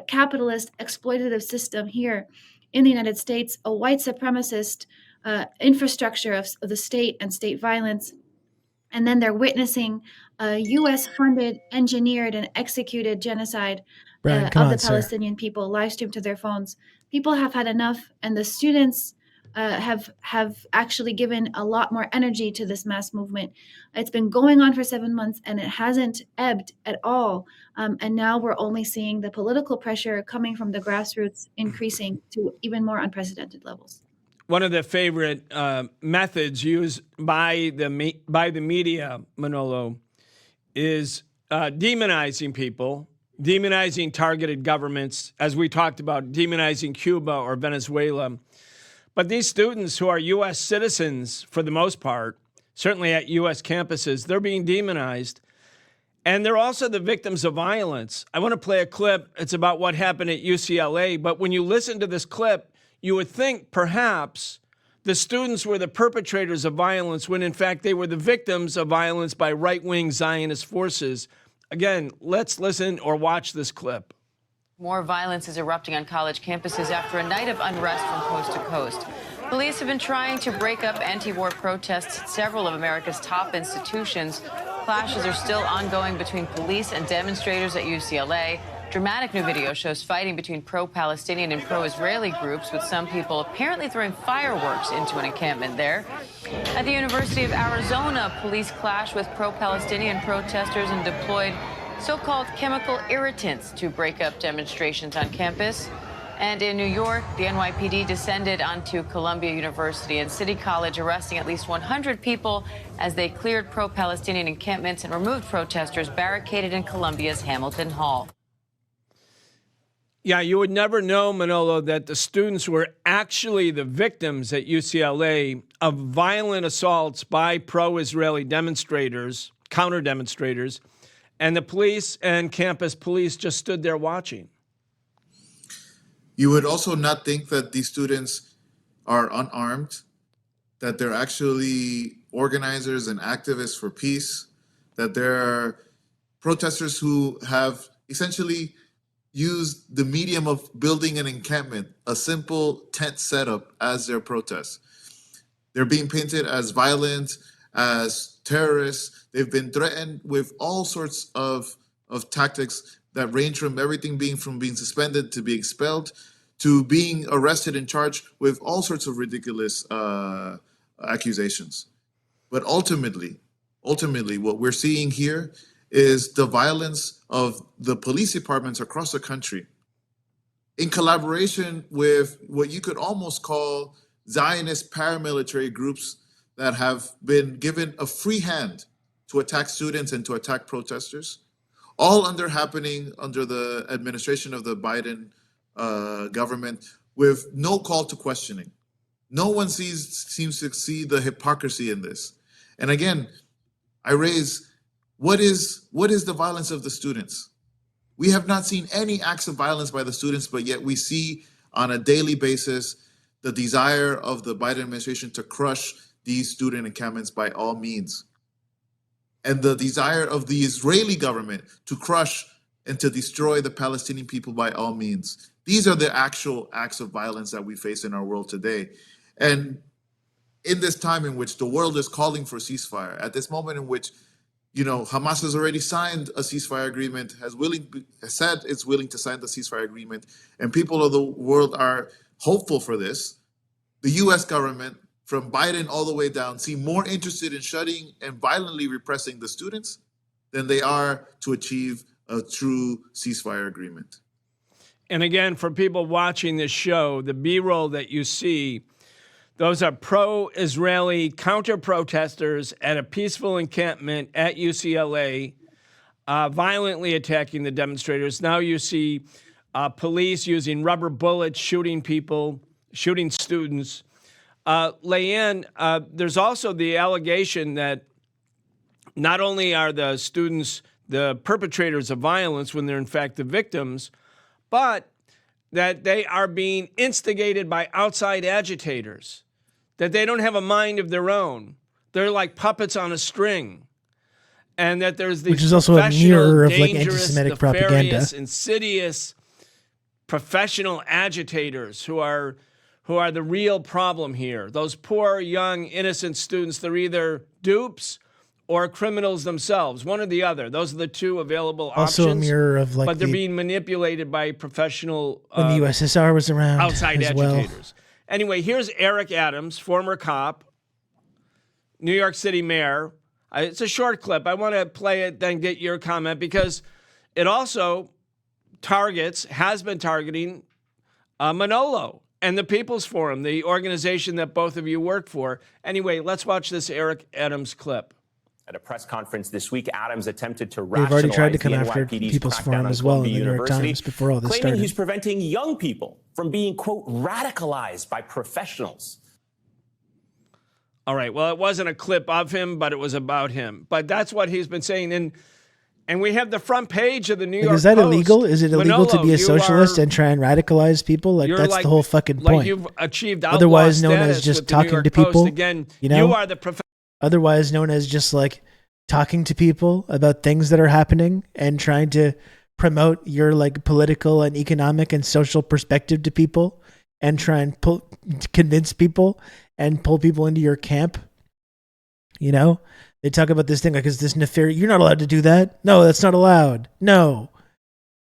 capitalist exploitative system here in the United States, a white supremacist infrastructure of the state and state violence. And then they're witnessing a US funded, engineered, and executed genocide Brian, come of on, the sir. Palestinian people live streamed to their phones. People have had enough, and the students have actually given a lot more energy to this mass movement. It's been going on for 7 months, and it hasn't ebbed at all. And now we're only seeing the political pressure coming from the grassroots increasing to even more unprecedented levels. One of the favorite methods used by the media, Manolo, is demonizing people, demonizing targeted governments, as we talked about, demonizing Cuba or Venezuela. But these students who are U.S. citizens, for the most part, certainly at U.S. campuses, they're being demonized. And they're also the victims of violence. I want to play a clip. It's about what happened at UCLA. But when you listen to this clip, you would think perhaps the students were the perpetrators of violence when in fact they were the victims of violence by right-wing Zionist forces. Again, let's listen or watch this clip. More violence is erupting on college campuses after a night of unrest from coast to coast. Police have been trying to break up anti-war protests at several of America's top institutions. Clashes are still ongoing between police and demonstrators at UCLA. Dramatic new video shows fighting between pro-Palestinian and pro-Israeli groups, with some people apparently throwing fireworks into an encampment there. At the University of Arizona, police clashed with pro-Palestinian protesters and deployed so-called chemical irritants to break up demonstrations on campus. And in New York, the NYPD descended onto Columbia University and City College, arresting at least 100 people as they cleared pro-Palestinian encampments and removed protesters barricaded in Columbia's Hamilton Hall. Yeah, you would never know, Manolo, that the students were actually the victims at UCLA of violent assaults by pro-Israeli demonstrators, counter-demonstrators, and the police and campus police just stood there watching. You would also not think that these students are unarmed, that they're actually organizers and activists for peace, that there are protesters who have essentially used the medium of building an encampment, a simple tent setup, as their protest. They're being painted as violent, as terrorists. They've been threatened with all sorts of tactics that range from everything from being suspended to being expelled to being arrested and charged with all sorts of ridiculous accusations. But ultimately, what we're seeing here is the violence of the police departments across the country in collaboration with what you could almost call Zionist paramilitary groups that have been given a free hand to attack students and to attack protesters, all happening under the administration of the Biden government with no call to questioning. No one seems to see the hypocrisy in this. And again, I raise, what is the violence of the students? We have not seen any acts of violence by the students, but yet we see on a daily basis the desire of the Biden administration to crush these student encampments by all means. And the desire of the Israeli government to crush and to destroy the Palestinian people by all means. These are the actual acts of violence that we face in our world today. And in this time in which the world is calling for ceasefire, at this moment in which Hamas has already signed a ceasefire agreement, has said it's willing to sign the ceasefire agreement, and people of the world are hopeful for this, the US government, from Biden all the way down, seem more interested in shutting and violently repressing the students than they are to achieve a true ceasefire agreement. And again, for people watching this show, the B-roll that you see, those are pro-Israeli counter-protesters at a peaceful encampment at UCLA, violently attacking the demonstrators. Now you see police using rubber bullets, shooting people, shooting students. Leanne, there's also the allegation that not only are the students the perpetrators of violence when they're in fact the victims, but that they are being instigated by outside agitators, that they don't have a mind of their own. They're like puppets on a string. And that there's these which is also a mirror of like anti-Semitic propaganda, insidious professional agitators who are the real problem here. Those poor, young, innocent students, they're either dupes or criminals themselves, one or the other. Those are the two available also options. A mirror of like but they're being manipulated by professional when the USSR was around outside as agitators. Well. Anyway, here's Eric Adams, former cop, New York City mayor. It's a short clip. I want to play it, then get your comment, because it also has been targeting Manolo and the People's Forum, the organization that both of you work for. Anyway, let's watch this Eric Adams clip. At a press conference this week, Adams attempted to They've already tried to come the after NYPD's People's Forum crackdown as on well in Columbia the New York University, Times before all this claiming started. he's preventing young people from being, quote, radicalized by professionals. All right. Well, it wasn't a clip of him, but it was about him. But that's what he's been saying. And we have the front page of the New York Post. Is that illegal? Is it illegal Manolo, to be a socialist and try and radicalize people? Like that's the whole fucking point. Like you've achieved otherwise known as just talking to people. Again, you know, you are the otherwise known as just like talking to people about things that are happening and trying to promote your like political and economic and social perspective to people and try and convince people and pull people into your camp. You know, they talk about this thing like, is this nefarious? You're not allowed to do that. No, that's not allowed. No,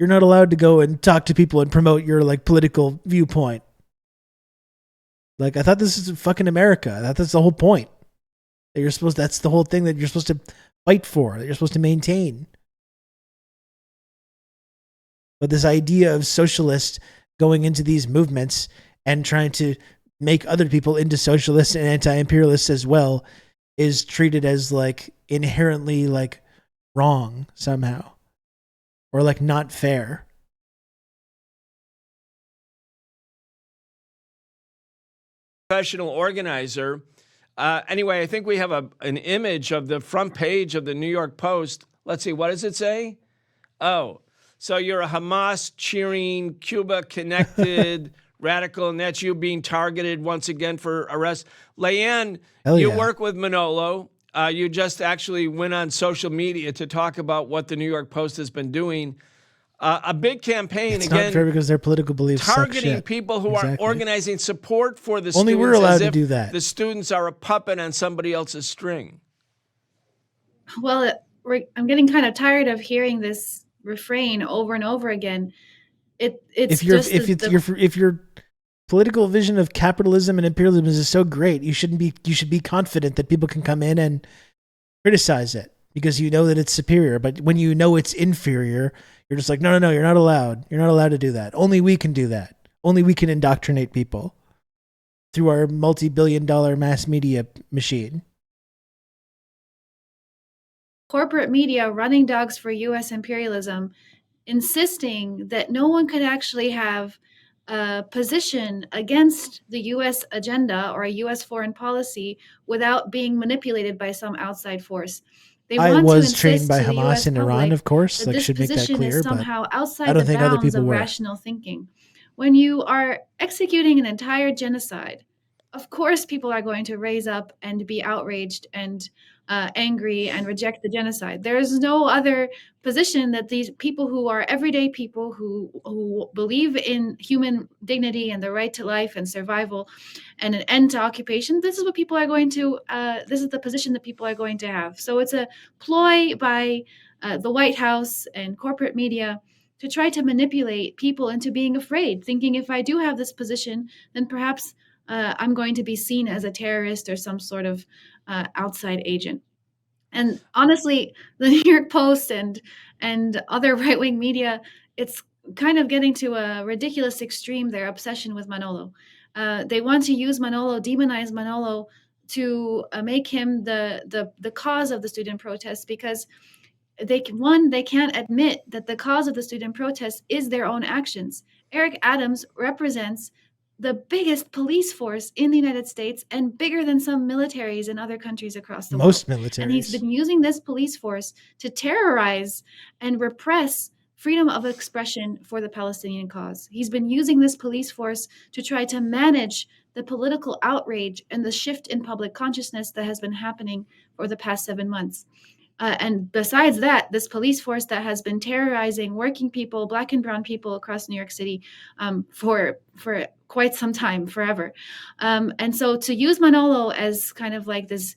you're not allowed to go and talk to people and promote your like political viewpoint. Like, I thought this is fucking America. I thought that's the whole point. That's the whole thing that you're supposed to fight for, that you're supposed to maintain. But this idea of socialists going into these movements and trying to make other people into socialists and anti-imperialists as well is treated as like inherently like wrong somehow, or like not fair. Professional organizer. Anyway, I think we have an image of the front page of the New York Post. Let's see, what does it say? Oh, so you're a Hamas cheering, Cuba connected radical, and that's you being targeted once again for arrest. Leanne, you work with Manolo. You just actually went on social media to talk about what the New York Post has been doing. A big campaign, it's again, not fair because their political beliefs targeting suck people who are organizing support for the Only students. we're allowed as to if do that. The students are a puppet on somebody else's string. Well, I'm getting kind of tired of hearing this refrain over and over again. If your political vision of capitalism and imperialism is so great, you should be confident that people can come in and criticize it because you know that it's superior. But when you know it's inferior, you're just like, no, you're not allowed. You're not allowed to do that. Only we can do that. Only we can indoctrinate people through our multi-billion-dollar mass media machine. Corporate media running dogs for U.S. imperialism, insisting that no one could actually have a position against the U.S. agenda or a U.S. foreign policy without being manipulated by some outside force. They I want was to trained by to the Hamas US in Iran, public of course. that Like, this should make that position clear. is But somehow outside I don't the think other bounds people of were. rational thinking. When you are executing an entire genocide, of course people are going to raise up and be outraged and angry and reject the genocide. There is no other position that these people who are everyday people who believe in human dignity and the right to life and survival and an end to occupation, this is what people are going to, this is the position that people are going to have. So it's a ploy by the White House and corporate media to try to manipulate people into being afraid, thinking if I do have this position, then perhaps I'm going to be seen as a terrorist or some sort of outside agent. And honestly, the New York Post and other right-wing media, it's kind of getting to a ridiculous extreme, their obsession with Manolo. They want to use Manolo, demonize Manolo, to make him the cause of the student protests, because they can't admit that the cause of the student protests is their own actions. Eric Adams represents the biggest police force in the United States and bigger than some militaries in other countries across the Most world. militaries. And he's been using this police force to terrorize and repress freedom of expression for the Palestinian cause. He's been using this police force to try to manage the political outrage and the shift in public consciousness that has been happening for the past 7 months. And besides that, this police force that has been terrorizing working people, Black and brown people across New York City for quite some time, forever. And so to use Manolo as kind of like this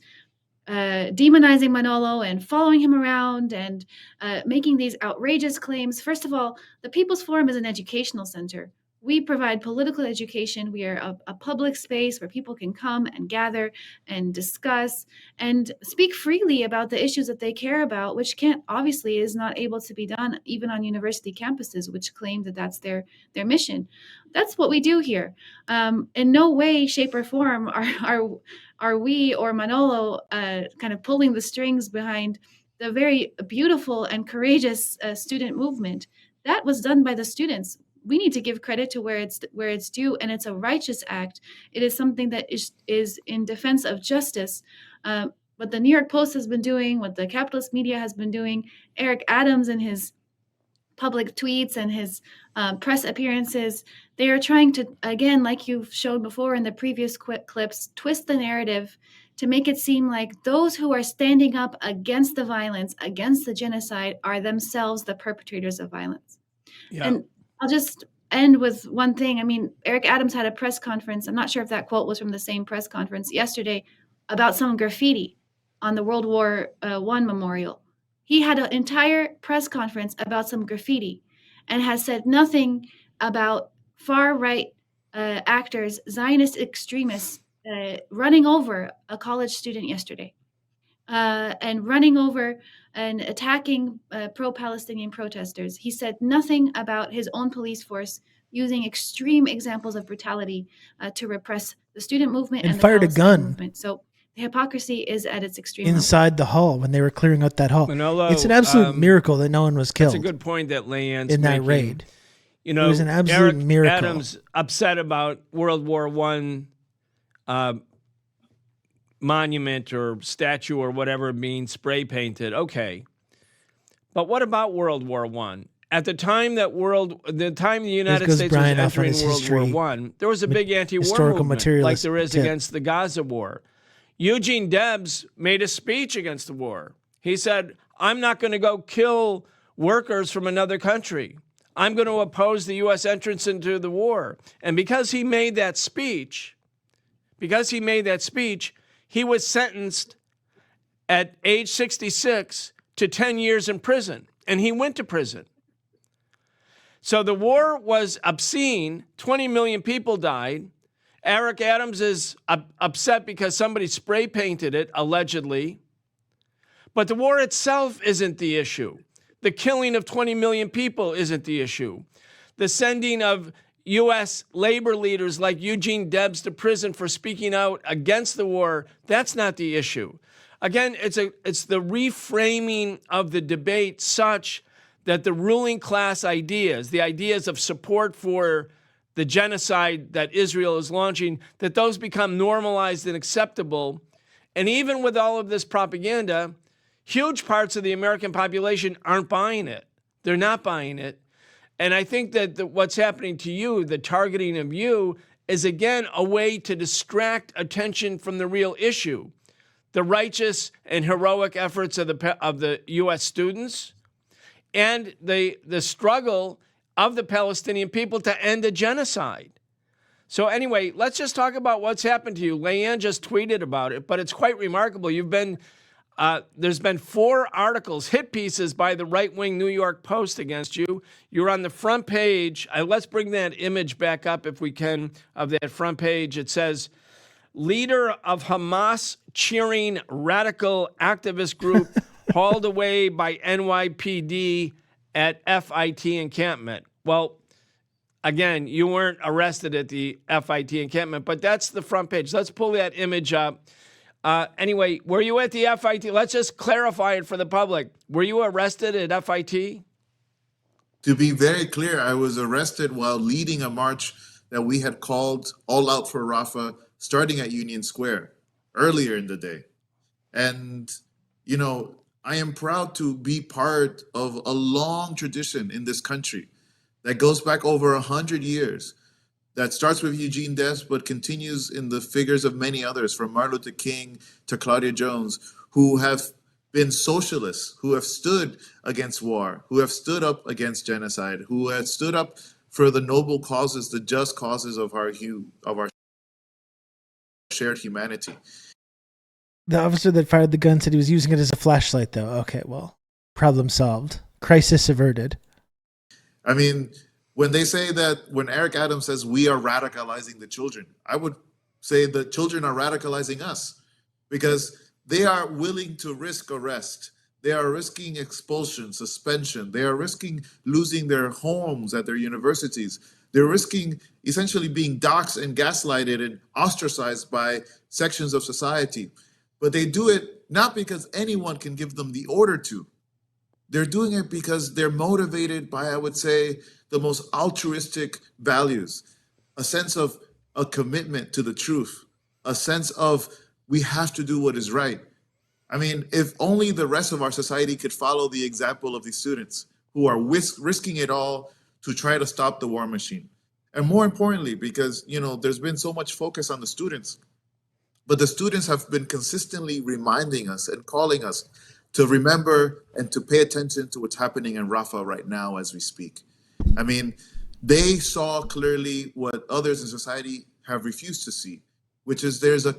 demonizing Manolo and following him around and making these outrageous claims. First of all, the People's Forum is an educational center. We provide political education. We are a public space where people can come and gather and discuss and speak freely about the issues that they care about, which obviously is not able to be done even on university campuses, which claim that that's their mission. That's what we do here. In no way, shape, or form are we or Manolo kind of pulling the strings behind the very beautiful and courageous student movement. That was done by the students. We need to give credit to where it's due, and it's a righteous act. It is something that is in defense of justice. What the New York Post has been doing, what the capitalist media has been doing, Eric Adams and his public tweets and his press appearances, they are trying to, again, like you've showed before in the previous clips, twist the narrative to make it seem like those who are standing up against the violence, against the genocide, are themselves the perpetrators of violence. Yeah. And I'll just end with one thing. I mean, Eric Adams had a press conference. I'm not sure if that quote was from the same press conference yesterday about some graffiti on the World War I memorial. He had an entire press conference about some graffiti and has said nothing about far-right actors, Zionist extremists, running over a college student yesterday. And running over and attacking pro-Palestinian protesters. He said nothing about his own police force using extreme examples of brutality to repress the student movement And and the fired a Palestinian gun. movement. So the hypocrisy is at its extreme level. Inside the hall when they were clearing out that hall. Manolo, It's an absolute miracle that no one was killed. That's a good point that Leanne's in that making. raid. You know, It was an absolute Eric miracle. Adams upset about World War I monument or statue or whatever it means, spray painted. Okay. But what about World War I? At the time the United States was Brian off on entering his World history, War I, there was a big anti-war historical movement, like materialist there is tip. against the Gaza war. Eugene Debs made a speech against the war. He said, I'm not going to go kill workers from another country. I'm going to oppose the U.S. entrance into the war. And because he made that speech, he was sentenced at age 66 to 10 years in prison, and he went to prison. So the war was obscene. 20 million people died. Eric Adams is upset because somebody spray painted it, allegedly. But the war itself isn't the issue. The killing of 20 million people isn't the issue. The sending of U.S. labor leaders like Eugene Debs to prison for speaking out against the war, that's not the issue. Again, it's the reframing of the debate such that the ruling class ideas, the ideas of support for the genocide that Israel is launching, that those become normalized and acceptable. And even with all of this propaganda, huge parts of the American population aren't buying it. They're not buying it. And I think that what's happening to you, the targeting of you, is again a way to distract attention from the real issue. The righteous and heroic efforts of the U.S. students and the struggle of the Palestinian people to end a genocide. So anyway, let's just talk about what's happened to you. Leanne just tweeted about it, but it's quite remarkable. You've been There's been 4 articles, hit pieces by the right-wing New York Post against you. You're on the front page. Let's bring that image back up if we can of that front page. It says, leader of Hamas cheering radical activist group hauled away by NYPD at FIT encampment. Well, again, you weren't arrested at the FIT encampment, but that's the front page. Let's pull that image up. Anyway, were you at the FIT? Let's just clarify it for the public. Were you arrested at FIT? To be very clear, I was arrested while leading a march that we had called All Out for Rafah, starting at Union Square earlier in the day. And, you know, I am proud to be part of a long tradition in this country that goes back over 100 years, that starts with Eugene Debs, but continues in the figures of many others, from Martin Luther King to Claudia Jones, who have been socialists, who have stood against war, who have stood up against genocide, who have stood up for the noble causes, the just causes of our shared humanity. The officer that fired the gun said he was using it as a flashlight, though. Okay, well, problem solved. Crisis averted. I mean, when they say that, when Eric Adams says we are radicalizing the children, I would say the children are radicalizing us, because they are willing to risk arrest. They are risking expulsion, suspension. They are risking losing their homes at their universities. They're risking essentially being doxxed and gaslighted and ostracized by sections of society. But they do it not because anyone can give them the order to. They're doing it because they're motivated by, I would say, the most altruistic values, a sense of a commitment to the truth, a sense of we have to do what is right. I mean, if only the rest of our society could follow the example of these students who are risking it all to try to stop the war machine. And more importantly, because, you know, there's been so much focus on the students, but the students have been consistently reminding us and calling us to remember and to pay attention to what's happening in Rafah right now as we speak. I mean, they saw clearly what others in society have refused to see, which is there's a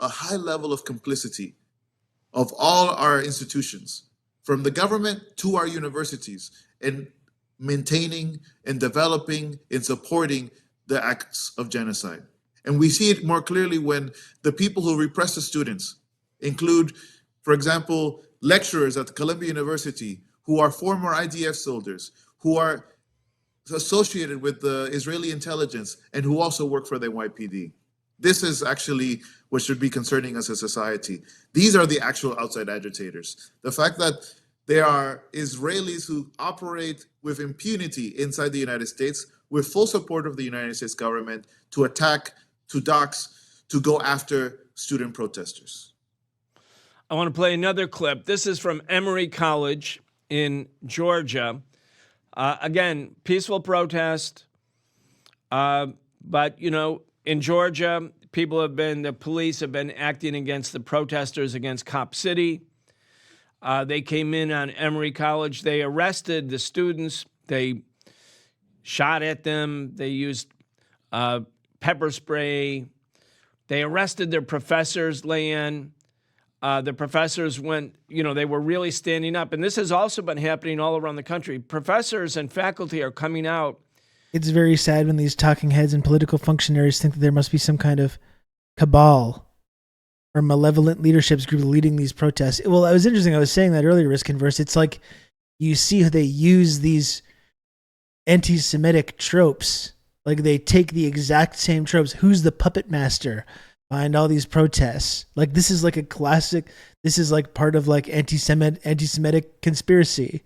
high level of complicity of all our institutions, from the government to our universities, in maintaining and developing and supporting the acts of genocide. And we see it more clearly when the people who repress the students include, for example, lecturers at Columbia University who are former IDF soldiers, who are associated with the Israeli intelligence, and who also work for the NYPD. This is actually what should be concerning us as a society. These are the actual outside agitators. The fact that there are Israelis who operate with impunity inside the United States, with full support of the United States government, to attack, to dox, to go after student protesters. I want to play another clip. This is from Emory College in Georgia. Again, peaceful protest. But, you know, in Georgia, the police have been acting against the protesters against Cop City. They came in on Emory College. They arrested the students. They shot at them. They used pepper spray. They arrested their professors, Leanne. The professors went, you know, they were really standing up. And this has also been happening all around the country. Professors and faculty are coming out. It's very sad when these talking heads and political functionaries think that there must be some kind of cabal or malevolent leaderships group leading these protests. Well, it was interesting. I was saying that earlier, Risk Converse. It's like you see how they use these anti-Semitic tropes. Like they take the exact same tropes. Who's the puppet master behind all these protests? Like this is like a classic. This is like part of like anti-Semitic conspiracy.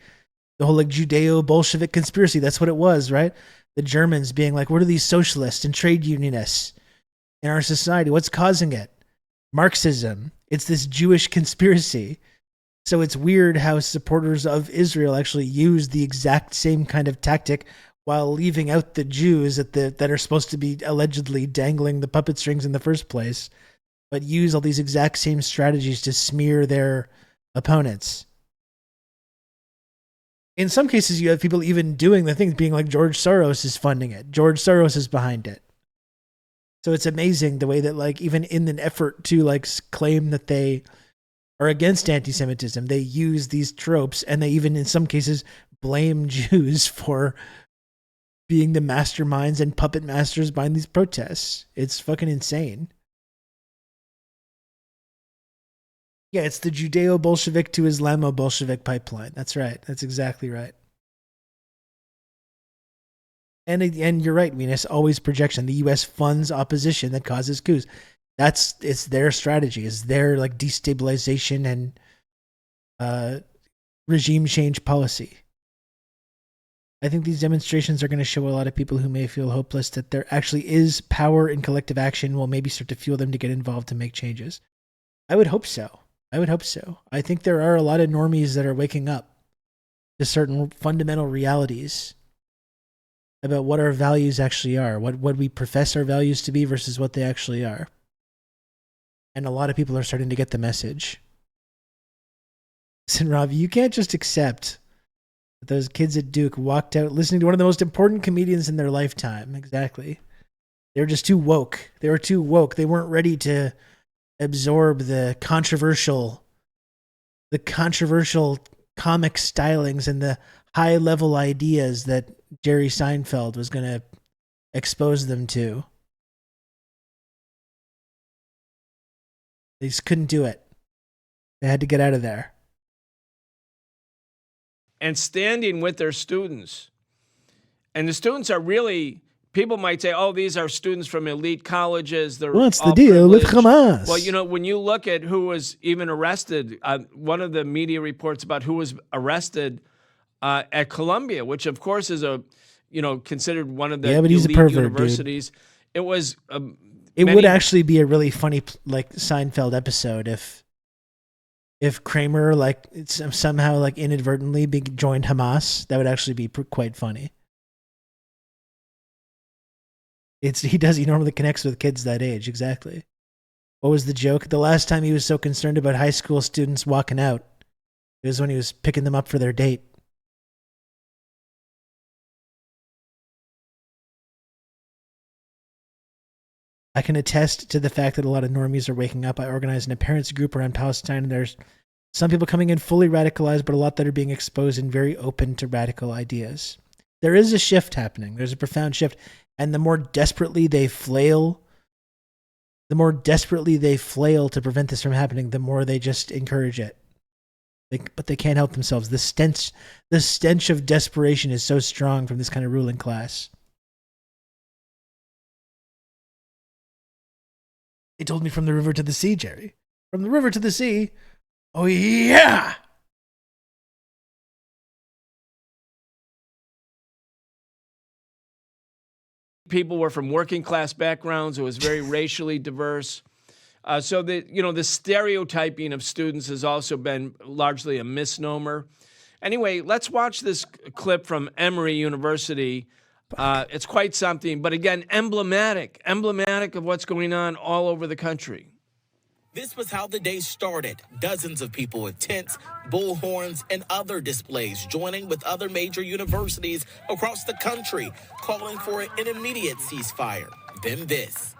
The whole like Judeo-Bolshevik conspiracy. That's what it was, right? The Germans being like, what are these socialists and trade unionists in our society? What's causing it? Marxism. It's this Jewish conspiracy. So it's weird how supporters of Israel actually use the exact same kind of tactic while leaving out the Jews that are supposed to be allegedly dangling the puppet strings in the first place, but use all these exact same strategies to smear their opponents. In some cases, you have people even doing the things, being like George Soros is funding it. George Soros is behind it. So it's amazing the way that, like, even in an effort to like claim that they are against anti-Semitism, they use these tropes, and they even, in some cases, blame Jews for being the masterminds and puppet masters behind these protests. It's fucking insane. Yeah, it's the Judeo-Bolshevik to Islamo-Bolshevik pipeline. That's right. That's exactly right. And you're right, Venus. Always projection. The U.S. funds opposition that causes coups. It's their strategy. It's their like destabilization and regime change policy. I think these demonstrations are going to show a lot of people who may feel hopeless that there actually is power in collective action. Will maybe start to fuel them to get involved to make changes. I would hope so. I think there are a lot of normies that are waking up to certain fundamental realities about what our values actually are, what we profess our values to be versus what they actually are. And a lot of people are starting to get the message. Listen, Rob, you can't just accept that those kids at Duke walked out listening to one of the most important comedians in their lifetime. Exactly. They were just too woke. They were too woke. They weren't ready to absorb the controversial comic stylings and the high-level ideas that Jerry Seinfeld was going to expose them to. They just couldn't do it. They had to get out of there. And standing with their students. And the students are really, people might say, oh, these are students from elite colleges. They're What's the all deal with privileged. Hamas? Well, you know, when you look at who was even arrested, one of the media reports about who was arrested at Columbia, which of course is considered one of the but he's a elite pervert, universities. Dude. It was. It would actually be a really funny like Seinfeld episode if Kramer like somehow like inadvertently joined Hamas. That would actually be quite funny. He normally connects with kids that age. Exactly. What was the joke? The last time he was so concerned about high school students walking out, it was when he was picking them up for their date. I can attest to the fact that a lot of normies are waking up. I organized in a parents group around Palestine, and there's some people coming in fully radicalized, but a lot that are being exposed and very open to radical ideas. There is a shift happening. There's a profound shift. And the more desperately they flail to prevent this from happening, the more they just encourage it. But they can't help themselves. The stench of desperation is so strong from this kind of ruling class. They told me from the river to the sea, Jerry. From the river to the sea. Oh, yeah! People were from working class backgrounds. It was very racially diverse. So the stereotyping of students has also been largely a misnomer. Anyway, let's watch this clip from Emory University. It's quite something, but again, emblematic of what's going on all over the country. This was how the day started. Dozens of people with tents, bullhorns, and other displays joining with other major universities across the country, calling for an immediate ceasefire. Then this.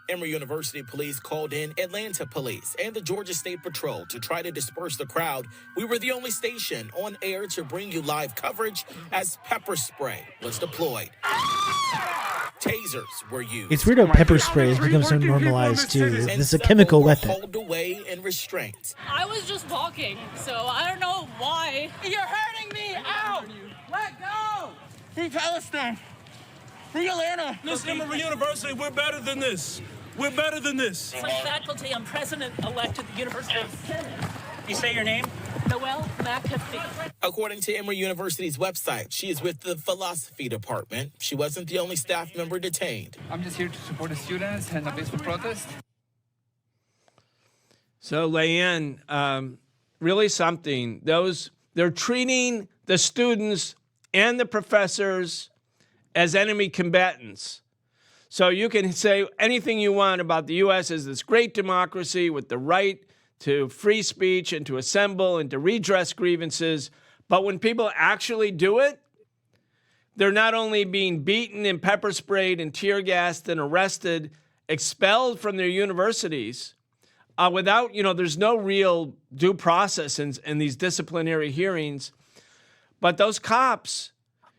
Emory University police called in Atlanta police and the Georgia State Patrol to try to disperse the crowd. We were the only station on air to bring you live coverage as pepper spray was deployed. Tasers were used. It's weird how pepper spray has become so normalized too. This is a chemical weapon. Hauled away in restraint. I was just walking, so I don't know why. You're hurting me! Ow! Let go! Free Palestine! Free Atlanta! Listen, Emory University, we're better than this. We're better than this. My faculty, I'm president-elect at the University of Senate. You say your name? Noelle McAfee. According to Emory University's website, she is with the philosophy department. She wasn't the only staff member detained. I'm just here to support the students and the peaceful protest. So, Leanne, really something. They're treating the students and the professors as enemy combatants. So you can say anything you want about the U.S. as this great democracy with the right to free speech and to assemble and to redress grievances. But when people actually do it, they're not only being beaten and pepper sprayed and tear gassed and arrested, expelled from their universities, without, there's no real due process in these disciplinary hearings. But those cops,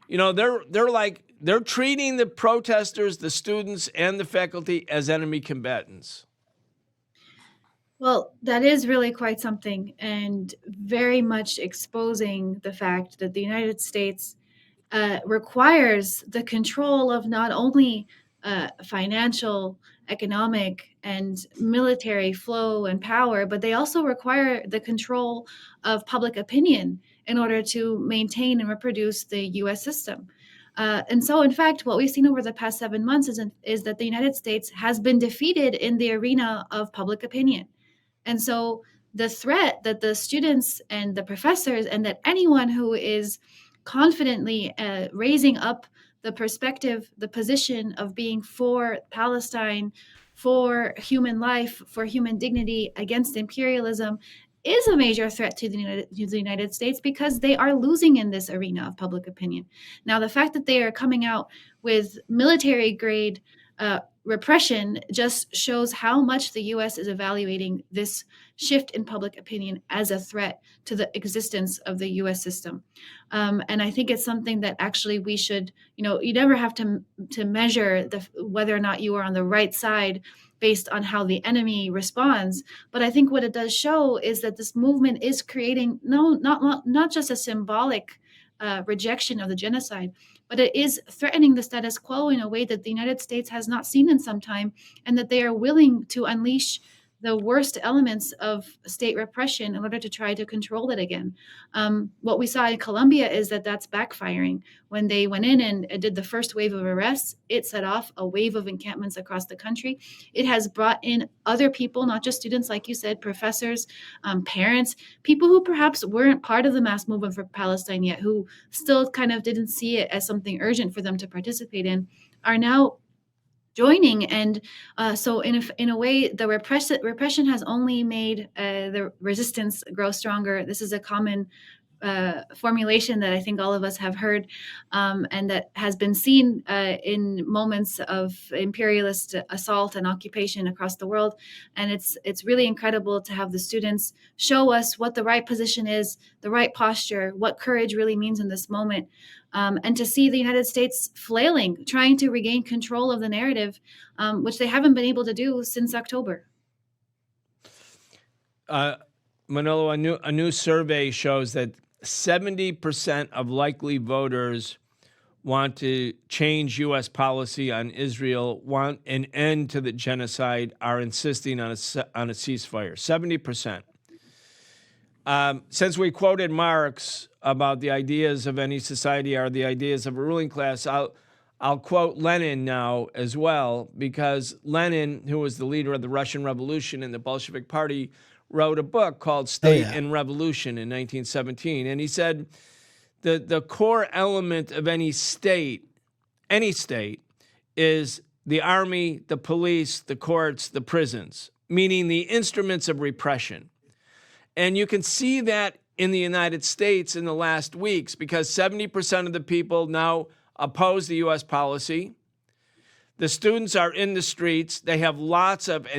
they're treating the protesters, the students, and the faculty as enemy combatants. Well, that is really quite something, and very much exposing the fact that the United States requires the control of not only financial, economic, and military flow and power, but they also require the control of public opinion in order to maintain and reproduce the U.S. system. And so, in fact, what we've seen over the past 7 months is that the United States has been defeated in the arena of public opinion. And so the threat that the students and the professors and that anyone who is confidently raising up the perspective, the position of being for Palestine, for human life, for human dignity against imperialism is a major threat to the United States because they are losing in this arena of public opinion. Now, the fact that they are coming out with military grade repression just shows how much the U.S. is evaluating this shift in public opinion as a threat to the existence of the U.S. system. And I think it's something that actually we should, you never have to measure whether or not you are on the right side based on how the enemy responds. But I think what it does show is that this movement is creating not just a symbolic rejection of the genocide, but it is threatening the status quo in a way that the United States has not seen in some time, and that they are willing to unleash the worst elements of state repression in order to try to control it again. What we saw in Colombia is that that's backfiring. When they went in and did the first wave of arrests, it set off a wave of encampments across the country. It has brought in other people, not just students, like you said, professors, parents, people who perhaps weren't part of the mass movement for Palestine yet, who still kind of didn't see it as something urgent for them to participate in, are now joining. And so in a way, the repression has only made the resistance grow stronger. This is a common formulation that I think all of us have heard, and that has been seen in moments of imperialist assault and occupation across the world. And it's really incredible to have the students show us what the right position is, the right posture, what courage really means in this moment. And to see the United States flailing, trying to regain control of the narrative, which they haven't been able to do since October. Manolo, a new survey shows that 70% of likely voters want to change U.S. policy on Israel, want an end to the genocide, are insisting on a ceasefire. 70%. Since we quoted Marx about the ideas of any society are the ideas of a ruling class, I'll quote Lenin now as well, because Lenin, who was the leader of the Russian Revolution and the Bolshevik Party, wrote a book called State and Revolution in 1917. And he said the core element of any state is the army, the police, the courts, the prisons, meaning the instruments of repression. And you can see that in the United States in the last weeks, because 70% of the people now oppose the U.S. policy. The students are in the streets. They have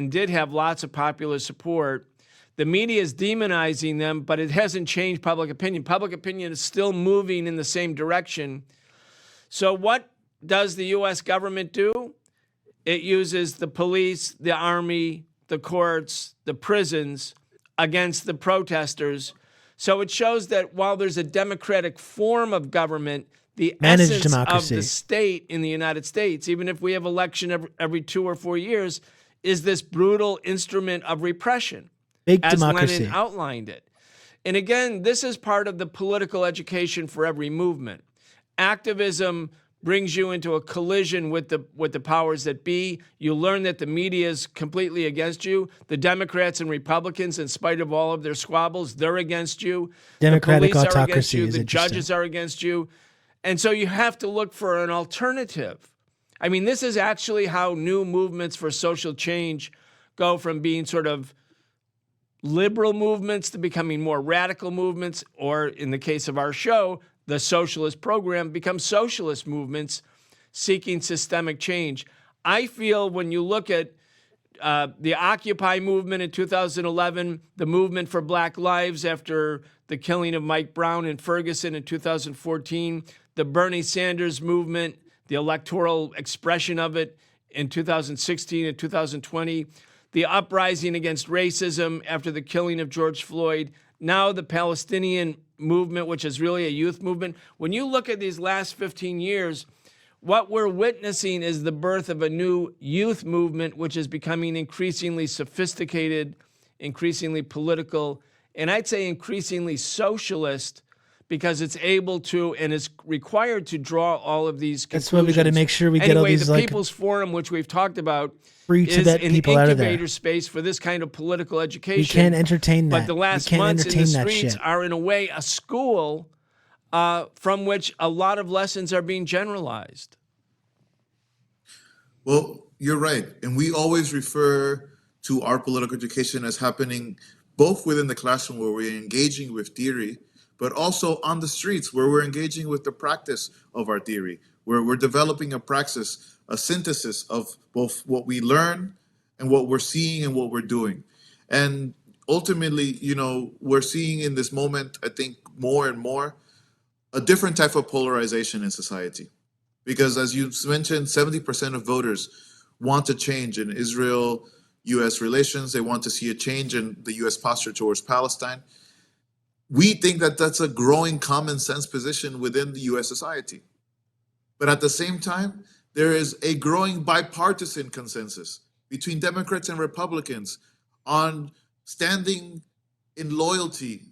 did have lots of popular support. The media is demonizing them, but it hasn't changed public opinion. Public opinion is still moving in the same direction. So what does the U.S. government do? It uses the police, the army, the courts, the prisons against the protesters. So it shows that while there's a democratic form of government, the essence of the state in the United States, even if we have election every 2 or 4 years, is this brutal instrument of repression. Big as democracy. Lenin outlined it. And again, this is part of the political education for every movement. Activism brings you into a collision with the powers that be. You learn that the media is completely against you. The Democrats and Republicans, in spite of all of their squabbles, they're against you. Democratic the police are against autocracy you. is The interesting. judges are against you. And so you have to look for an alternative. I mean, this is actually how new movements for social change go from being sort of liberal movements to becoming more radical movements, or in the case of our show, the socialist program becomes socialist movements seeking systemic change. I feel when you look at the Occupy movement in 2011, the movement for Black Lives after the killing of Mike Brown in Ferguson in 2014, the Bernie Sanders movement, the electoral expression of it in 2016 and 2020, the uprising against racism after the killing of George Floyd, now the Palestinian movement, which is really a youth movement. When you look at these last 15 years, what we're witnessing is the birth of a new youth movement, which is becoming increasingly sophisticated, increasingly political, and I'd say increasingly socialist, because it's able to and is required to draw all of these conclusions. That's why we got to make sure we get all these the People's Forum, which we've talked about, free is Tibet an people out of there. incubator space for this kind of political education. We can't entertain that. But the last we can't months in the entertain that streets shit. are, in a way, a school from which a lot of lessons are being generalized. Well, you're right. And we always refer to our political education as happening both within the classroom where we're engaging with theory, but also on the streets where we're engaging with the practice of our theory, where we're developing a praxis, a synthesis of both what we learn and what we're seeing and what we're doing. And ultimately, you know, we're seeing in this moment, I think more and more, a different type of polarization in society. Because as you mentioned, 70% of voters want a change in Israel-US relations. They want to see a change in the US posture towards Palestine. We think that that's a growing common sense position within the US society. But at the same time, there is a growing bipartisan consensus between Democrats and Republicans on standing in loyalty,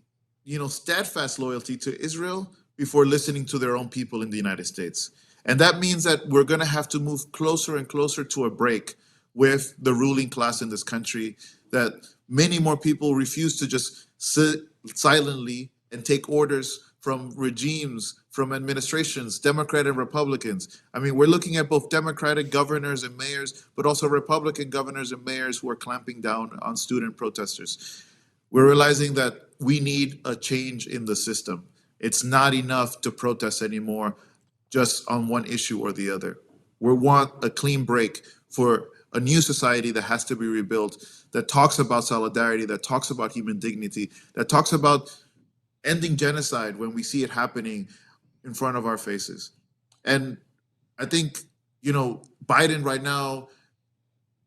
you know, steadfast loyalty to Israel before listening to their own people in the United States. And that means that we're going to have to move closer and closer to a break with the ruling class in this country, that many more people refuse to just sit silently and take orders from regimes, from administrations, Democrat and Republicans. I mean, we're looking at both Democratic governors and mayors, but also Republican governors and mayors who are clamping down on student protesters. We're realizing that we need a change in the system. It's not enough to protest anymore just on one issue or the other. We want a clean break for a new society that has to be rebuilt, that talks about solidarity, that talks about human dignity, that talks about ending genocide when we see it happening in front of our faces. And I think, you know, Biden right now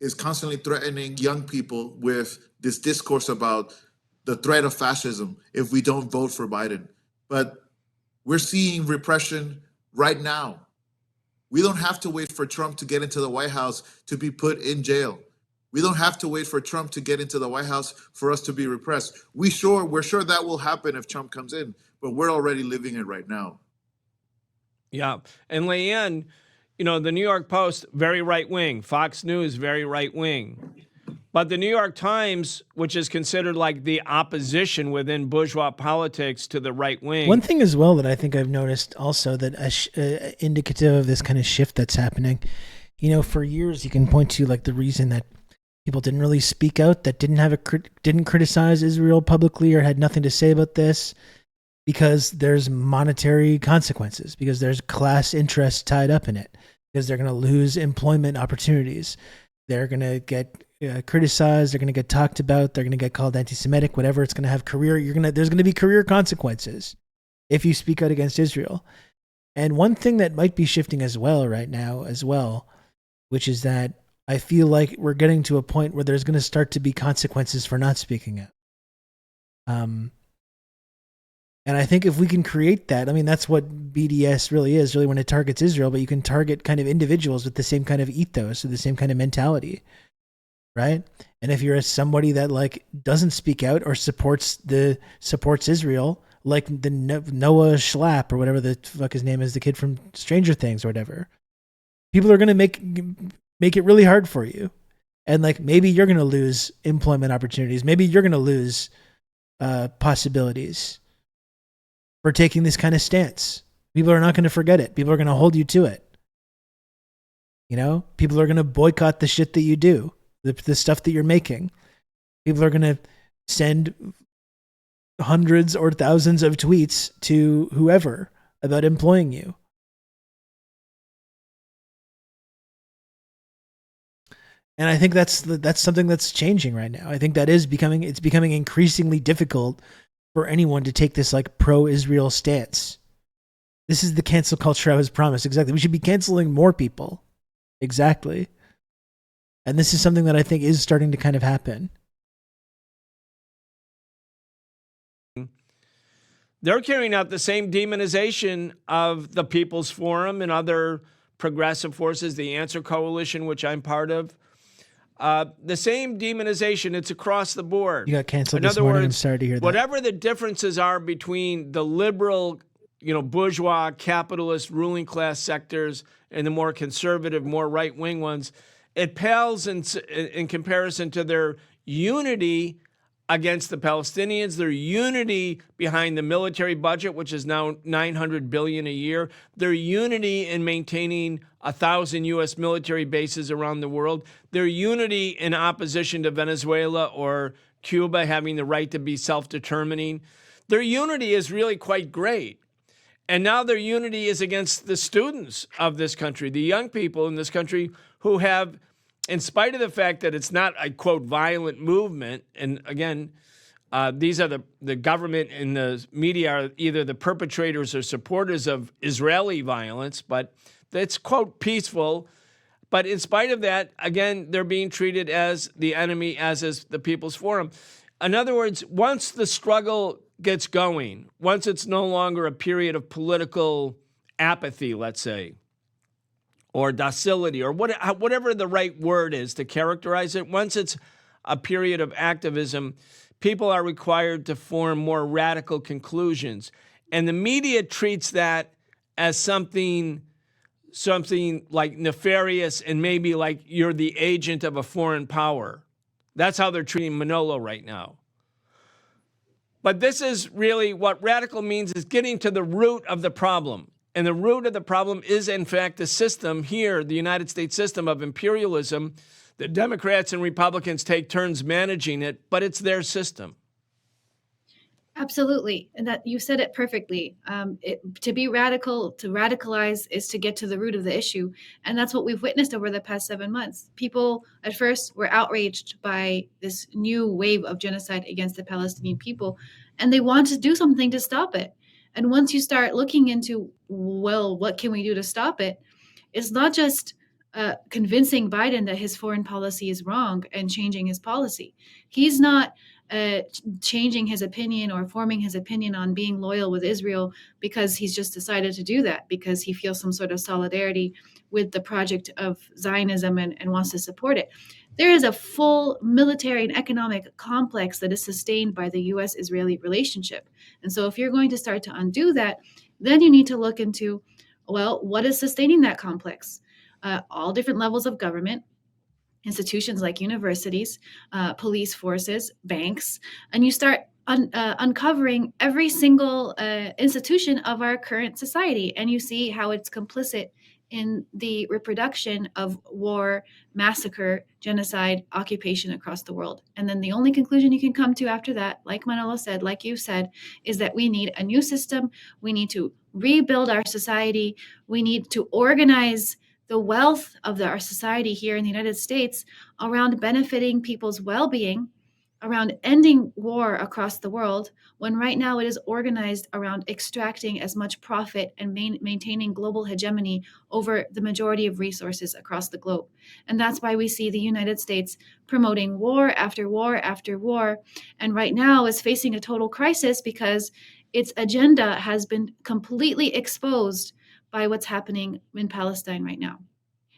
is constantly threatening young people with this discourse about the threat of fascism if we don't vote for Biden. But we're seeing repression right now. We don't have to wait for Trump to get into the White House to be put in jail. We don't have to wait for Trump to get into the White House for us to be repressed. We're sure that will happen if Trump comes in, but we're already living it right now. Yeah. And Leanne, you know, the New York Post, very right wing. Fox News, very right wing. But the New York Times, which is considered like the opposition within bourgeois politics to the right wing. One thing as well that I think I've noticed also that indicative of this kind of shift that's happening, you know, for years you can point to like the reason that people didn't really speak out, that didn't criticize Israel publicly or had nothing to say about this, because there's monetary consequences, because there's class interests tied up in it, because they're going to lose employment opportunities. They're going to get criticized. They're going to get talked about. They're going to get called anti-Semitic, whatever. It's going to have there's going to be career consequences if you speak out against Israel. And one thing that might be shifting as well right now as well, which is that I feel like we're getting to a point where there's going to start to be consequences for not speaking out. And I think if we can create that, I mean, that's what BDS really is, really, when it targets Israel, but you can target kind of individuals with the same kind of ethos or the same kind of mentality, right? And if you're somebody that like doesn't speak out or supports Israel, like the Noah Schlapp or whatever the fuck his name is, the kid from Stranger Things or whatever, people are going to make it really hard for you. And like, maybe you're going to lose employment opportunities. Maybe you're going to lose possibilities for taking this kind of stance. People are not going to forget it. People are going to hold you to it. You know, people are going to boycott the shit that you do, the stuff that you're making. People are going to send hundreds or thousands of tweets to whoever about employing you. And I think that's something that's changing right now. I think that is becoming increasingly difficult for anyone to take this like pro-Israel stance. This is the cancel culture I was promised. Exactly. We should be canceling more people. Exactly. And this is something that I think is starting to kind of happen. They're carrying out the same demonization of the People's Forum and other progressive forces, the Answer Coalition, which I'm part of. The same demonization, it's across the board. You got canceled In this other morning. words, I'm sorry to hear that. whatever the differences are between the liberal, bourgeois, capitalist, ruling class sectors and the more conservative, more right-wing ones, it pales in comparison to their unity against the Palestinians, their unity behind the military budget, which is now $900 billion a year, their unity in maintaining 1,000 U.S. military bases around the world, their unity in opposition to Venezuela or Cuba having the right to be self-determining. Their unity is really quite great. And now their unity is against the students of this country, the young people in this country who have, in spite of the fact that it's not a, quote, violent movement, and again, these are the government and the media are either the perpetrators or supporters of Israeli violence, but it's, quote, peaceful. But in spite of that, again, they're being treated as the enemy, as is the People's Forum. In other words, once the struggle gets going, once it's no longer a period of political apathy, let's say, or docility, or whatever the right word is to characterize it, once it's a period of activism, people are required to form more radical conclusions. And the media treats that as something like nefarious and maybe like you're the agent of a foreign power. That's how they're treating Manolo right now. But this is really what radical means, is getting to the root of the problem. And the root of the problem is, in fact, the system here, the United States system of imperialism. The Democrats and Republicans take turns managing it, but it's their system. Absolutely. And that you said it perfectly. To be radical, to radicalize is to get to the root of the issue. And that's what we've witnessed over the past 7 months. People at first were outraged by this new wave of genocide against the Palestinian people, and they want to do something to stop it. And once you start looking into, well, what can we do to stop it? It's not just convincing Biden that his foreign policy is wrong and changing his policy. He's not changing his opinion or forming his opinion on being loyal with Israel because he's just decided to do that because he feels some sort of solidarity with the project of Zionism and wants to support it. There is a full military and economic complex that is sustained by the U.S.-Israeli relationship. And so if you're going to start to undo that, then you need to look into, well, what is sustaining that complex? All different levels of government, institutions like universities, police forces, banks, and you start uncovering every single institution of our current society, and you see how it's complicit in the reproduction of war, massacre, genocide, occupation across the world. And then the only conclusion you can come to after that, like Manolo said, like you said, is that we need a new system. We need to rebuild our society. We need to organize the wealth of our society here in the United States around benefiting people's well-being, around ending war across the world, when right now it is organized around extracting as much profit and maintaining global hegemony over the majority of resources across the globe. And that's why we see the United States promoting war after war after war, and right now is facing a total crisis because its agenda has been completely exposed by what's happening in Palestine right now.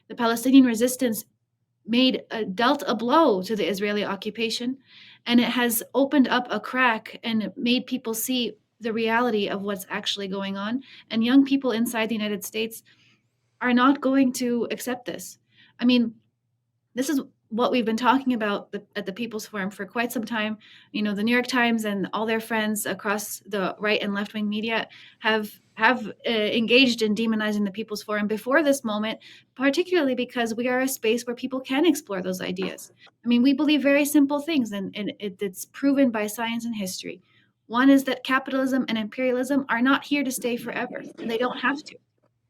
The Palestinian resistance dealt a blow to the Israeli occupation, and it has opened up a crack and made people see the reality of what's actually going on. And young people inside the United States are not going to accept this. I mean, this is what we've been talking about at the People's Forum for quite some time. You know, the New York Times and all their friends across the right and left-wing media have engaged in demonizing the People's Forum before this moment, particularly because we are a space where people can explore those ideas. I mean, we believe very simple things, and it's proven by science and history. One is that capitalism and imperialism are not here to stay forever, and they don't have to.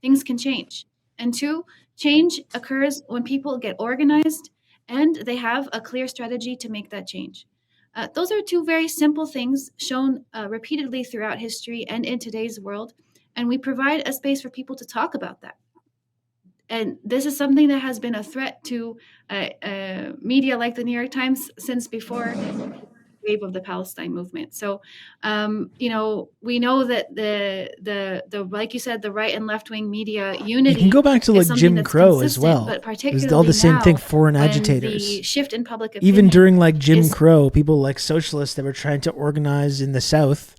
Things can change. And two, change occurs when people get organized and they have a clear strategy to make that change. Those are two very simple things shown repeatedly throughout history and in today's world, and we provide a space for people to talk about that. And this is something that has been a threat to media like the New York Times since before the wave of the Palestine movement. So, you know, we know that the like you said, the right and left wing media unity. You can go back to is like something Jim that's Crow as consistent, well. But It was particularly all the same thing, now, foreign when agitators. the shift in public opinion, Even during like Jim is Crow, people like socialists that were trying to organize in the South,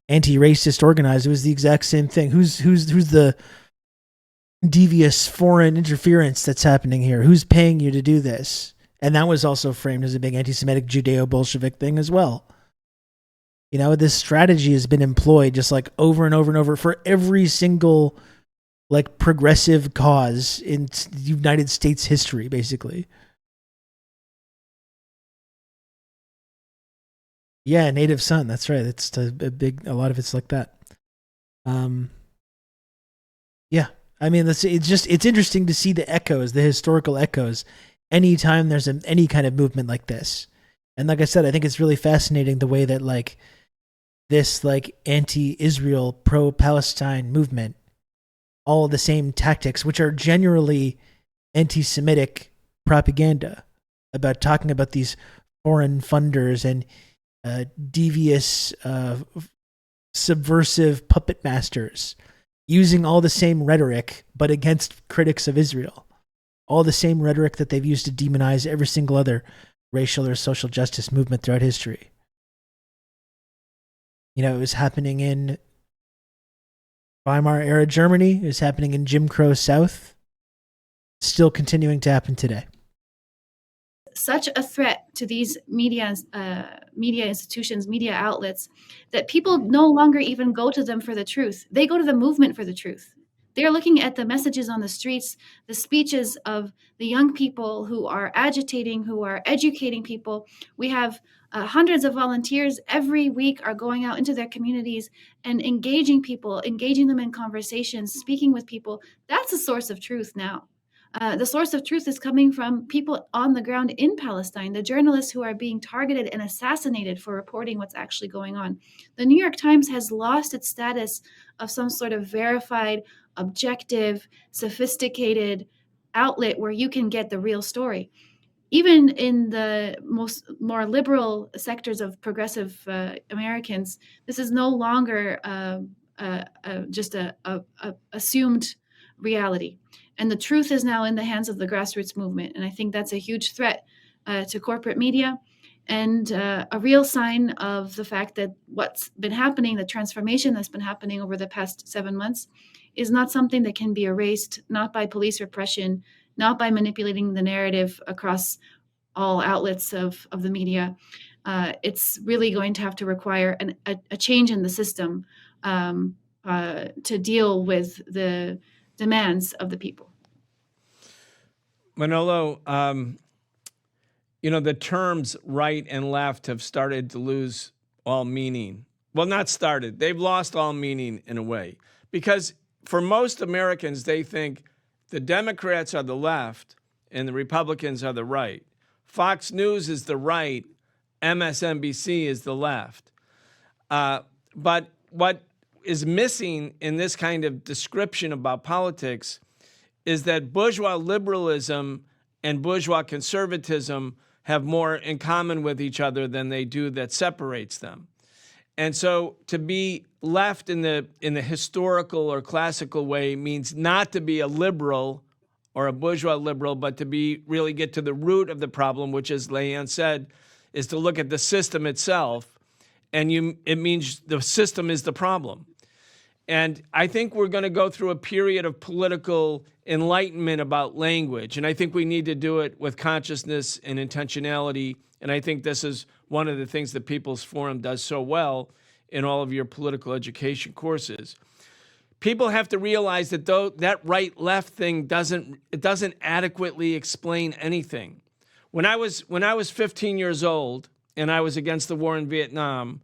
anti-racist organized, it was the exact same thing. Who's the devious foreign interference that's happening here? Who's paying you to do this? And that was also framed as a big anti-Semitic Judeo-Bolshevik thing as well. You know, this strategy has been employed just like over and over and over for every single like progressive cause in United States history, basically. Yeah, Native Son. That's right. It's a lot of it's like that. Yeah. I mean, it's interesting to see the echoes, the historical echoes, anytime there's any kind of movement like this. And like I said, I think it's really fascinating the way that like this like anti-Israel, pro-Palestine movement, all the same tactics, which are generally anti-Semitic propaganda about talking about these foreign funders and devious, subversive puppet masters, using all the same rhetoric, but against critics of Israel. All the same rhetoric that they've used to demonize every single other racial or social justice movement throughout history. You know, it was happening in Weimar era Germany. It was happening in Jim Crow South. Still continuing to happen today. Such a threat to these media institutions, media outlets, that people no longer even go to them for the truth. They go to the movement for the truth. They're looking at the messages on the streets, the speeches of the young people who are agitating, who are educating people. We have hundreds of volunteers every week are going out into their communities and engaging people, engaging them in conversations, speaking with people. That's a source of truth now. The source of truth is coming from people on the ground in Palestine, the journalists who are being targeted and assassinated for reporting what's actually going on. The New York Times has lost its status of some sort of verified, objective, sophisticated outlet where you can get the real story. Even in the more liberal sectors of progressive Americans, this is no longer just a assumed reality. And the truth is now in the hands of the grassroots movement. And I think that's a huge threat to corporate media and a real sign of the fact that what's been happening, the transformation that's been happening over the past 7 months, is not something that can be erased, not by police repression, not by manipulating the narrative across all outlets of the media. It's really going to have to require a change in the system to deal with the demands of the people. Manolo, you know, the terms right and left have started to lose all meaning. Well, not started. They've lost all meaning in a way. Because for most Americans, they think the Democrats are the left and the Republicans are the right. Fox News is the right, MSNBC is the left. But what is missing in this kind of description about politics is that bourgeois liberalism and bourgeois conservatism have more in common with each other than they do that separates them. And so to be left in the historical or classical way means not to be a liberal or a bourgeois liberal, but to be really get to the root of the problem, which, as Leanne said, is to look at the system itself. And it means the system is the problem. And I think we're going to go through a period of political enlightenment about language. And I think we need to do it with consciousness and intentionality. And I think this is one of the things that People's Forum does so well in all of your political education courses. People have to realize that that right-left thing doesn't adequately explain anything. When I was 15 years old and I was against the war in Vietnam,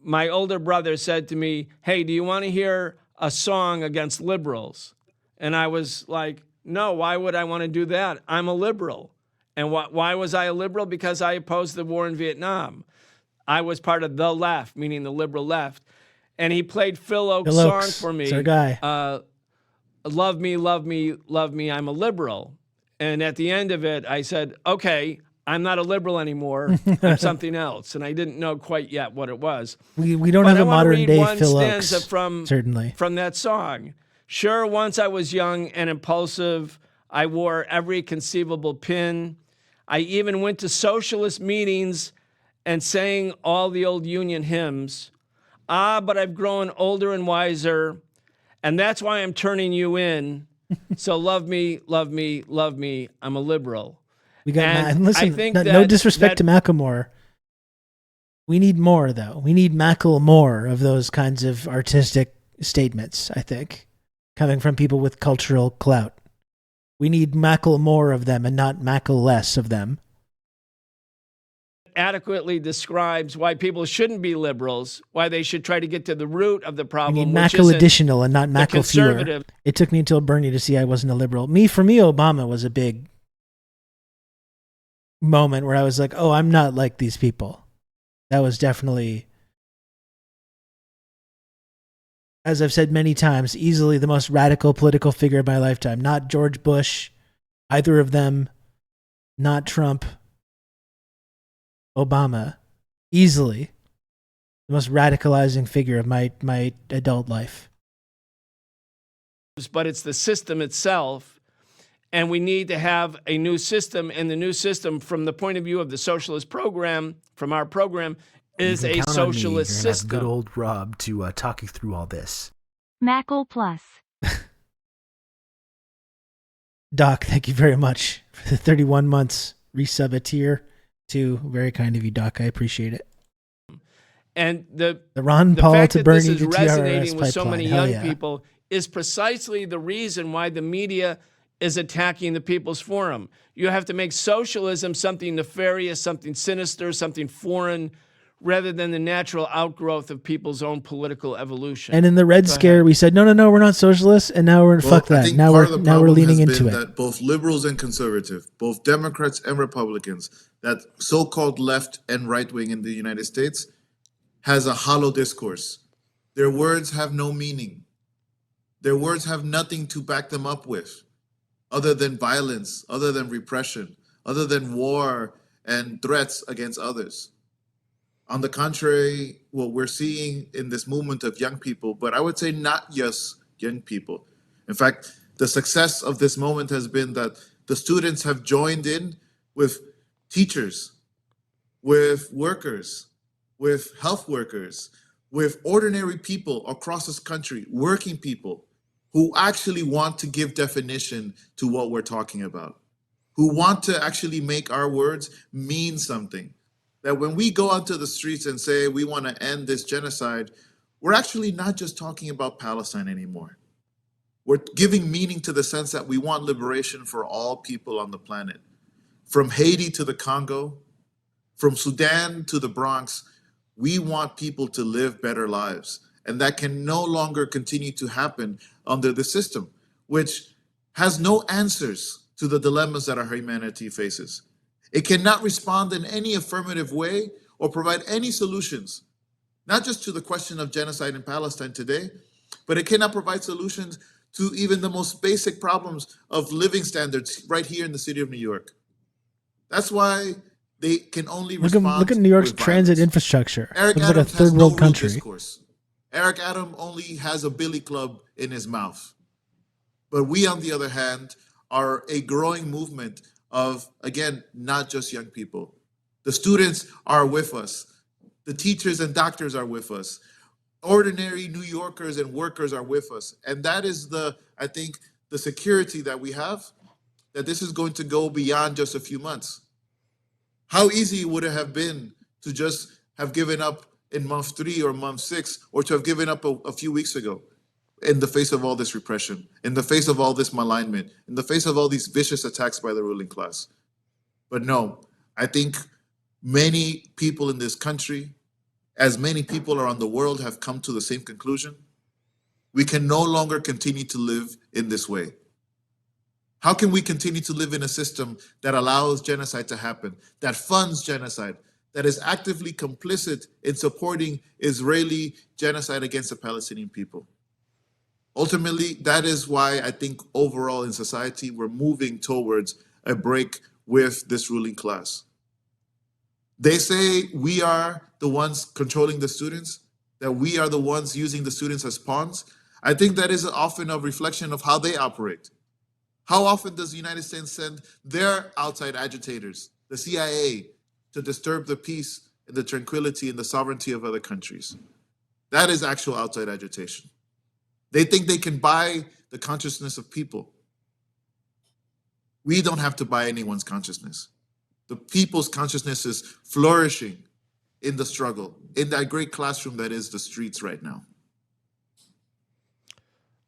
my older brother said to me, "Hey, do you want to hear a song against liberals?" And I was like, "No, why would I want to do that? I'm a liberal." And why was I a liberal? Because I opposed the war in Vietnam. I was part of the left, meaning the liberal left. And he played Phil Oakes' song for me. It's our guy. Love me, love me, love me, I'm a liberal. And at the end of it, I said, okay, I'm not a liberal anymore. I'm something else. And I didn't know quite yet what it was. We don't But have I a wanna modern read day one Phil stanza Oakes, certainly. from that song. Sure, once I was young and impulsive. I wore every conceivable pin. I even went to socialist meetings and sang all the old Union hymns. Ah, but I've grown older and wiser, and that's why I'm turning you in. So love me, love me, love me. I'm a liberal. We got And listen. I think No disrespect to Macklemore. We need more, though. We need Macklemore of those kinds of artistic statements. I think coming from people with cultural clout. We need Macklemore of them and not Mackle less of them. Adequately describes why people shouldn't be liberals, why they should try to get to the root of the We problem. need which Mackle isn't additional and not the Mackle fewer. conservative. It took me until Bernie to see I wasn't a liberal. For me, Obama was a big moment where I was like, oh, I'm not like these people. That was definitely, as I've said many times, easily the most radical political figure of my lifetime. Not George Bush, either of them, not Trump, Obama. Easily the most radicalizing figure of my adult life. But it's the system itself. And we need to have a new system. And the new system, from the point of view of the socialist program, from our program, is a socialist You're gonna have system. good old Rob to talk you through all this. Mackle Plus. Doc, thank you very much for the 31 months resub a tier 2. Very kind of you, Doc. I appreciate it. And the Ron Paul fact to that Bernie this is to TRRS resonating with so pipeline. many Hell young yeah. people is precisely the reason why the media is attacking the People's Forum. You have to make socialism something nefarious, something sinister, something foreign, rather than the natural outgrowth of people's own political evolution. And in the Red Scare, we said, no, we're not socialists, and now we're fuck I that. think Now part of the we're problem leaning has into been it. that both liberals and conservative, both Democrats and Republicans, that so-called left and right wing in the United States has a hollow discourse. Their words have no meaning. Their words have nothing to back them up with, other than violence, other than repression, other than war and threats against others. On the contrary, what we're seeing in this movement of young people, but I would say not just young people. In fact, the success of this moment has been that the students have joined in with teachers, with workers, with health workers, with ordinary people across this country, working people who actually want to give definition to what we're talking about, who want to actually make our words mean something. That when we go onto the streets and say we want to end this genocide, we're actually not just talking about Palestine anymore. We're giving meaning to the sense that we want liberation for all people on the planet. From Haiti to the Congo, from Sudan to the Bronx, we want people to live better lives. And that can no longer continue to happen under the system, which has no answers to the dilemmas that our humanity faces. It cannot respond in any affirmative way or provide any solutions, not just to the question of genocide in Palestine today, but it cannot provide solutions to even the most basic problems of living standards right here in the city of New York. That's why they can only respond. Look at New York's with transit violence. infrastructure. Eric Looks like a Adams has third no world real country. discourse. Eric Adams only has a billy club in his mouth. But we, on the other hand, are a growing movement of, again, not just young people. The students are with us. The teachers and doctors are with us. Ordinary New Yorkers and workers are with us. And that is I think, the security that we have, that this is going to go beyond just a few months. How easy would it have been to just have given up in month 3 or month 6, or to have given up a few weeks ago in the face of all this repression, in the face of all this malignment, in the face of all these vicious attacks by the ruling class? But no, I think many people in this country, as many people around the world, have come to the same conclusion. We can no longer continue to live in this way. How can we continue to live in a system that allows genocide to happen, that funds genocide, that is actively complicit in supporting Israeli genocide against the Palestinian people? Ultimately, that is why I think overall in society, we're moving towards a break with this ruling class. They say we are the ones controlling the students, that we are the ones using the students as pawns. I think that is often a reflection of how they operate. How often does the United States send their outside agitators, the CIA, to disturb the peace, and the tranquility, and the sovereignty of other countries? That is actual outside agitation. They think they can buy the consciousness of people. We don't have to buy anyone's consciousness. The people's consciousness is flourishing in the struggle, in that great classroom that is the streets right now.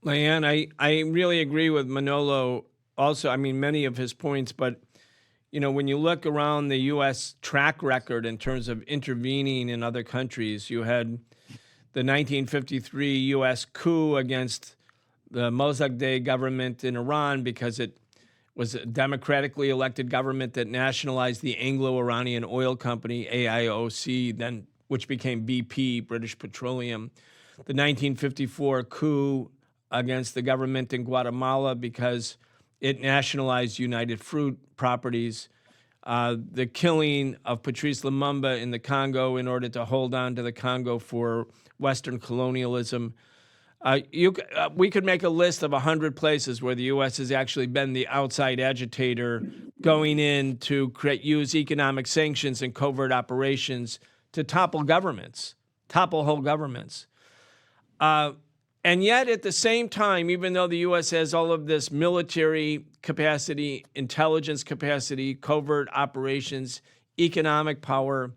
Leanne, I really agree with Manolo also. I mean, many of his points, but you know, when you look around the U.S. track record in terms of intervening in other countries, you had the 1953 U.S. coup against the Mossadegh government in Iran because it was a democratically elected government that nationalized the Anglo-Iranian Oil Company, AIOC, then which became BP, British Petroleum. The 1954 coup against the government in Guatemala because it nationalized United Fruit properties. The killing of Patrice Lumumba in the Congo in order to hold on to the Congo for Western colonialism. We could make a list of 100 places where the U.S. has actually been the outside agitator going in to use economic sanctions and covert operations to topple governments, topple whole governments. And yet at the same time, even though the U.S. has all of this military capacity, intelligence capacity, covert operations, economic power,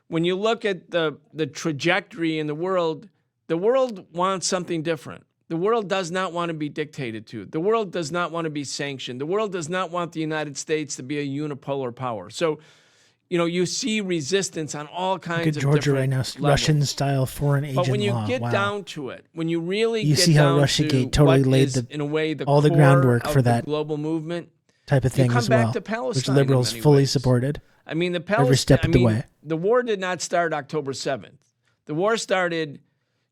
when you look at the trajectory in the world wants something different. The world does not want to be dictated to. The world does not want to be sanctioned. The world does not want the United States to be a unipolar power. So, you know, you see resistance on all kinds of Georgia different right now, levels. Russian-style foreign agent law. But when you get down to it, when you really you get see how down Russiagate to totally what laid is, in a way, the all the core groundwork of for the that global movement, type of you thing come as back well, to Palestine, which liberals in many fully ways. supported. I mean, the every step of the way. The war did not start October 7th. The war started,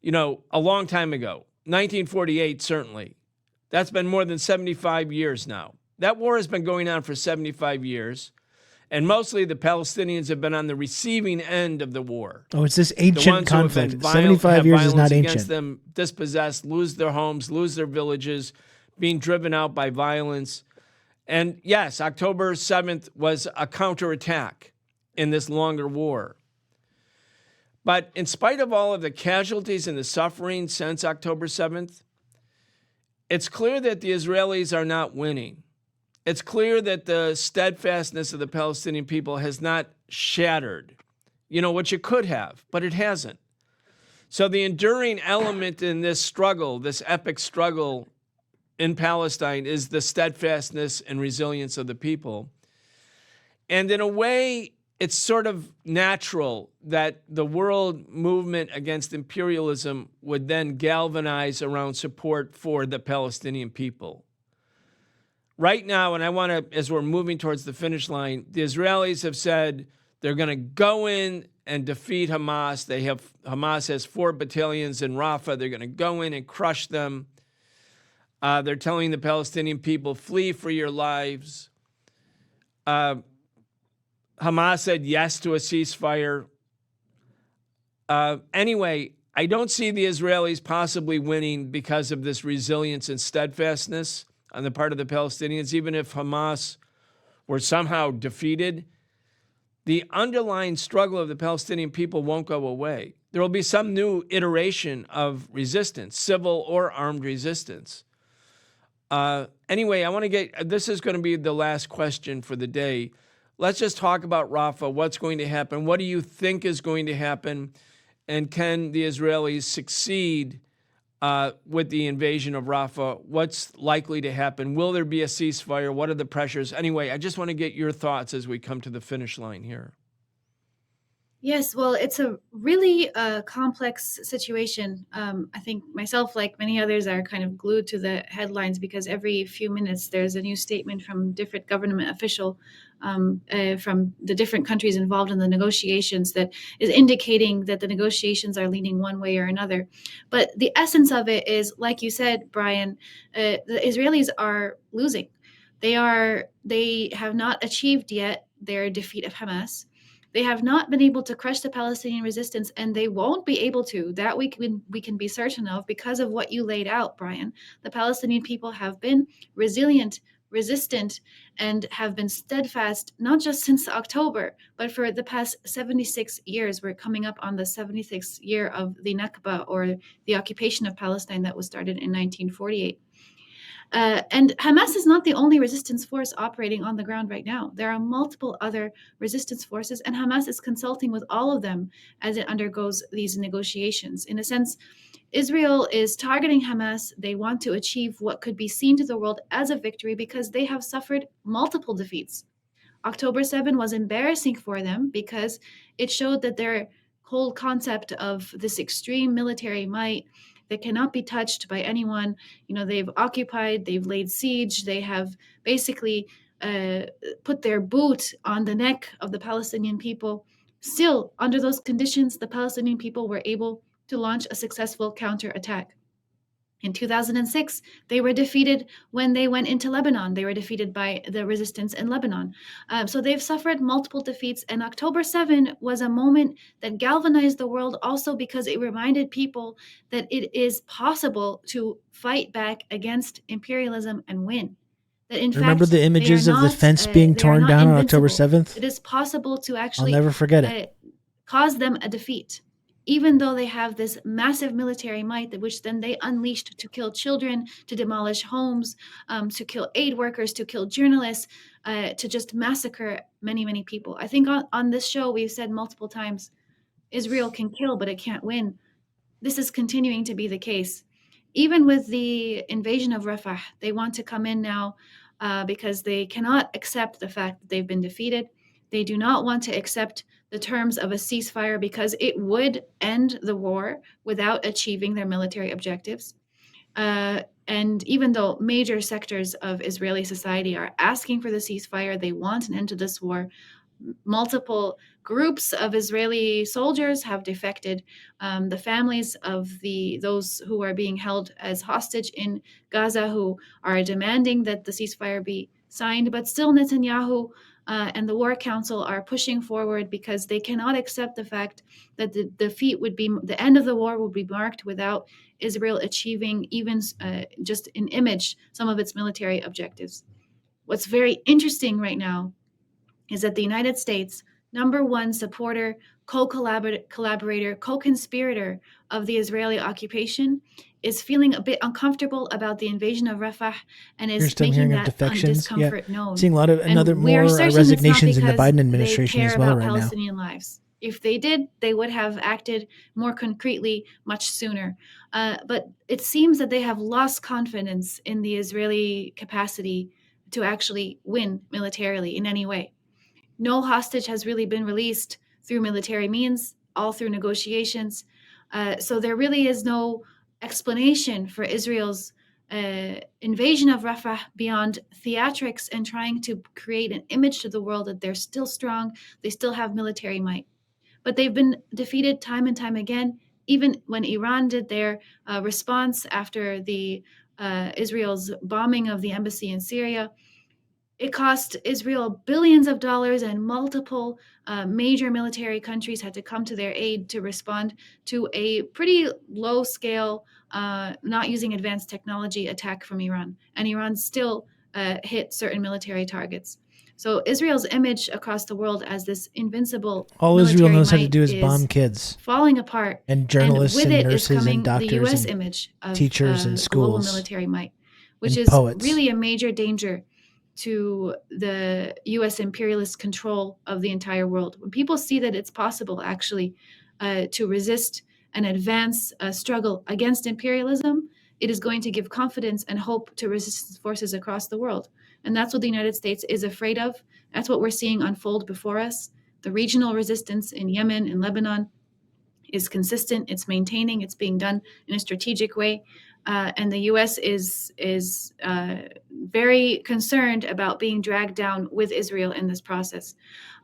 you know, a long time ago, 1948 certainly. That's been more than 75 years now. That war has been going on for 75 years. And mostly the Palestinians have been on the receiving end of the war. Oh, it's this The ancient ones who have been conflict. 75 years is not against ancient. them, dispossessed, lose their homes, lose their villages, being driven out by violence. And yes, October 7th was a counterattack in this longer war. But in spite of all of the casualties and the suffering since October 7th, it's clear that the Israelis are not winning. It's clear that the steadfastness of the Palestinian people has not shattered, you know, which it could have, but it hasn't. So the enduring element in this struggle, this epic struggle in Palestine, is the steadfastness and resilience of the people. And in a way, it's sort of natural that the world movement against imperialism would then galvanize around support for the Palestinian people. Right now, and I want to, as we're moving towards the finish line, the Israelis have said they're going to go in and defeat Hamas. Hamas has 4 battalions in Rafah. They're going to go in and crush them. They're telling the Palestinian people, flee for your lives. Hamas said yes to a ceasefire. Anyway, I don't see the Israelis possibly winning because of this resilience and steadfastness on the part of the Palestinians. Even if Hamas were somehow defeated, the underlying struggle of the Palestinian people won't go away. There will be some new iteration of resistance, civil or armed resistance. Anyway, I want to this is going to be the last question for the day. Let's just talk about Rafah, what's going to happen. What do you think is going to happen? And can the Israelis succeed with the invasion of Rafah? What's likely to happen? Will there be a ceasefire? What are the pressures? Anyway, I just want to get your thoughts as we come to the finish line here. Yes, well, it's a really complex situation. I think myself, like many others, are kind of glued to the headlines because every few minutes there's a new statement from different government official from the different countries involved in the negotiations that is indicating that the negotiations are leaning one way or another. But the essence of it is, like you said, Brian, the Israelis are losing. They have not achieved yet their defeat of Hamas. They have not been able to crush the Palestinian resistance, and they won't be able to. That we can be certain of because of what you laid out, Brian. The Palestinian people have been resilient, resistant, and have been steadfast, not just since October, but for the past 76 years. We're coming up on the 76th year of the Nakba, or the occupation of Palestine, that was started in 1948. And Hamas is not the only resistance force operating on the ground right now. There are multiple other resistance forces, and Hamas is consulting with all of them as it undergoes these negotiations. In a sense, Israel is targeting Hamas. They want to achieve what could be seen to the world as a victory because they have suffered multiple defeats. October 7 was embarrassing for them because it showed that their whole concept of this extreme military might that cannot be touched by anyone, they've occupied, they've laid siege, they have basically put their boot on the neck of the Palestinian people. Still, under those conditions, the Palestinian people were able to launch a successful counterattack. In 2006, they were defeated when they went into Lebanon. They were defeated by the resistance in Lebanon. So they've suffered multiple defeats. And October 7 was a moment that galvanized the world also because it reminded people that it is possible to fight back against imperialism and win. That in Remember fact, the images they are of the not, fence being they are torn not down on invincible. October 7th? It is possible to actually I'll never forget it. cause them a defeat, even though they have this massive military might, which then they unleashed to kill children, to demolish homes, to kill aid workers, to kill journalists, to just massacre many, many people. I think on this show, we've said multiple times, Israel can kill, but it can't win. This is continuing to be the case. Even with the invasion of Rafah, they want to come in now because they cannot accept the fact that they've been defeated. They do not want to accept the terms of a ceasefire because it would end the war without achieving their military objectives. And even though major sectors of Israeli society are asking for the ceasefire, they want an end to this war. Multiple groups of Israeli soldiers have defected. The families of those who are being held as hostage in Gaza, who are demanding that the ceasefire be signed, but still Netanyahu and the War Council are pushing forward because they cannot accept the fact that the defeat would be, the end of the war would be marked without Israel achieving even just in image some of its military objectives. What's very interesting right now is that the United States, number one supporter, co-collaborator, co-conspirator of the Israeli occupation, is feeling a bit uncomfortable about the invasion of Rafah and is making that discomfort known. Seeing a lot of more resignations in the Biden administration as well right now. Palestinian lives. If they did, they would have acted more concretely much sooner. But it seems that they have lost confidence in the Israeli capacity to actually win militarily in any way. No hostage has really been released through military means, all through negotiations. So there really is no explanation for Israel's invasion of Rafah beyond theatrics and trying to create an image to the world that they're still strong, they still have military might. But they've been defeated time and time again. Even when Iran did their response after the Israel's bombing of the embassy in Syria, it cost Israel billions of dollars, and multiple major military countries had to come to their aid to respond to a pretty low-scale, not using advanced technology attack from Iran. And Iran still hit certain military targets. So Israel's image across the world as this invincible all Israel knows how to do is bomb kids, falling apart, and journalists and with and it is nurses coming and doctors the U.S. and image of teachers and global schools, military might, which and is poets. really a major danger to the U.S. imperialist control of the entire world. When people see that it's possible actually to resist and advance a struggle against imperialism, it is going to give confidence and hope to resistance forces across the world. And that's what the United States is afraid of. That's what we're seeing unfold before us. The regional resistance in Yemen and Lebanon is consistent. It's maintaining. It's being done in a strategic way, and the U.S. is very concerned about being dragged down with Israel in this process.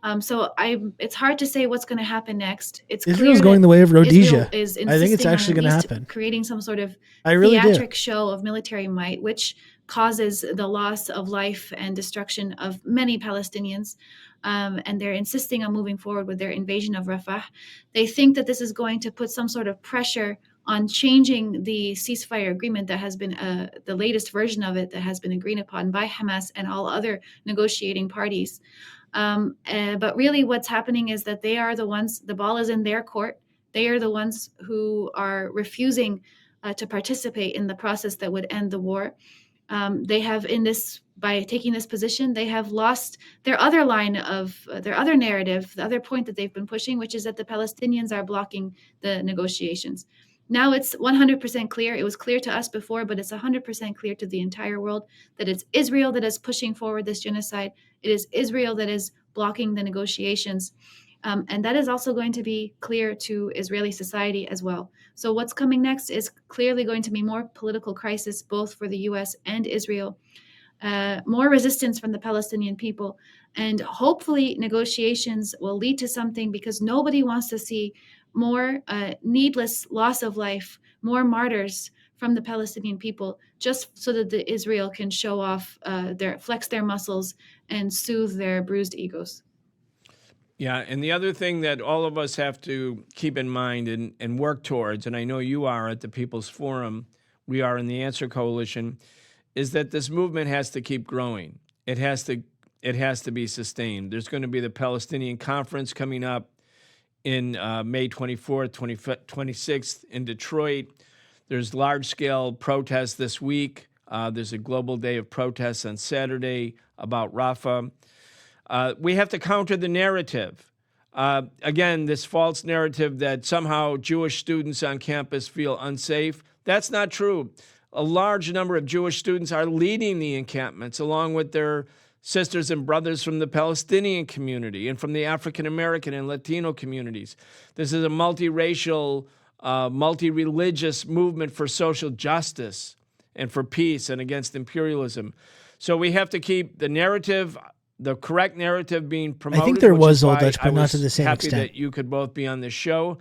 It's hard to say what's going to happen next. It's Israel's clear going that the way of Rhodesia. Israel is I think it's insisting on actually at going to least happen. creating some sort of I really do. theatric show of military might, which causes the loss of life and destruction of many Palestinians. And they're insisting on moving forward with their invasion of Rafah. They think that this is going to put some sort of pressure on changing the ceasefire agreement that has been the latest version of it that has been agreed upon by Hamas and all other negotiating parties. But really what's happening is that they are the ones, the ball is in their court. They are the ones who are refusing to participate in the process that would end the war. They have, by taking this position, they have lost their other line of their other narrative, the other point that they've been pushing, which is that the Palestinians are blocking the negotiations. Now it's 100% clear. It was clear to us before, but it's 100% clear to the entire world that it's Israel that is pushing forward this genocide. It is Israel that is blocking the negotiations. And that is also going to be clear to Israeli society as well. So what's coming next is clearly going to be more political crisis, both for the US and Israel, more resistance from the Palestinian people, and hopefully negotiations will lead to something, because nobody wants to see more needless loss of life, more martyrs from the Palestinian people, just so that the Israel can show off, flex their muscles and soothe their bruised egos. Yeah, and the other thing that all of us have to keep in mind and work towards, and I know you are at the People's Forum, we are in the Answer Coalition, is that this movement has to keep growing. It has to be sustained. There's going to be the Palestinian Conference coming up in May 24th, 26th in Detroit. There's large-scale protests this week. There's a global day of protests on Saturday about Rafah. We have to counter the narrative. Again, this false narrative that somehow Jewish students on campus feel unsafe. That's not true. A large number of Jewish students are leading the encampments along with their sisters and brothers from the Palestinian community and from the African American and Latino communities. This is a multiracial, multi-religious movement for social justice and for peace and against imperialism. So we have to keep the narrative, the correct narrative, being promoted. I think there was Old Dutch, but not to the same extent. I was happy that you could both be on this show.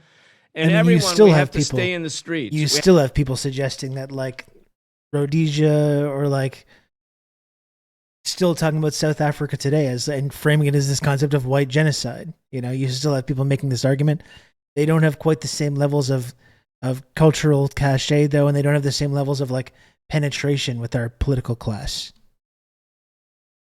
And I mean, everyone, we have to stay in the streets. You still have people suggesting that, like, Rhodesia or, like, still talking about South Africa today and framing it as this concept of white genocide. You know, you still have people making this argument. They don't have quite the same levels of cultural cachet, though, and they don't have the same levels of, like, penetration with our political class.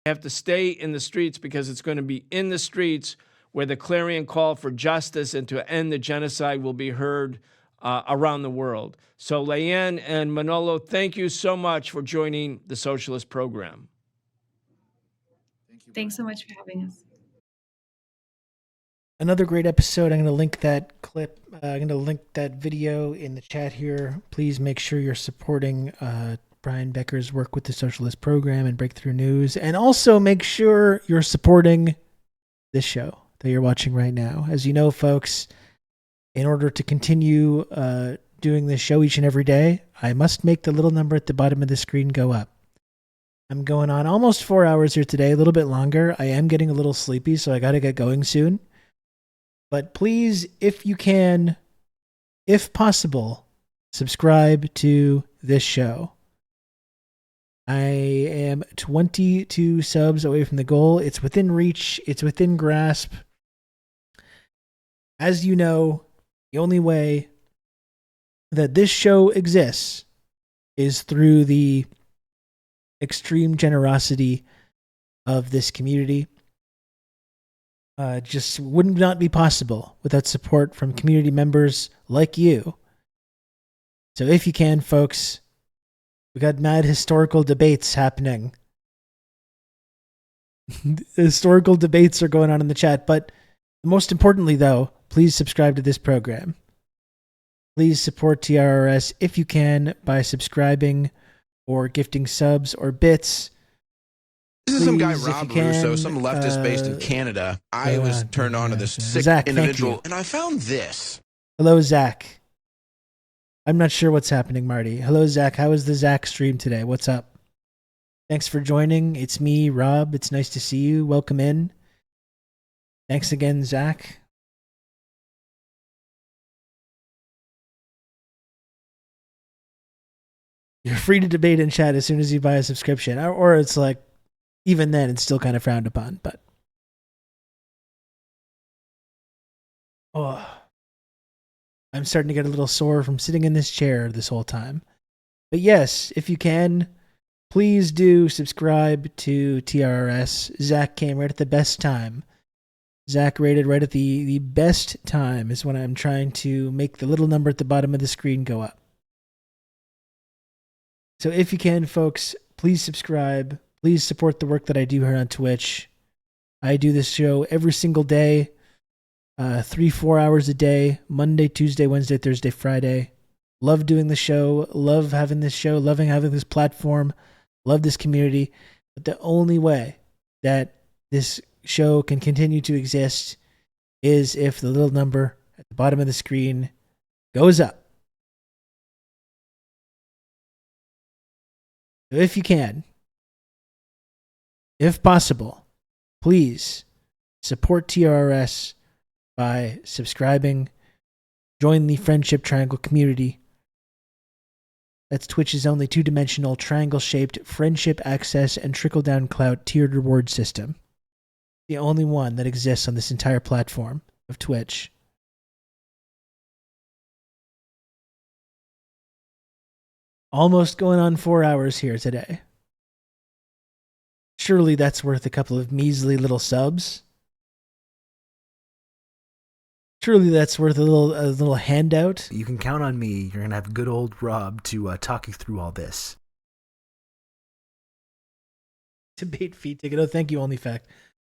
Have to stay in the streets, because it's going to be in the streets where the clarion call for justice and to end the genocide will be heard around the world. So Leanne and Manolo, thank you so much for joining the Socialist Program. Thanks so much for having us. Another great episode. I'm going to link that clip. I'm going to link that video in the chat here. Please make sure you're supporting Brian Becker's work with the Socialist Program and Breakthrough News. And also make sure you're supporting this show that you're watching right now. As you know, folks, in order to continue doing this show each and every day, I must make the little number at the bottom of the screen go up. I'm going on almost 4 hours here today, a little bit longer. I am getting a little sleepy, so I got to get going soon. But please, if you can, if possible, subscribe to this show. I am 22 subs away from the goal. It's within reach. It's within grasp. As you know, the only way that this show exists is through the extreme generosity of this community. Just would not be possible without support from community members like you. So if you can, folks, we got mad historical debates happening. Historical debates are going on in the chat, but most importantly, though, please subscribe to this program. Please support TRRS if you can by subscribing or gifting subs or bits. According to some guy, Please, if you Rob Russo, can, some leftist based in Canada, I was turned on to this sick Zach, thank individual, you. and I found this. Hello, Zach. I'm not sure what's happening, Marty. Hello, Zach. How was the Zach stream today? What's up? Thanks for joining. It's me, Rob. It's nice to see you. Welcome in. Thanks again, Zach. You're free to debate in chat as soon as you buy a subscription. Or it's like, even then, it's still kind of frowned upon. But oh, I'm starting to get a little sore from sitting in this chair this whole time. But yes, if you can, please do subscribe to TRRS. Zach came right at the best time. Zach rated right at the best time is when I'm trying to make the little number at the bottom of the screen go up. So if you can, folks, please subscribe. Please support the work that I do here on Twitch. I do this show every single day, 3-4 hours a day, Monday, Tuesday, Wednesday, Thursday, Friday. Love doing the show. Love having this show. Loving having this platform. Love this community. But the only way that this show can continue to exist is if the little number at the bottom of the screen goes up. So if you can, if possible, please support TRRS by subscribing, join the Friendship Triangle community. That's Twitch's only two-dimensional, triangle-shaped friendship access and trickle-down clout tiered reward system. The only one that exists on this entire platform of Twitch. Almost going on 4 hours here today. Surely that's worth a couple of measly little subs. Surely that's worth a little handout. You can count on me. You're going to have good old Rob to talk you through all this. Debate fee ticket. Oh, thank you, OnlyFact.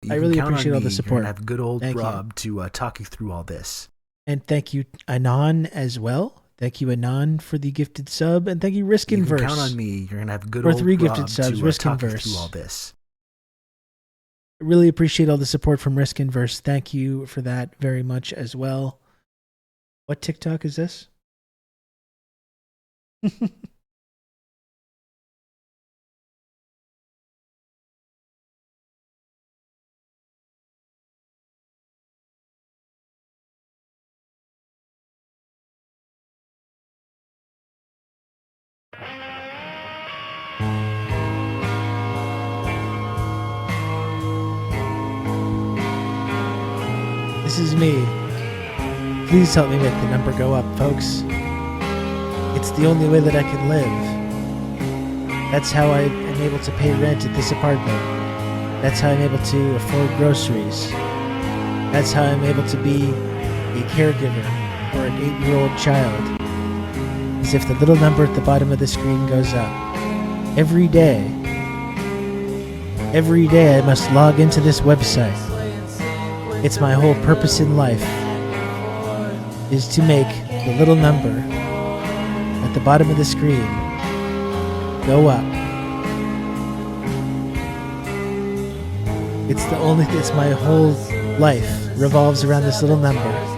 You I can really count on appreciate all me. the support. You're going to have good old Thank Rob to talk you through all this. And thank you, Anon, as well. Thank you, Anon, for the gifted sub. And thank you, Risk You Inverse. can count on me. You're going to have good for old 3 Rob gifted subs. to Risk talk you Inverse. through all this. I really appreciate all the support from Risk Inverse. Thank you for that very much as well. What TikTok is this? This is me. Please help me make the number go up, folks. It's the only way that I can live. That's how I am able to pay rent at this apartment. That's how I'm able to afford groceries. That's how I'm able to be a caregiver for an 8-year-old child. As if the little number at the bottom of the screen goes up. Every day I must log into this website. It's my whole purpose in life is to make the little number at the bottom of the screen go up. It's my whole life revolves around this little number.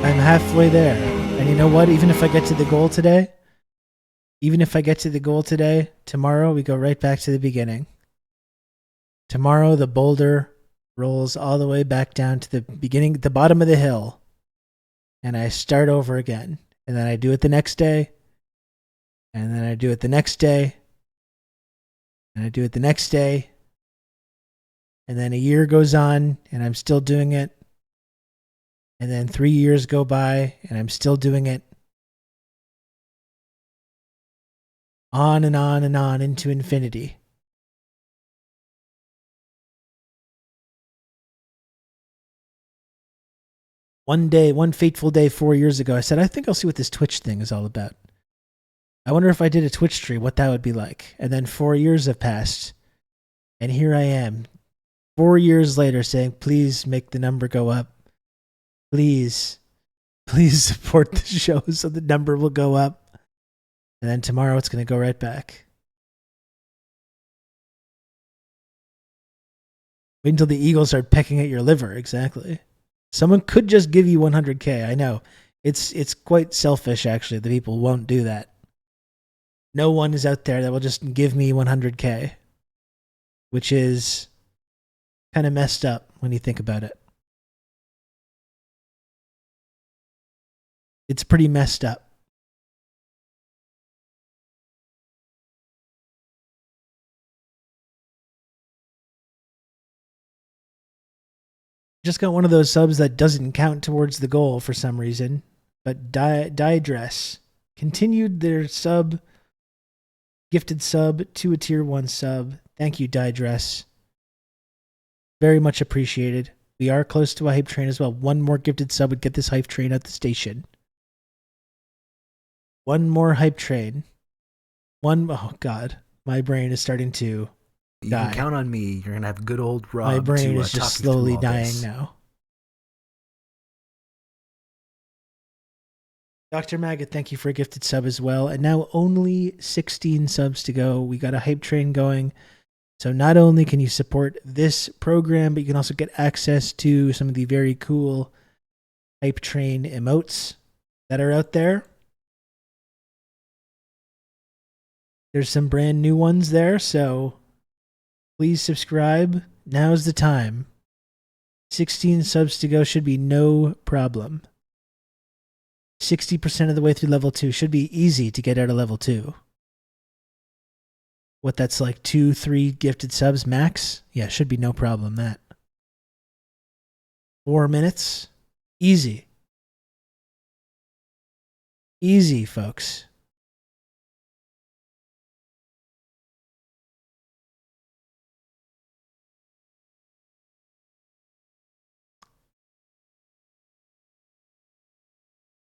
I'm halfway there. And you know what? Even if I get to the goal today, tomorrow we go right back to the beginning. Tomorrow the boulder rolls all the way back down to the beginning, the bottom of the hill. And I start over again. And then I do it the next day. And then I do it the next day. And I do it the next day. And then a year goes on and I'm still doing it. And then 3 years go by and I'm still doing it. On and on and on into infinity. One fateful day 4 years ago, I said, I think I'll see what this Twitch thing is all about. I wonder if I did a Twitch stream, what that would be like. And then 4 years have passed. And here I am, 4 years later saying, please make the number go up. Please support the show so the number will go up. And then tomorrow it's going to go right back. Wait until the Eagles start pecking at your liver. Exactly. Someone could just give you 100K. I know. It's quite selfish, actually. The people won't do that. No one is out there that will just give me 100K, which is kind of messed up when you think about it. It's pretty messed up. Just got one of those subs that doesn't count towards the goal for some reason. But Dress continued their gifted sub to a tier 1 sub. Thank you, Dress. Very much appreciated. We are close to a hype train as well. One more gifted sub would get this hype train at the station. One more hype train. Oh God, my brain is starting to You die. can count on me. You're gonna have good old Rob. My brain to, is just talk you through slowly all dying this. now. Dr. Maggot, thank you for a gifted sub as well. And now only 16 subs to go. We got a hype train going. So not only can you support this program, but you can also get access to some of the very cool hype train emotes that are out there. There's some brand new ones there, so please subscribe. Now's the time. 16 subs to go should be no problem. 60% of the way through level 2 should be easy to get out of level 2. What, that's like 2-3 gifted subs max? Yeah, should be no problem, that. 4 minutes. Easy. Easy, folks.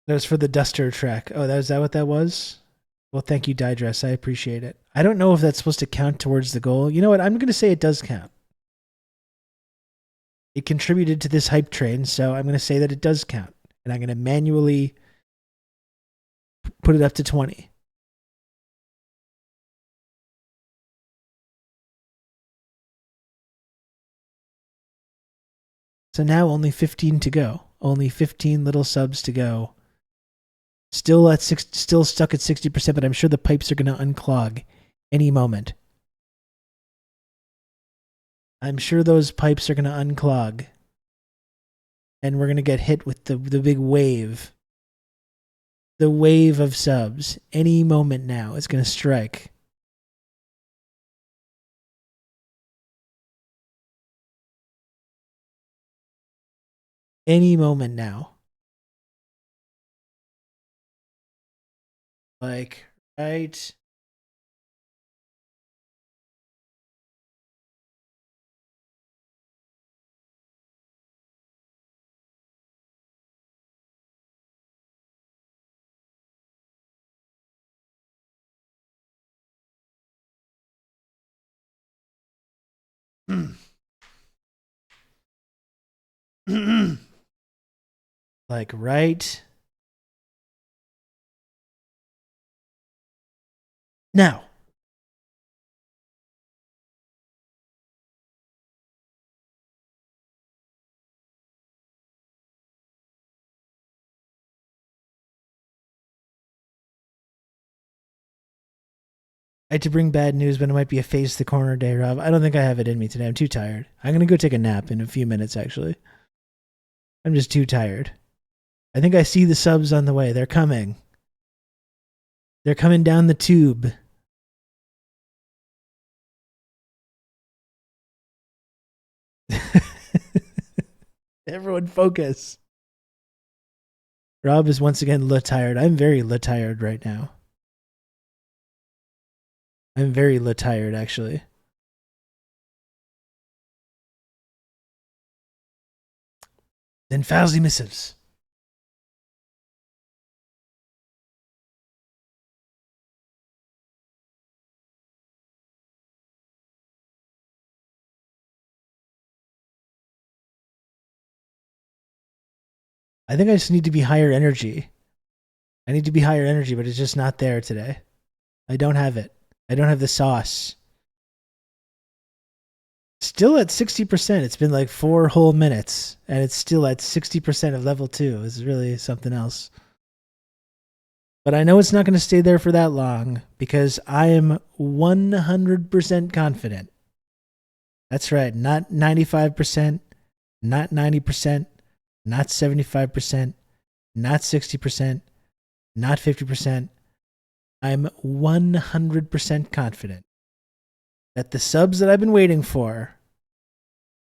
That was for the Duster track. Oh, was that what that was? Well, thank you, Dress. I appreciate it. I don't know if that's supposed to count towards the goal. You know what? I'm going to say it does count. It contributed to this hype train, so I'm going to say that it does count. And I'm going to manually put it up to 20. So now only 15 to go. Only 15 little subs to go. Still stuck at 60%, but I'm sure the pipes are going to unclog any moment. I'm sure those pipes are going to unclog. And we're going to get hit with the big wave. The wave of subs. Any moment now, it's going to strike. Any moment now. Like, right. Like, right now. I had to bring bad news, but it might be a face the corner day, Rob. I don't think I have it in me today. I'm too tired. I'm going to go take a nap in a few minutes, actually. I'm just too tired. I think I see the subs on the way. They're coming. They're coming down the tube. Everyone focus. Rob is once again tired. I'm very tired right now. I'm very tired, actually. Then Fauzi missives. I think I just need to be higher energy. I need to be higher energy, but it's just not there today. I don't have it. I don't have the sauce. Still at 60%. It's been like 4 whole minutes, and it's still at 60% of level 2. It's really something else. But I know it's not going to stay there for that long because I am 100% confident. That's right. Not 95%, not 90%, not 75%, not 60%, not 50%. I'm 100% confident that the subs that I've been waiting for.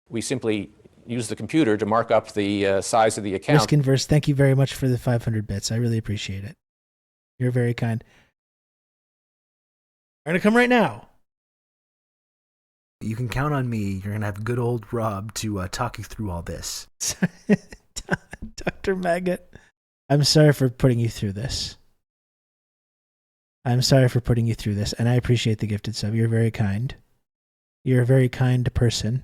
We simply use the computer to mark up the size of the account. Risk Inverse, thank you very much for the 500 bits. I really appreciate it. You're very kind. I'm going to come right now. You can count on me. You're going to have good old Rob to talk you through all this. Dr. Maggot, I'm sorry for putting you through this. I'm sorry for putting you through this, and I appreciate the gifted sub. You're very kind. You're a very kind person.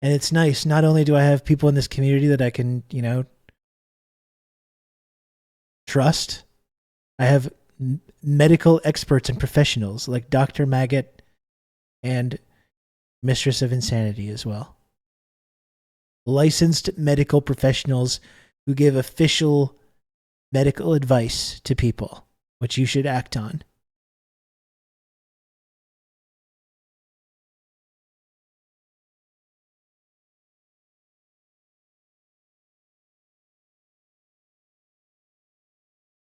And it's nice. Not only do I have people in this community that I can, trust, I have medical experts and professionals like Dr. Maggot and Mistress of Insanity as well. Licensed medical professionals who give official medical advice to people, which you should act on.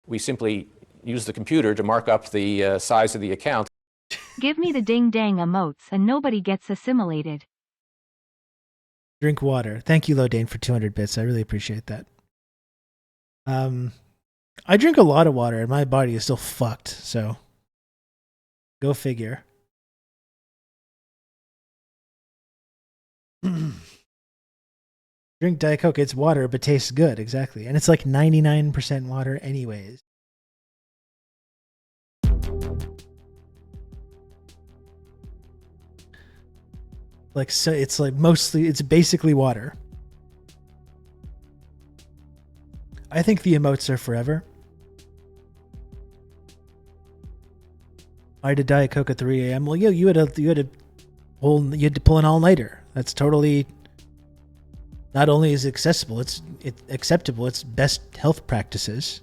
We simply use the computer to mark up the size of the account. Give me the ding-dang emotes and nobody gets assimilated. Drink water. Thank you, Lodane, for 200 bits. I really appreciate that. I drink a lot of water and my body is still fucked, so go figure. Drink Diet Coke, it's water, but tastes good, exactly. And it's like 99% water anyways. Like, so it's like mostly, it's basically water. I think the emotes are forever. I had a Diet Coke at 3 a.m. Well, you had to pull an all-nighter. That's totally, not only is it accessible, it's acceptable, it's best health practices.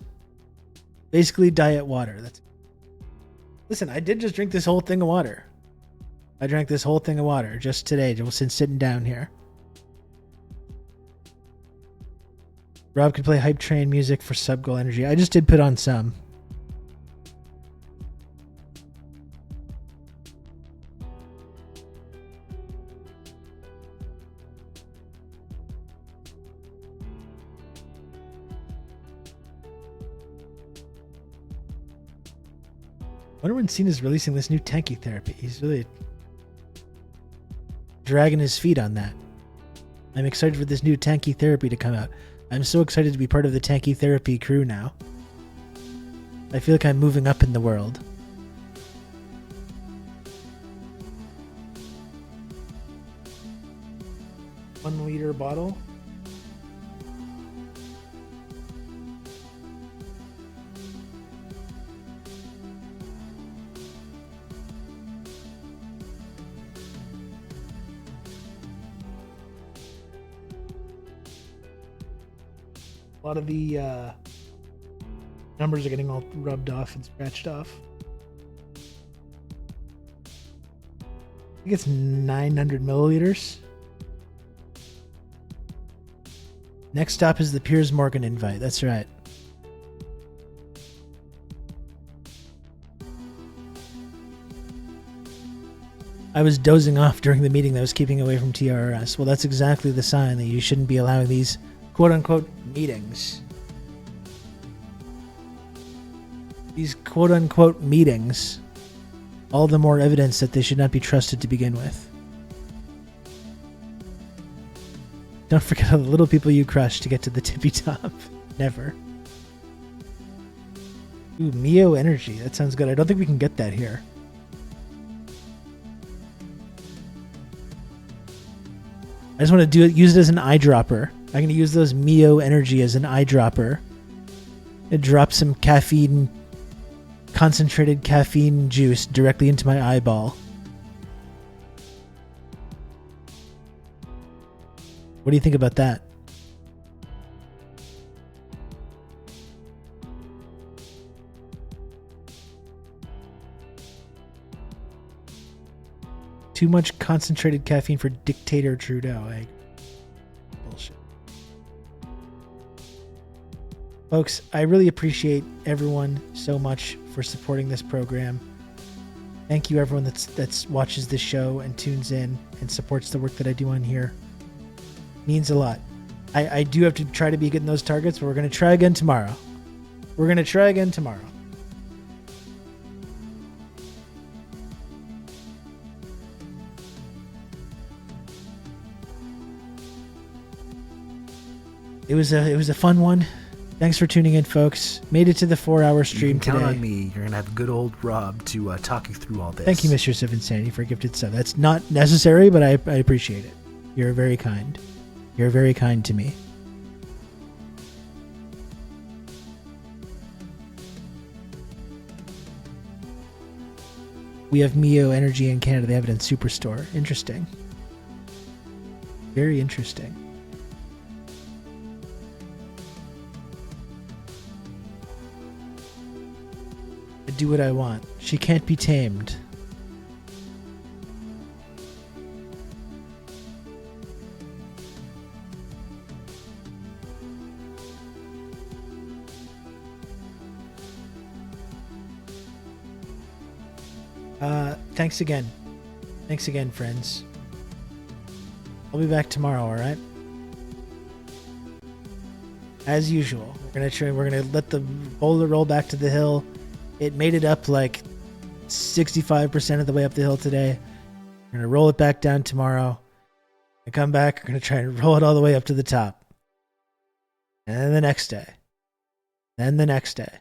Basically diet water. Listen, I did just drink this whole thing of water. I drank this whole thing of water just today, just since sitting down here. Rob could play Hype Train music for Sub Goal Energy. I just did put on some. I wonder when Cena's releasing this new tanky therapy. He's really dragging his feet on that. I'm excited for this new tanky therapy to come out. I'm so excited to be part of the tanky therapy crew now. I feel like I'm moving up in the world. One liter bottle. A lot of the numbers are getting all rubbed off and scratched off. I think it's 900 milliliters. Next stop is the Piers Morgan invite. That's right. I was dozing off during the meeting that was keeping away from TRRS. Well, that's exactly the sign that you shouldn't be allowing these quote-unquote meetings. These quote-unquote meetings. All the more evidence that they should not be trusted to begin with. Don't forget all the little people you crushed to get to the tippy top. Never. Ooh, Mio Energy. That sounds good. I don't think we can get that here. I just want to use it as an eyedropper. I'm going to use those Mio Energy as an eyedropper. It drops some caffeine, concentrated caffeine juice directly into my eyeball. What do you think about that? Too much concentrated caffeine for dictator Trudeau. Bullshit. Folks, I really appreciate everyone so much for supporting this program. Thank you everyone that's watches this show and tunes in and supports the work that I do on here. Means a lot. I do have to try to be getting those targets, but we're going to try again tomorrow. It was a fun one. Thanks for tuning in, folks. Made it to the 4-hour stream you can today. Count on me. You're gonna have good old Rob to talk you through all this. Thank you, Mistress of Insanity, for a gifted sub. That's not necessary, but I appreciate it. You're very kind. You're very kind to me. We have Mio Energy in Canada. They have it in Superstore. Interesting. Very interesting. I do what I want. She can't be tamed. Thanks again. Thanks again, friends. I'll be back tomorrow, alright? As usual. We're gonna let the boulder roll back to the hill. It made it up like 65% of the way up the hill today. We're gonna roll it back down tomorrow. I come back, we're gonna try and roll it all the way up to the top. And then the next day. Then the next day.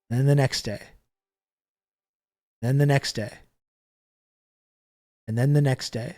Then the next day. Then the next day. And then the next day.